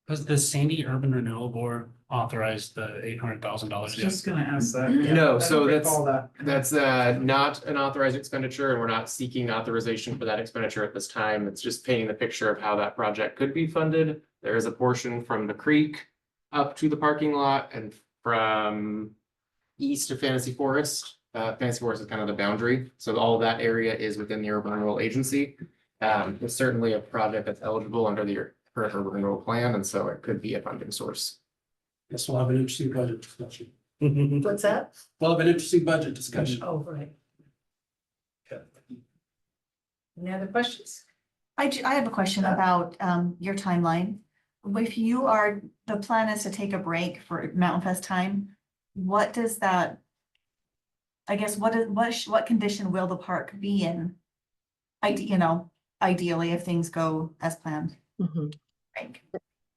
Has the Sandy Urban Renewal Board authorized the $800,000? Just gonna ask that. No, so I don't recall that. that's not an authorized expenditure, and we're not seeking authorization for that expenditure at this time. It's just painting the picture of how that project could be funded. There is a portion from the creek up to the parking lot and from east of Fantasy Forest. Fantasy Forest is kind of the boundary, so all of that area is within the Urban Renewal Agency. It's certainly a project that's eligible under the Urban Renewal Plan, and so it could be a funding source. Guess we'll have an interesting budget discussion. What's that? We'll have an interesting budget discussion. Oh, right. Any other questions? I have a question about your timeline. if you are, the plan is to take a break for Mountain Fest time, what does that? I guess what condition will the park be in? Ideally, if things go as planned. Mhm. Right.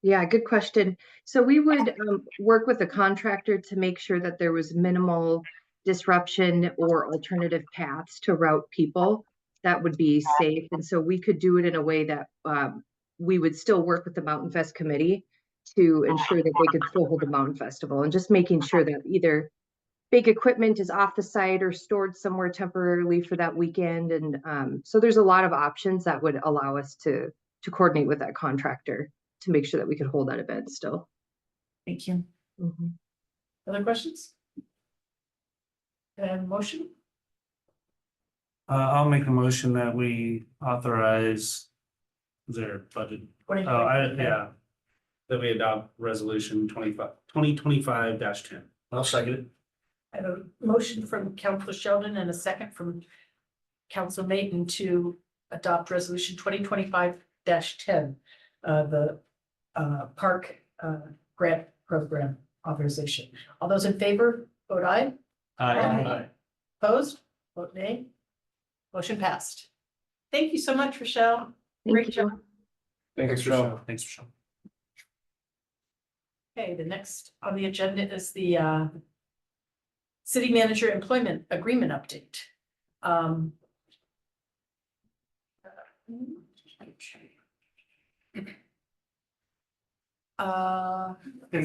Yeah, good question. So we would work with the contractor to make sure that there was minimal disruption or alternative paths to route people that would be safe. And so we could do it in a way that we would still work with the Mountain Fest committee to ensure that they could still hold the Mountain Festival, and just making sure that either big equipment is off the site or stored somewhere temporarily for that weekend. And so there's a lot of options that would allow us to coordinate with that contractor to make sure that we could hold that event still. Thank you. Mhm. Other questions? Can I have a motion? I'll make a motion that we authorize their budget. Yeah. That we adopt resolution 2025-10. I'll second it. I have a motion from Council Sheldon and a second from Council Mayton to adopt resolution 2025-10. The park grant program authorization. All those in favor, vote aye. Aye. Opposed, vote nay. Motion passed. Thank you so much, Rochelle. Thank Great you. job. Thanks, Rochelle. Thanks, Rochelle. Okay, the next on the agenda is the city manager employment agreement update. And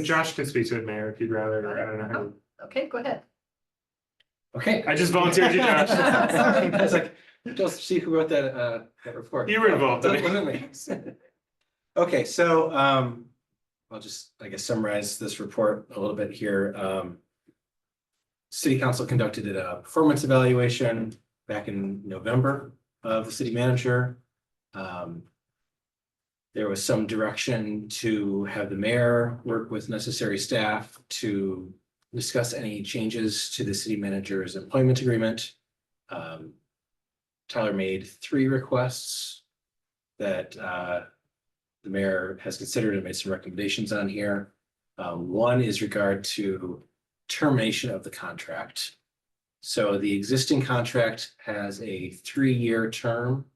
Josh can speak to it, Mayor, if you'd rather. I don't know. Okay, go ahead. Okay. I just volunteered you, Josh. I was like, just see who wrote that report. You were involved in it. Wasn't me. Okay, so, I'll just, I guess, summarize this report a little bit here. City Council conducted a performance evaluation back in November of the city manager. There was some direction to have the mayor work with necessary staff to discuss any changes to the city manager's employment agreement. Tyler made 3 requests that the mayor has considered and made some recommendations on here. One is regard to termination of the contract. So the existing contract has a 3-year term.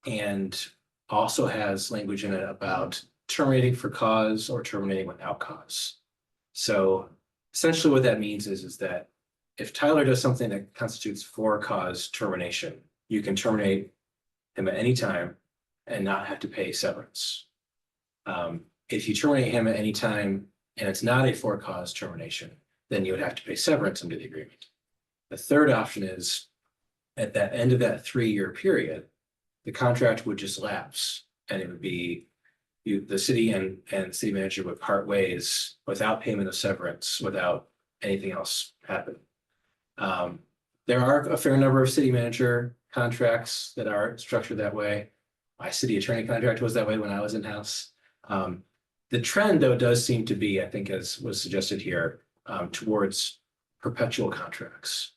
And also has language in it about terminating for cause or terminating without cause. So essentially what that means is that if Tyler does something that constitutes for cause termination, you can terminate him at any time and not have to pay severance. If you terminate him at any time and it's not a for cause termination, then you would have to pay severance under the agreement. The third option is at that end of that 3-year period, the contract would just lapse and it would be the city and city manager would part ways without payment of severance, without anything else happening. There are a fair number of city manager contracts that are structured that way. My city attorney contract was that way when I was in-house. The trend, though, does seem to be, I think, as was suggested here, towards perpetual contracts,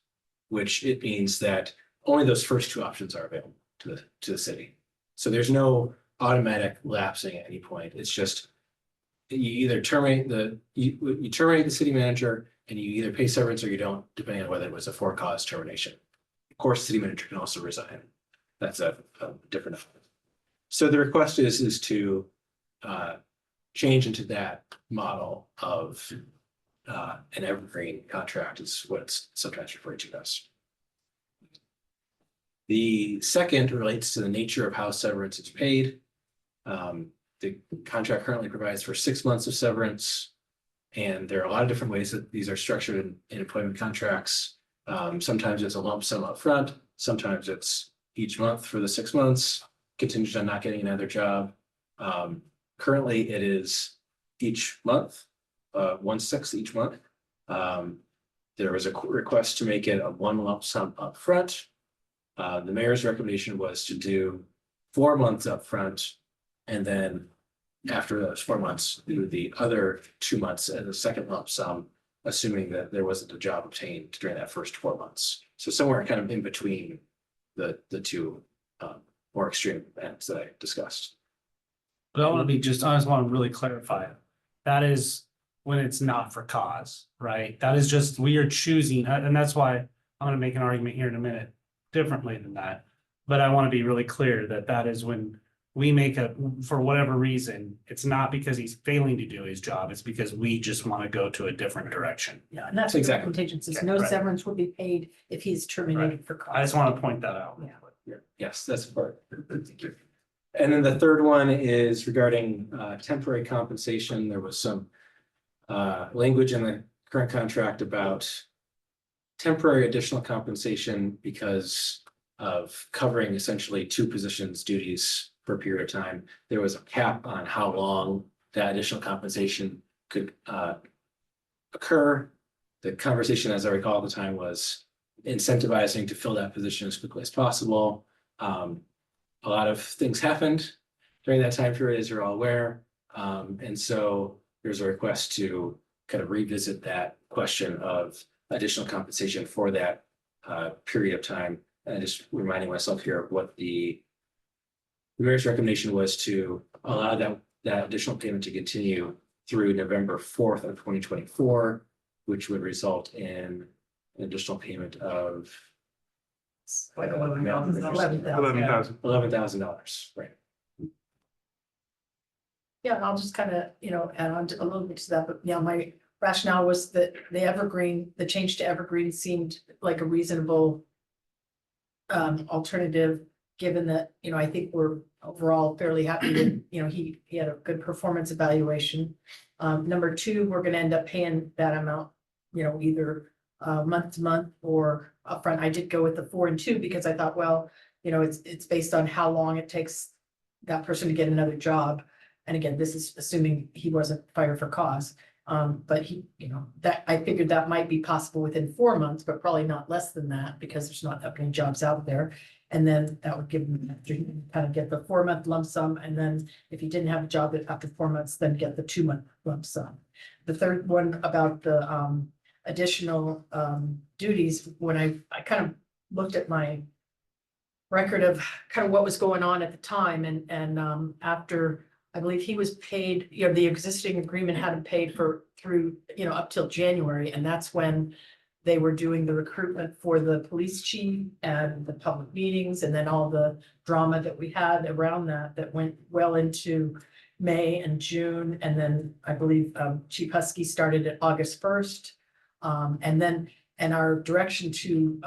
which it means that only those first 2 options are available to the city. So there's no automatic lapsing at any point. It's just you either terminate you terminate the city manager and you either pay severance or you don't, depending on whether it was a for cause termination. Of course, the city manager can also resign. That's a different. So the request is to change into that model of an evergreen contract is what it's sometimes referred to as. The second relates to the nature of how severance is paid. The contract currently provides for 6 months of severance. And there are a lot of different ways that these are structured in employment contracts. Sometimes it's a lump sum up front. Sometimes it's each month for the 6 months, contingent on not getting another job. Currently, it is each month, 1/6 each month. There was a request to make it a 1 lump sum up front. The mayor's recommendation was to do 4 months up front, and then after those 4 months, do the other 2 months as a second lump sum, assuming that there wasn't a job obtained during that first 4 months. So somewhere kind of in between the 2 more extreme ends that I discussed. But I want to be just, I just want to really clarify. That is when it's not for cause, right? That is just, we are choosing, and that's why I'm gonna make an argument here in a minute differently than that. But I want to be really clear that that is when we make for whatever reason, it's not because he's failing to do his job, it's because we just want to go to a different direction. Yeah, and that's what the Exactly. contingencies, no Right. severance will be paid if he's terminated for cause. I just want to point that out. Yeah. Yes, that's part. Thank you. And then the third one is regarding temporary compensation. There was some language in the current contract about temporary additional compensation because of covering essentially two positions' duties for a period of time. There was a cap on how long that additional compensation could occur. The conversation, as I recall at the time, was incentivizing to fill that position as quickly as possible. A lot of things happened during that time period, as you're all aware. And so there's a request to kind of revisit that question of additional compensation for that period of time. And just reminding myself here of what the mayor's recommendation was to allow that additional payment to continue through November 4th of 2024, which would result in an additional payment of Like $11,000. $11,000, right? Yeah, and I'll just kind of, add on a little bit to that, but my rationale was that the change to Evergreen seemed like a reasonable alternative, given that, I think we're overall fairly happy with, he had a good performance evaluation. Number two, we're gonna end up paying that amount, either month to month or upfront. I did go with the 4 and 2 because I thought, well, it's based on how long it takes that person to get another job. And again, this is assuming he wasn't fired for cause. But he, that I figured that might be possible within 4 months, but probably not less than that because there's not that many jobs out there. And then that would give him kind of get the 4-month lump sum. And then if he didn't have a job after 4 months, then get the 2-month lump sum. The third one about the additional duties, when I kind of looked at my record of kind of what was going on at the time and after I believe he was paid, the existing agreement had him paid through, up till January, and that's when they were doing the recruitment for the police chief and the public meetings, and then all the drama that we had around that went well into May and June, and then I believe Chief Husky started at August 1st. And our direction to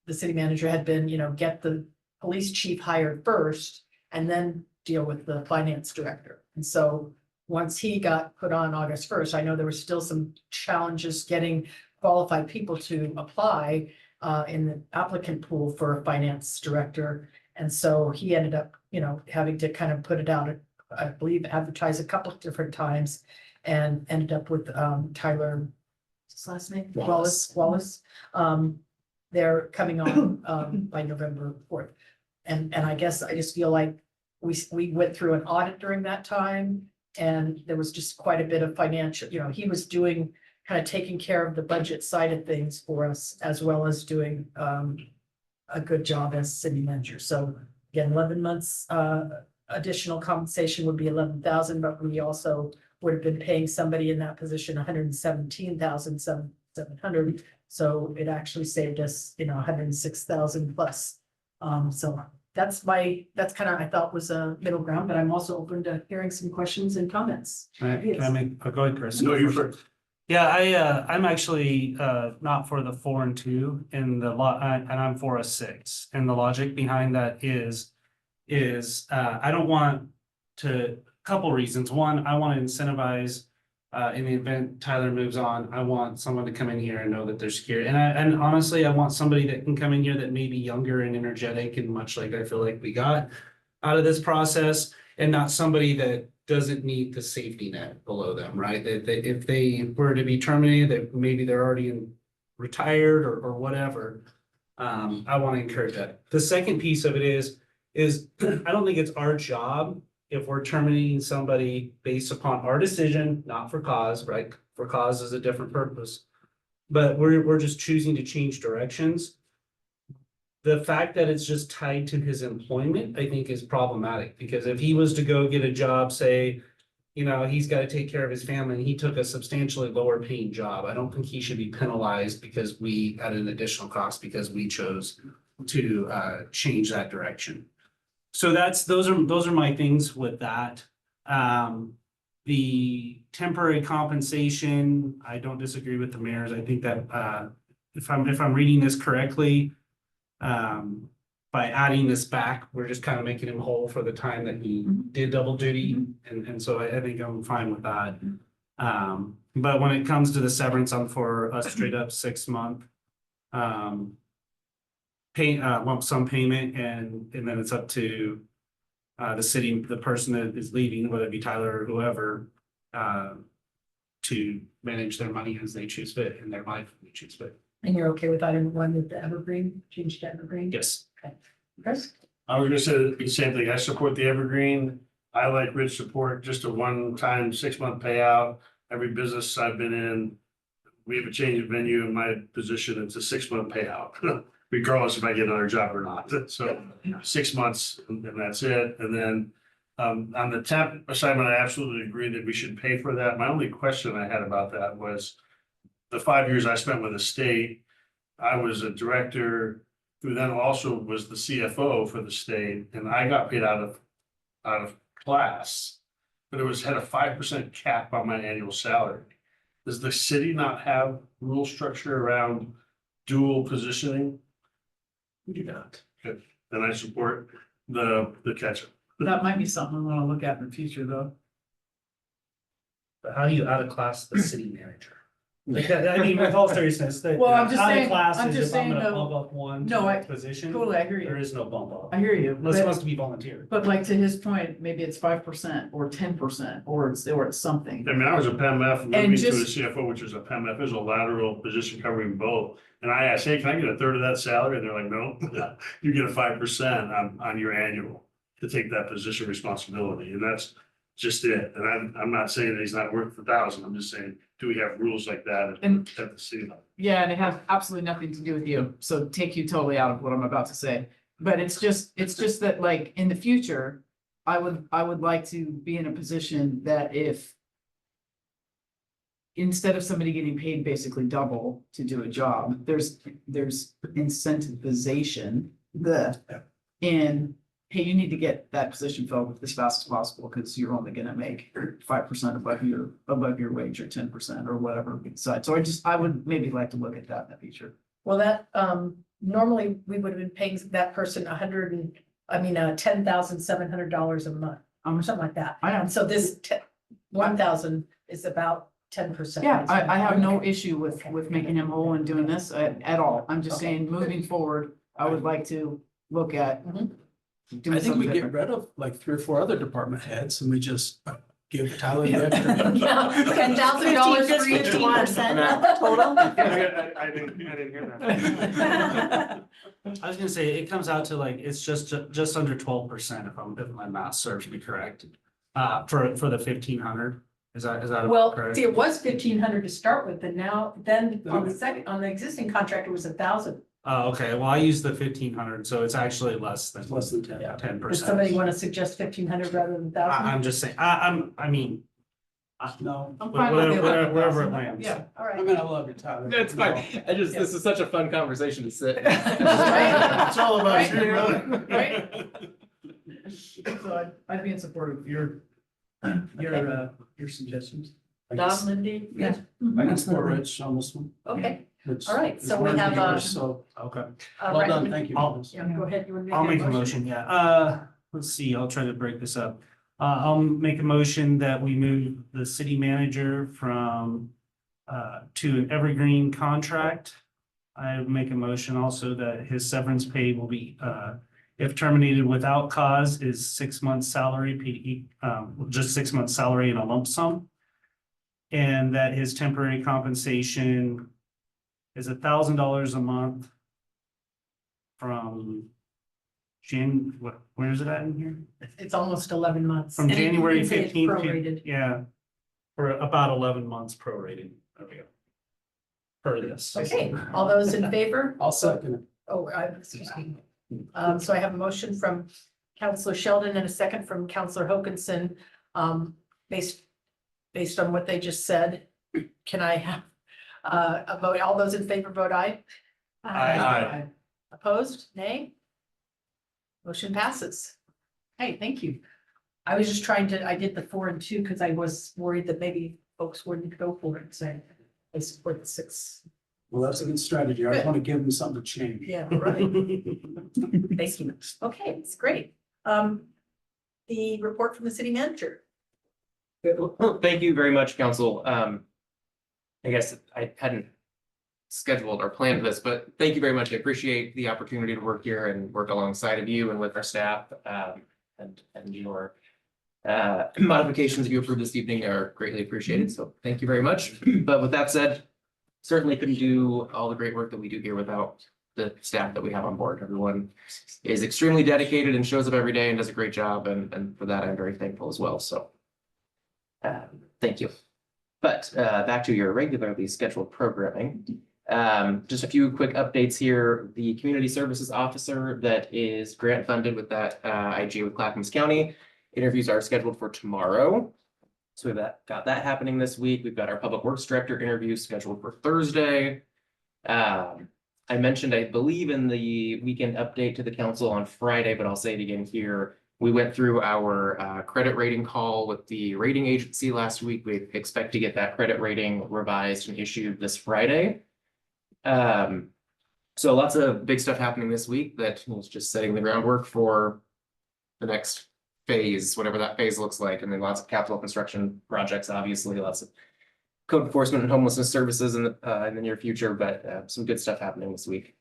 the city manager had been, get the police chief hired first and then deal with the finance director. And so once he got put on August 1st, I know there were still some challenges getting qualified people to apply in the applicant pool for a finance director. And so he ended up, having to kind of put it out, I believe, advertise a couple of different times and ended up with Tyler, what's his last name? Wallace. They're coming on by November 4th. And I guess I just feel like we went through an audit during that time and there was just quite a bit of financial, he was doing kind of taking care of the budget side of things for us as well as doing a good job as city manager. So again, 11 months additional compensation would be 11,000, but we also would have been paying somebody in that position 117,700. So it actually saved us, 106,000 plus. So that's kind of, I thought was a middle ground, but I'm also open to hearing some questions and comments. Can I make, go ahead, Chris. No, you're first. Yeah, I'm actually not for the 4 and 2 in the lot, and I'm for a 6. And the logic behind that is I don't want to, couple reasons. One, I want to incentivize in the event Tyler moves on, I want someone to come in here and know that they're secure. And honestly, I want somebody that can come in here that may be younger and energetic and much like I feel like we got out of this process, and not somebody that doesn't need the safety net below them, right? That if they were to be terminated, that maybe they're already retired or whatever. I want to encourage that. The second piece of it is I don't think it's our job if we're terminating somebody based upon our decision, not for cause, right? For cause is a different purpose. But we're just choosing to change directions. the fact that it's just tied to his employment, I think is problematic, because if he was to go get a job, say, you know, he's got to take care of his family, and he took a substantially lower paying job, I don't think he should be penalized because we had an additional cost because we chose to change that direction. So those are my things with that. The temporary compensation, I don't disagree with the mayor's. I think that if I'm reading this correctly, by adding this back, we're just kind of making him whole for the time that he did double duty. And so I think I'm fine with that. But when it comes to the severance, I'm for a straight up 6-month lump sum payment, and then it's up to the city, the person that is leaving, whether it be Tyler or whoever, to manage their money as they choose fit in their life, as they choose fit. And you're okay with item 1 with the evergreen, change to evergreen? Yes. Okay. Chris? I was gonna say the same thing. I support the evergreen. I like Rich support, just a one-time 6-month payout. Every business I've been in, we have a change of venue in my position, it's a 6-month payout. Regardless if I get another job or not. So 6 months and that's it. And then on the temp assignment, I absolutely agree that we should pay for that. My only question I had about that was the 5 years I spent with the state, I was a director who then also was the CFO for the state, and I got paid out of class, but it had a 5% cap on my annual salary. Does the city not have rule structure around dual positioning? We do not. Good, then I support the catch-up. That might be something we want to look at in the future, though. But how do you out of class the city manager? Like, I mean, with all seriousness, that Well, I'm just out of saying- class I'm is just if I'm saying, gonna though- bump up one No, I- position. Totally, I hear There you. is no bump up. I hear you. Unless it But, wants to be volunteer. but like to his point, maybe it's 5% or 10%, or it's something. I mean, I was a PEMF, moving to a just- CFO, which is a PEMF, is a lateral position covering both. And I asked, hey, can I get a third of that salary? And they're like, no, you get a 5% on your annual to take that position responsibility. And that's just it. And I'm not saying that he's not worth 1,000. I'm just saying, do we have rules like that at the city level? Yeah, and it has absolutely nothing to do with you, so take you totally out of what I'm about to say. But it's just that like in the future, I would like to be in a position that if instead of somebody getting paid basically double to do a job, there's incentivization in, hey, you need to get that position filled as fast as possible because you're only gonna make 5% above your wage or 10% or whatever side. So I would maybe like to look at that in the future. Well, that, normally we would have been paying that person $10,700 a month, or something like that. I know. And so this 1,000 is about 10%. Yeah, I have no issue with making him whole and doing this at all. I'm just Okay. saying, moving forward, I would like to look at. I doing think we something get different. rid of like 3 or 4 other department heads and we just give Tyler the extra. Yeah, $10,000 for each one. 15% total. I didn't hear that. I was gonna say, it comes out to like, it's just under 12% if my math serves me correct. For the 1,500, is that Well, correct? see, it was 1,500 to start with, and then on the existing contract, it was 1,000. Oh, okay, well, I use the 1,500, so it's actually less than Less than 10. 10%. Does somebody want to suggest 1,500 rather than 1,000? I'm just saying, No, I'm fine with the wherever it 11,000. lands. Yeah, All right. I mean, I love you, Tyler. That's fine. This is such a fun conversation to sit. It's all about Right. you, brother. Right. So I'd be in support of your suggestions. Don, Lindy? Yeah. I can support Rich on this one. Okay, It's- all right, it's so we one of have, yours, So, Okay. well done, thank you. Yeah, go ahead. You wanna I'll make a that motion, yeah. Let's see, I'll try to break this up. I'll make a motion that we move the city manager from to an evergreen contract. I make a motion also that his severance pay will be if terminated without cause is 6 months salary, just 6 months salary in a lump sum. And that his temporary compensation is $1,000 a month from where is it at in here? It's almost 11 months. From And you January can say it's 15th, prorated. yeah, for about 11 months prorated. There we go. Per this. Okay, all those in favor? I'll second it. Excuse me. So I have a motion from Counselor Sheldon and a second from Counselor Hokinson. Based on what they just said, can I have a vote? All those in favor vote aye. Aye. Opposed, nay? Motion passes. Hey, thank you. I was just I did the 4 and 2 because I was worried that maybe folks wouldn't go for it, so I support the 6. Well, that's a good strategy. I just want to give them something to change. Yeah, right. Thank you. Okay, it's great. The report from the city manager. Thank you very much, council. I guess I hadn't scheduled or planned this, but thank you very much. I appreciate the opportunity to work here and work alongside of you and with our staff. And your modifications that you approved this evening are greatly appreciated. So thank you very much. But with that said, certainly couldn't do all the great work that we do here without the staff that we have on board. Everyone is extremely dedicated and shows up every day and does a great job. And for that, I'm very thankful as well. So thank you. But back to your regularly scheduled programming. Just a few quick updates here. The community services officer that is grant funded with that IG with Clackamas County. Interviews are scheduled for tomorrow. So we've got that happening this week. We've got our public works director interview scheduled for Thursday. I mentioned, I believe, in the weekend update to the council on Friday, but I'll say it again here. We went through our credit rating call with the rating agency last week. We expect to get that credit rating revised and issued this Friday. So lots of big stuff happening this week that is just setting the groundwork for the next phase, whatever that phase looks like. And then lots of capital construction projects, obviously, lots of code enforcement and homelessness services in the near future, but some good stuff happening this week.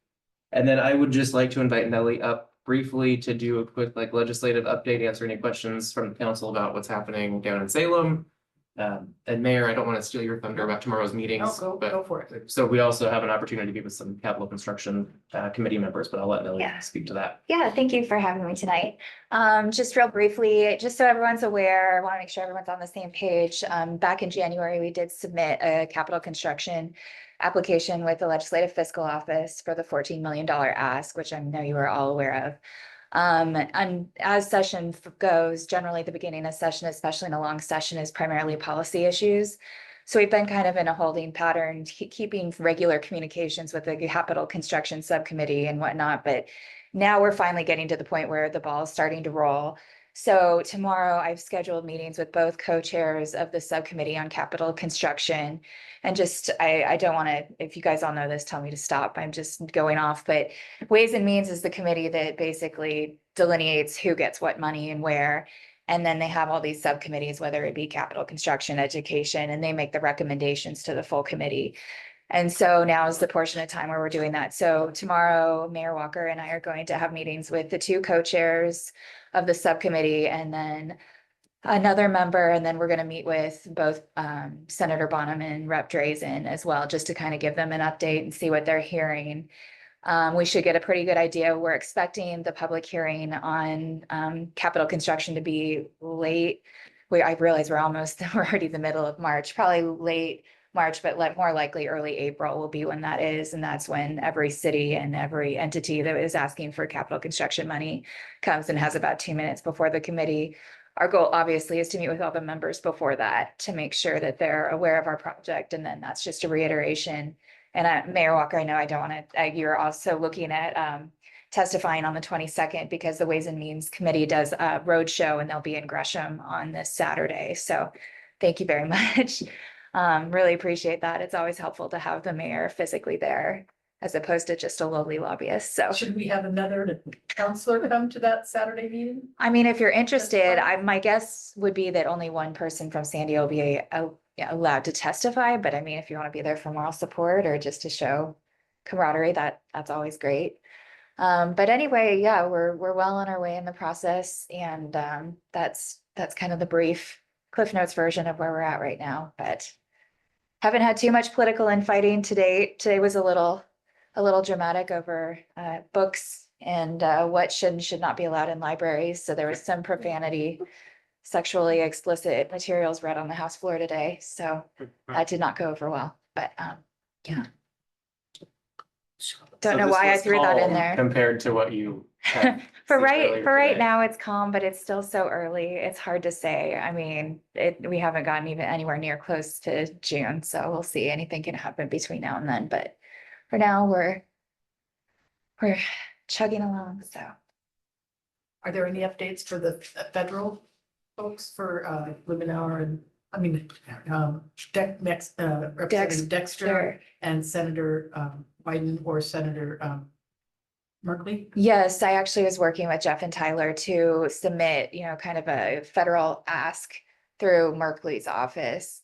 And then I would just like to invite Nellie up briefly to do a quick legislative update, answer any questions from the council about what's happening down in Salem. And Mayor, I don't want to steal your thunder about tomorrow's meetings, but Go for it. so we also have an opportunity to meet with some capital construction committee members, but I'll let Nellie speak to that. Yeah, thank you for having me tonight. Just real briefly, just so everyone's aware, I want to make sure everyone's on the same page. Back in January, we did submit a capital construction application with the Legislative Fiscal Office for the $14 million ask, which I know you are all aware of. And as session goes, generally the beginning of session, especially in a long session, is primarily policy issues. So we've been kind of in a holding pattern, keeping regular communications with the capital construction subcommittee and whatnot. But now we're finally getting to the point where the ball is starting to roll. So tomorrow I've scheduled meetings with both co-chairs of the subcommittee on capital construction. And just, I don't want to, if you guys all know this, tell me to stop. I'm just going off, but Ways and Means is the committee that basically delineates who gets what money and where. And then they have all these subcommittees, whether it be capital construction, education, and they make the recommendations to the full committee. And so now is the portion of time where we're doing that. So tomorrow, Mayor Walker and I are going to have meetings with the two co-chairs of the subcommittee and then another member, and then we're going to meet with both Senator Bonham and Rep. Drazen as well, just to kind of give them an update and see what they're hearing. We should get a pretty good idea. We're expecting the public hearing on capital construction to be late. I realize we're already the middle of March, probably late March, but more likely early April will be when that is. And that's when every city and every entity that is asking for capital construction money comes and has about 2 minutes before the committee. Our goal obviously is to meet with all the members before that to make sure that they're aware of our project. And then that's just a reiteration. And Mayor Walker, I know I don't want to, you're also looking at testifying on the 22nd because the Ways and Means Committee does a road show and they'll be in Gresham on this Saturday. So thank you very much. Really appreciate that. It's always helpful to have the mayor physically there as opposed to just a lowly lobbyist. So should we have another counselor come to that Saturday meeting? I mean, if you're interested, my guess would be that only one person from Sandy will be allowed to testify. But I mean, if you want to be there for moral support or just to show camaraderie, that's always great. But anyway, yeah, we're well on our way in the process, and that's kind of the brief Cliff Notes version of where we're at right now. But haven't had too much political infighting today. Today was a little dramatic over books and what should and should not be allowed in libraries. So there was some profanity, sexually explicit materials read on the House floor today. So that did not go over well, but yeah. Don't So know this why I was threw that in calm there. Compared to what you. had For seen right, earlier for right today. now, it's calm, but it's still so early. It's hard to say. I mean, we haven't gotten even anywhere near close to June, so we'll see. Anything can happen between now and then, but for now, we're chugging along, so. Are there any updates for the federal folks for Luminor and, I mean, Representative Dexter Sure. and Senator Wyden or Senator Merkley? Yes, I actually was working with Jeff and Tyler to submit, kind of a federal ask through Merkley's office.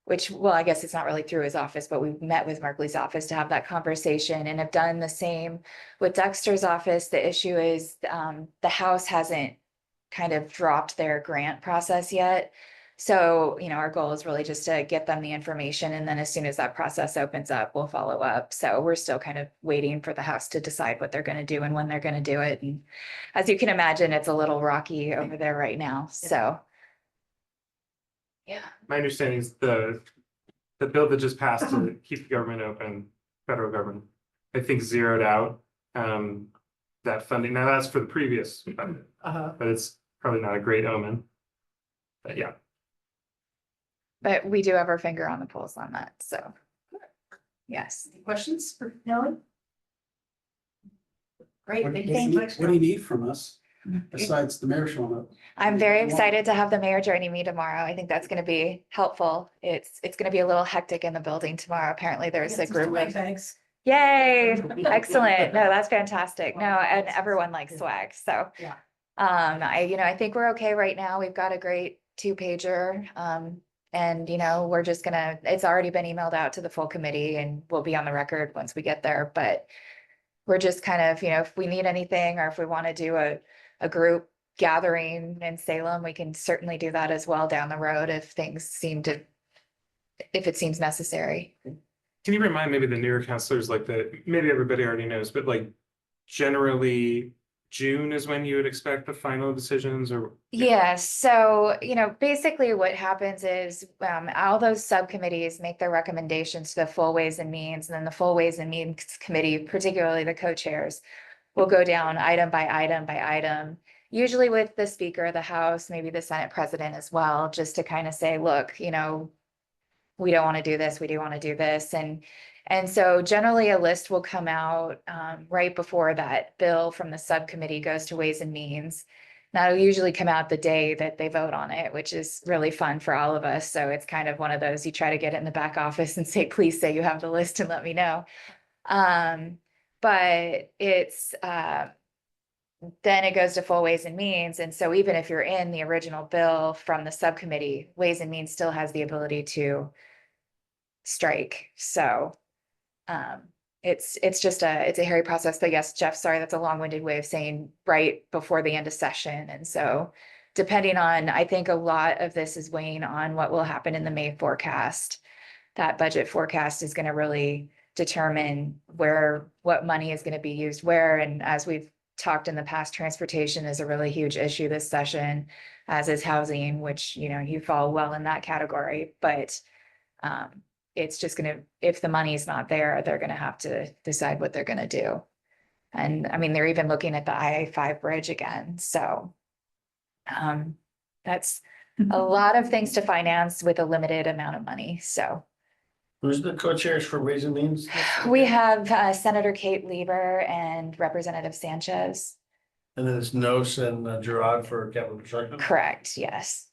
Which, well, I guess it's not really through his office, but we met with Merkley's office to have that conversation and have done the same with Dexter's office. The issue is the House hasn't kind of dropped their grant process yet. So, our goal is really just to get them the information, and then as soon as that process opens up, we'll follow up. So we're still kind of waiting for the House to decide what they're going to do and when they're going to do it. And as you can imagine, it's a little rocky over there right now, so. Yeah. My understanding is the bill that just passed to keep the government open, federal government, I think zeroed out that funding. Now that's for the previous funding, but it's probably not a great omen. But yeah. But we do have our finger on the pulse on that, so. Yes. Questions for Nellie? Great, thank you. Thank you. What do you need from us besides the mayor showing up? I'm very excited to have the mayor joining me tomorrow. I think that's gonna be helpful. It's gonna be a little hectic in the building tomorrow. Apparently there's a group of. Thanks. Yay, excellent. No, that's fantastic. No, and everyone likes swag, so. Yeah. I think we're okay right now. We've got a great 2-pager. And we're just it's already been emailed out to the full committee and we'll be on the record once we get there, but. We're just kind of, if we need anything or if we want to do a group gathering in Salem, we can certainly do that as well down the road if it seems necessary. Can you remind maybe the newer counselors, like maybe everybody already knows, but like generally June is when you would expect the final decisions or? Yes, so, basically what happens is, all those subcommittees make their recommendations to the full Ways and Means, and then the full Ways and Means Committee, particularly the co-chairs, will go down item by item by item, usually with the Speaker of the House, maybe the Senate President as well, just to kind of say, look, we don't want to do this, we do want to do this, and so generally a list will come out right before that bill from the subcommittee goes to Ways and Means. Now, it'll usually come out the day that they vote on it, which is really fun for all of us. So it's kind of one of those, you try to get it in the back office and say, please say you have the list and let me know. But it's, then it goes to full Ways and Means. And so even if you're in the original bill from the subcommittee, Ways and Means still has the ability to strike. So it's just a hairy process, but yes, Jeff, sorry, that's a long-winded way of saying right before the end of session. And so depending on, I think a lot of this is weighing on what will happen in the May forecast. That budget forecast is going to really determine what money is going to be used where. And as we've talked in the past, transportation is a really huge issue this session, as is housing, which, you fall well in that category, but it's just if the money is not there, they're gonna have to decide what they're gonna do. And I mean, they're even looking at the I-5 bridge again, so. That's a lot of things to finance with a limited amount of money, so. Who's the co-chairs for Ways and Means? We have Senator Kate Lieber and Representative Sanchez. And then it's Nos and Gerard for capital construction? Correct, yes.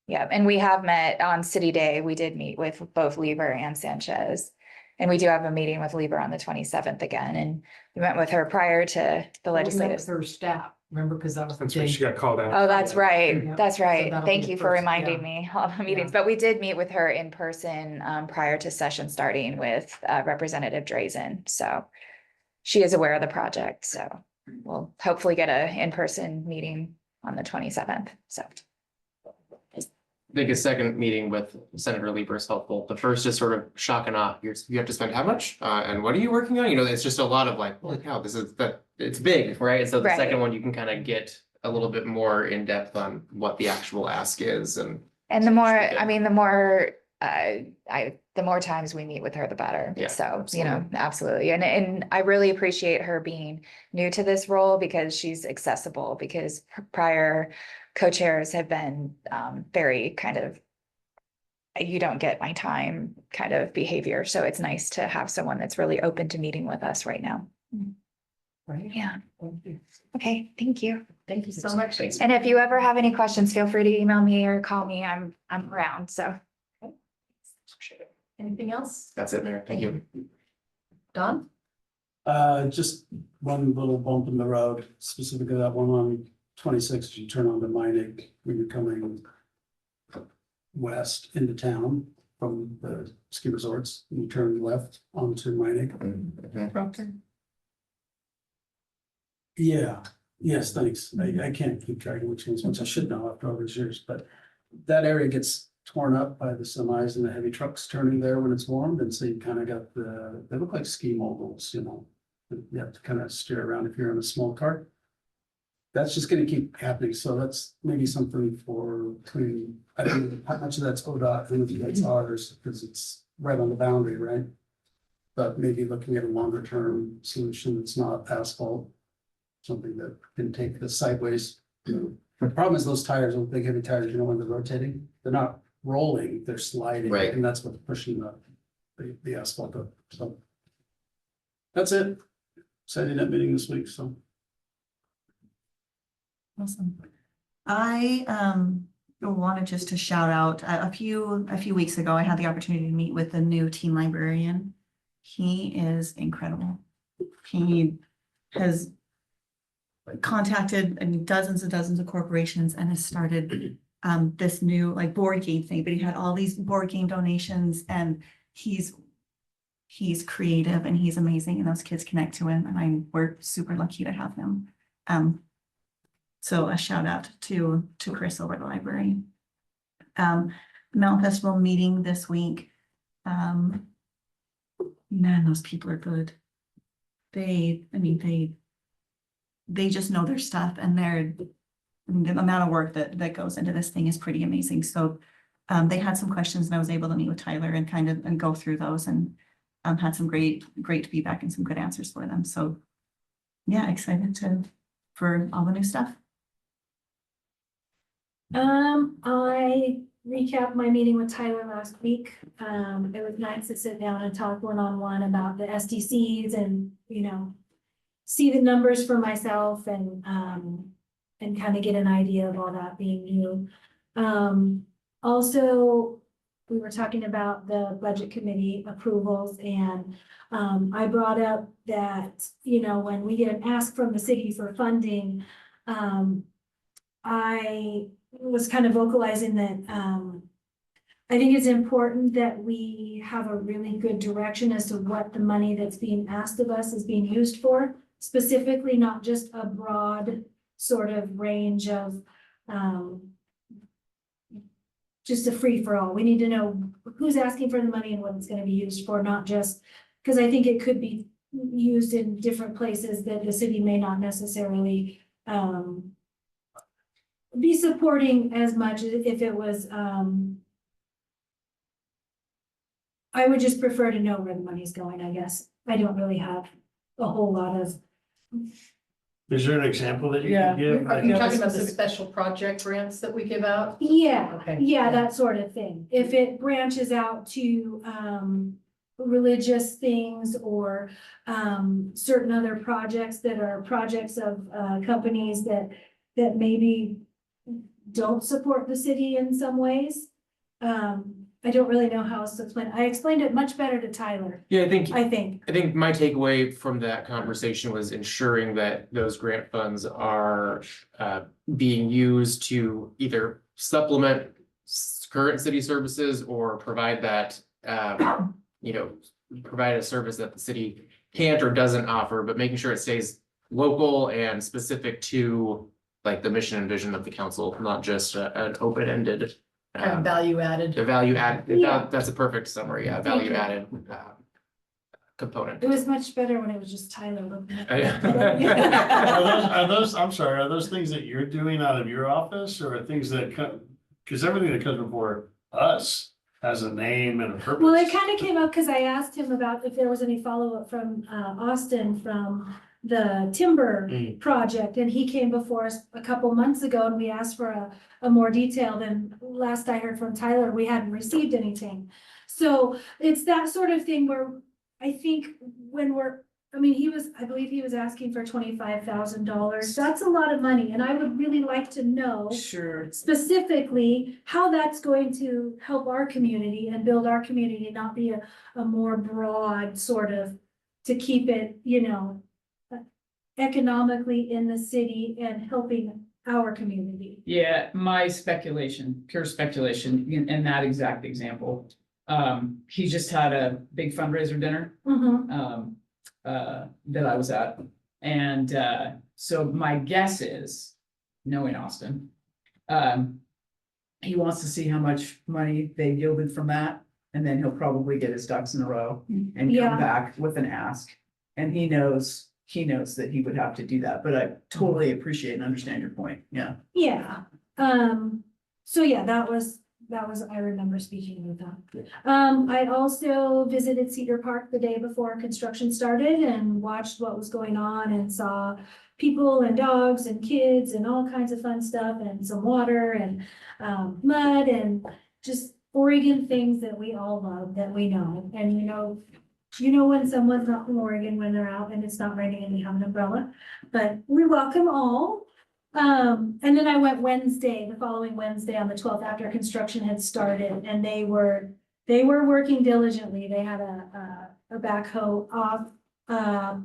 Yeah, and we have met on City Day. We did meet with both Lieber and Sanchez. And we do have a meeting with Lieber on the 27th again, and we met with her prior to the legislative. Her staff, remember, because that was the That's when day. she got called out. Oh, that's right. Yeah. That's So right. that'll Thank be you the for first, reminding yeah. me all the meetings, Yeah. but we did meet with her in person prior to session starting with Representative Drazen. So she is aware of the project, so we'll hopefully get a in-person meeting on the 27th, so. I think a second meeting with Senator Lieber is helpful. The first is sort of shock and awe. You have to spend how much? And what are you working on? It's just a lot of like, holy cow, it's big, right? So the Right. second one, you can kind of get a little bit more in depth on what the actual ask is and. And the more, I mean, the more I the more times we meet with her, the better. Yeah, So, you know, absolutely. And I really appreciate her being new to this role because she's accessible, because prior co-chairs have been very kind of, you don't get my time kind of behavior. So it's nice to have someone that's really open to meeting with us right now. Right. Yeah. Okay, thank you. Thank you so much. And if you ever have any questions, feel free to email me or call me. I'm around, so. Anything else? That's it, Mayor. Thank you. Don? Just one little bump in the road, specifically that one on 26, you turn onto Meinig when you're coming west into town from the ski resorts, and you turn left onto Meinig. Proctor? Yeah, yes, thanks. I can't keep track of which ones, which I should know after all these years, but that area gets torn up by the semis and the heavy trucks turning there when it's warm, and so you kind of got they look like ski moguls, you know. You have to kind of steer around if you're in a small cart. That's just gonna keep happening, so that's maybe something for between, I don't know how much of that's ODOT and if that's ours, because it's right on the boundary, right? But maybe looking at a longer term solution that's not asphalt, something that can take the sideways. The problem is those tires, those big heavy tires, you know, when they're rotating, they're not rolling, they're sliding. Right. And that's what's pushing the asphalt up, so. That's it. Excited at meeting this week, so. Awesome. I wanted just to shout out, a few weeks ago, I had the opportunity to meet with the new teen librarian. He is incredible. He has contacted dozens and dozens of corporations and has started this new like board game thing, but he had all these board game donations, and he's creative and he's amazing, and those kids connect to him, and we're super lucky to have him. So a shout out to Chris over at the library. Mountain Festival meeting this week. Man, those people are good. They just know their stuff, and the amount of work that goes into this thing is pretty amazing. So they had some questions, and I was able to meet with Tyler and go through those, and had some great feedback and some good answers for them. So yeah, excited for all the new stuff. I recapped my meeting with Tyler last week. It was nice to sit down and talk one-on-one about the SDCs and, you know, see the numbers for myself and kind of get an idea of all that being new. Also, we were talking about the budget committee approvals, and I brought up that, you know, when we get an ask from the city for funding, I was kind of vocalizing that I think it's important that we have a really good direction as to what the money that's being asked of us is being used for, specifically not just a broad sort of range of just a free for all. We need to know who's asking for the money and what it's going to be used for, not just because I think it could be used in different places that the city may not necessarily be supporting as much if it was, I would just prefer to know where the money's going, I guess. I don't really have a whole lot of. Is there an example that you Yeah. can give? Are you talking about the special project grants that we give out? Yeah, Okay. yeah, that sort of thing. If it branches out to religious things or certain other projects that are projects of companies that maybe don't support the city in some ways. I don't really know how else to explain. I explained it much better to Tyler, Yeah, I think. I think my takeaway from that conversation was ensuring that those grant funds are being used to either supplement current city services or provide that, provide a service that the city can't or doesn't offer, but making sure it stays local and specific to like the mission and vision of the council, not just an open-ended. And value added. The value add, Yeah. that's a perfect summary, yeah, Thank value you. added component. It was much better when it was just Tyler looking at it. I'm sorry, are those things that you're doing out of your office or things that come, because everything that comes before us as a name and a purpose. Well, it kind of came up because I asked him about if there was any follow-up from Austin from the timber project, and he came before us a couple months ago, and we asked for a more detailed, and last I heard from Tyler, we hadn't received anything. So it's that sort of thing where I think when I believe he was asking for $25,000. That's a lot of money, and I would really like to know Sure. specifically how that's going to help our community and build our community, not be a more broad sort of, to keep it, economically in the city and helping our community. Yeah, my speculation, pure speculation, in that exact example. He just had a big fundraiser dinner. Mhm. That I was at. And so my guess is, knowing Austin, he wants to see how much money they yielded from that. And then he'll probably get his ducks in a row and Yeah. come back with an ask. And he knows that he would have to do that, but I totally appreciate and understand your point. Yeah. Yeah, so yeah, that was, I remember speaking with them. I also visited Cedar Park the day before construction started and watched what was going on and saw people and dogs and kids and all kinds of fun stuff and some water and mud and just Oregon things that we all love, that we know. And when someone's not from Oregon when they're out and it's not raining and you have an umbrella, but we welcome all. And then I went the following Wednesday on the 12th after construction had started, and they were working diligently. They had a backhoe off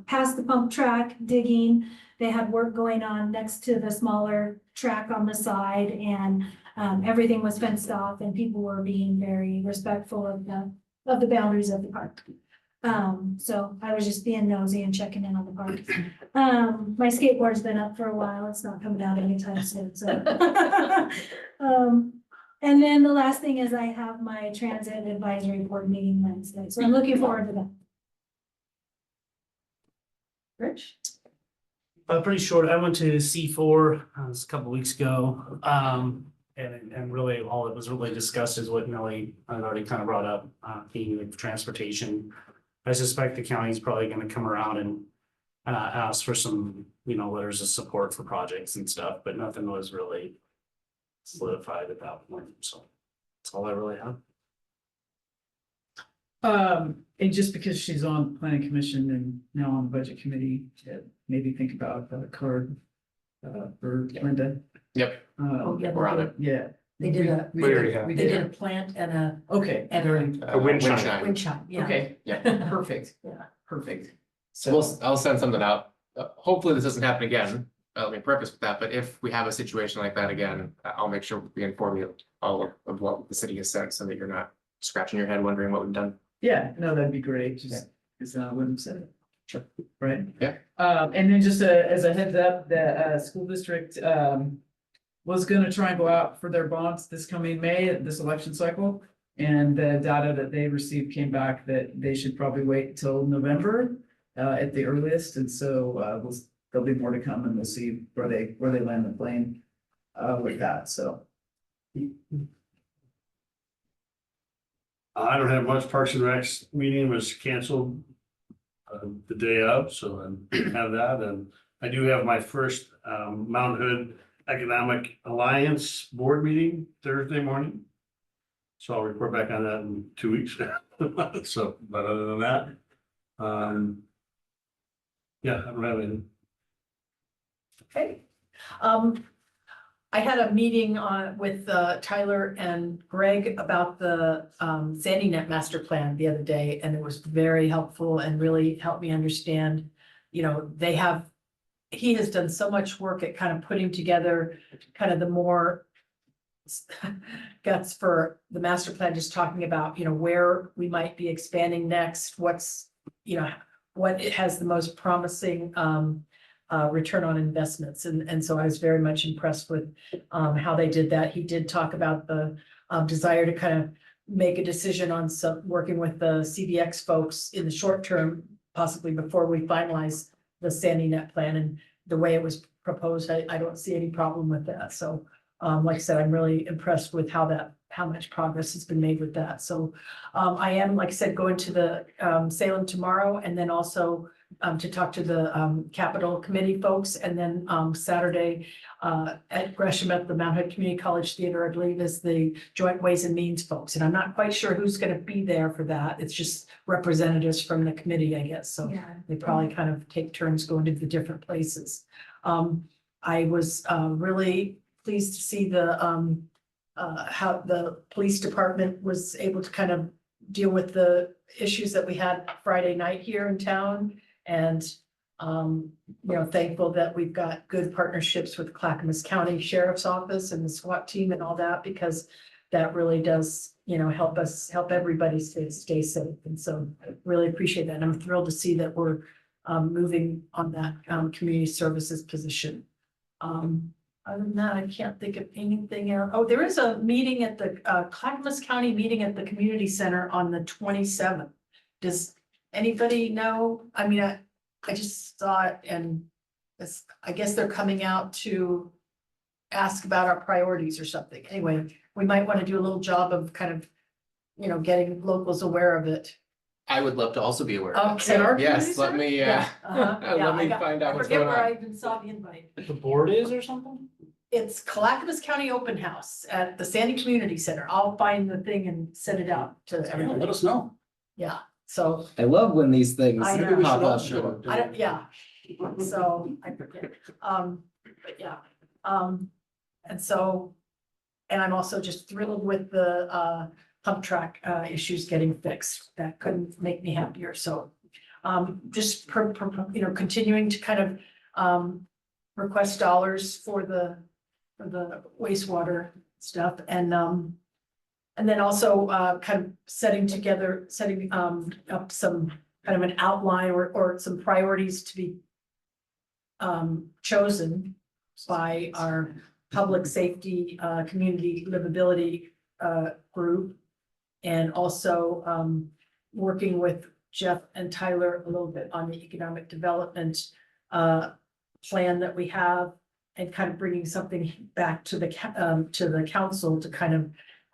past the pump track digging. They had work going on next to the smaller track on the side, and everything was fenced off and people were being very respectful of the boundaries of the park. So I was just being nosy and checking in on the park. My skateboard's been up for a while. It's not coming out anytime soon, so. And then the last thing is I have my transit advisory board meeting Wednesday, so I'm looking forward to that. Rich? Pretty short. I went to C4 a couple weeks ago. And really all it was really discussed is what Nellie had already kind of brought up, being like transportation. I suspect the county's probably gonna come around and ask for some, letters of support for projects and stuff, but nothing was really solidified at that point, so that's all I really have. And just because she's on the planning commission and now on the budget committee, maybe think about the card for Linda. Yep, Yeah, we're on it. Yeah. They did a, We already have. they did a plant and a, Okay, and A wind chime. chime. wind chime, yeah. okay, Yeah. perfect, Yeah. perfect. So So, I'll send something out. Hopefully this doesn't happen again. Let me preface with that, but if we have a situation like that again, I'll make sure we inform you all of what the city has sent so that you're not scratching your head wondering what we've done. yeah, no, that'd be great, just, because I wouldn't have said it. Sure. Right? Yeah. And then just as a heads up, the school district was gonna try and go out for their bonds this coming May, this election cycle. And the data that they received came back that they should probably wait till November at the earliest, and so there'll be more to come, and we'll see where they land the plane with that, so. I don't have much. Parks and Recs meeting was canceled the day of, so I didn't have that. And I do have my first Mount Hood Economic Alliance board meeting Thursday morning. So I'll report back on that in 2 weeks. So, but other than that, yeah, I don't have anything. Okay. I had a meeting with Tyler and Greg about the Sandy Net Master Plan the other day, and it was very helpful and really helped me understand, he has done so much work at kind of putting together kind of the more guts for the master plan, just talking about, where we might be expanding next, what it has the most promising return on investments. And so I was very much impressed with how they did that. He did talk about the desire to kind of make a decision on working with the CBX folks in the short term, possibly before we finalize the Sandy Net plan, and the way it was proposed, I don't see any problem with that. So like I said, I'm really impressed with how much progress has been made with that. So I am, like I said, going to the Salem tomorrow and then also to talk to the Capital Committee folks. And then Saturday at Gresham at the Mount Hood Community College Theater, I believe is the Joint Ways and Means folks. And I'm not quite sure who's going to be there for that. It's just representatives from the committee, I guess. So Yeah. they probably kind of take turns going to the different places. I was really pleased to see the how the police department was able to kind of deal with the issues that we had Friday night here in town. And thankful that we've got good partnerships with Clackamas County Sheriff's Office and the SWAT team and all that, because that really does, help everybody stay safe. And so I really appreciate that. And I'm thrilled to see that we're moving on that community services position. Other than that, I can't think of anything else. Oh, there is a meeting at the Clackamas County meeting at the community center on the 27th. Does anybody know? I mean, I just saw it, and I guess they're coming out to ask about our priorities or something. Anyway, we might want to do a little job of kind of, getting locals aware of it. I would love to also be aware of Okay. it. So, yes, let me, let me I find out what's forget going where I on. even saw the invite. The board is or something? It's Clackamas County Open House at the Sandy Community Center. I'll find the thing and send it out to Yeah, everybody. let us know. Yeah, so I love when these things I know. Maybe we pop should all up. show up. I don't, yeah, so I forget, but yeah, and so. And I'm also just thrilled with the pump track issues getting fixed. That couldn't make me happier, so. Just continuing to kind of request dollars for the wastewater stuff and then also kind of setting up some kind of an outline or some priorities to be chosen by our public safety, community livability group. And also working with Jeff and Tyler a little bit on the economic development plan that we have, and kind of bringing something back to the council to kind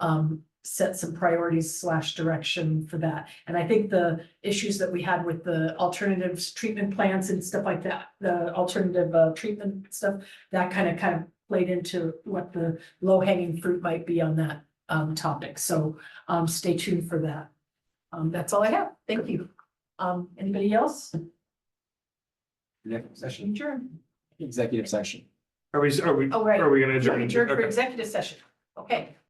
of set some priorities / direction for that. And I think the issues that we had with the alternatives treatment plants and stuff like that, the alternative treatment stuff, that kind of played into what the low hanging fruit might be on that topic. So stay tuned for that. That's all I have. Thank you. Anybody else? Executive session. Adjourn. Executive session. Are we Oh, right. gonna adjourn? Adjourn for Okay. executive session. Okay.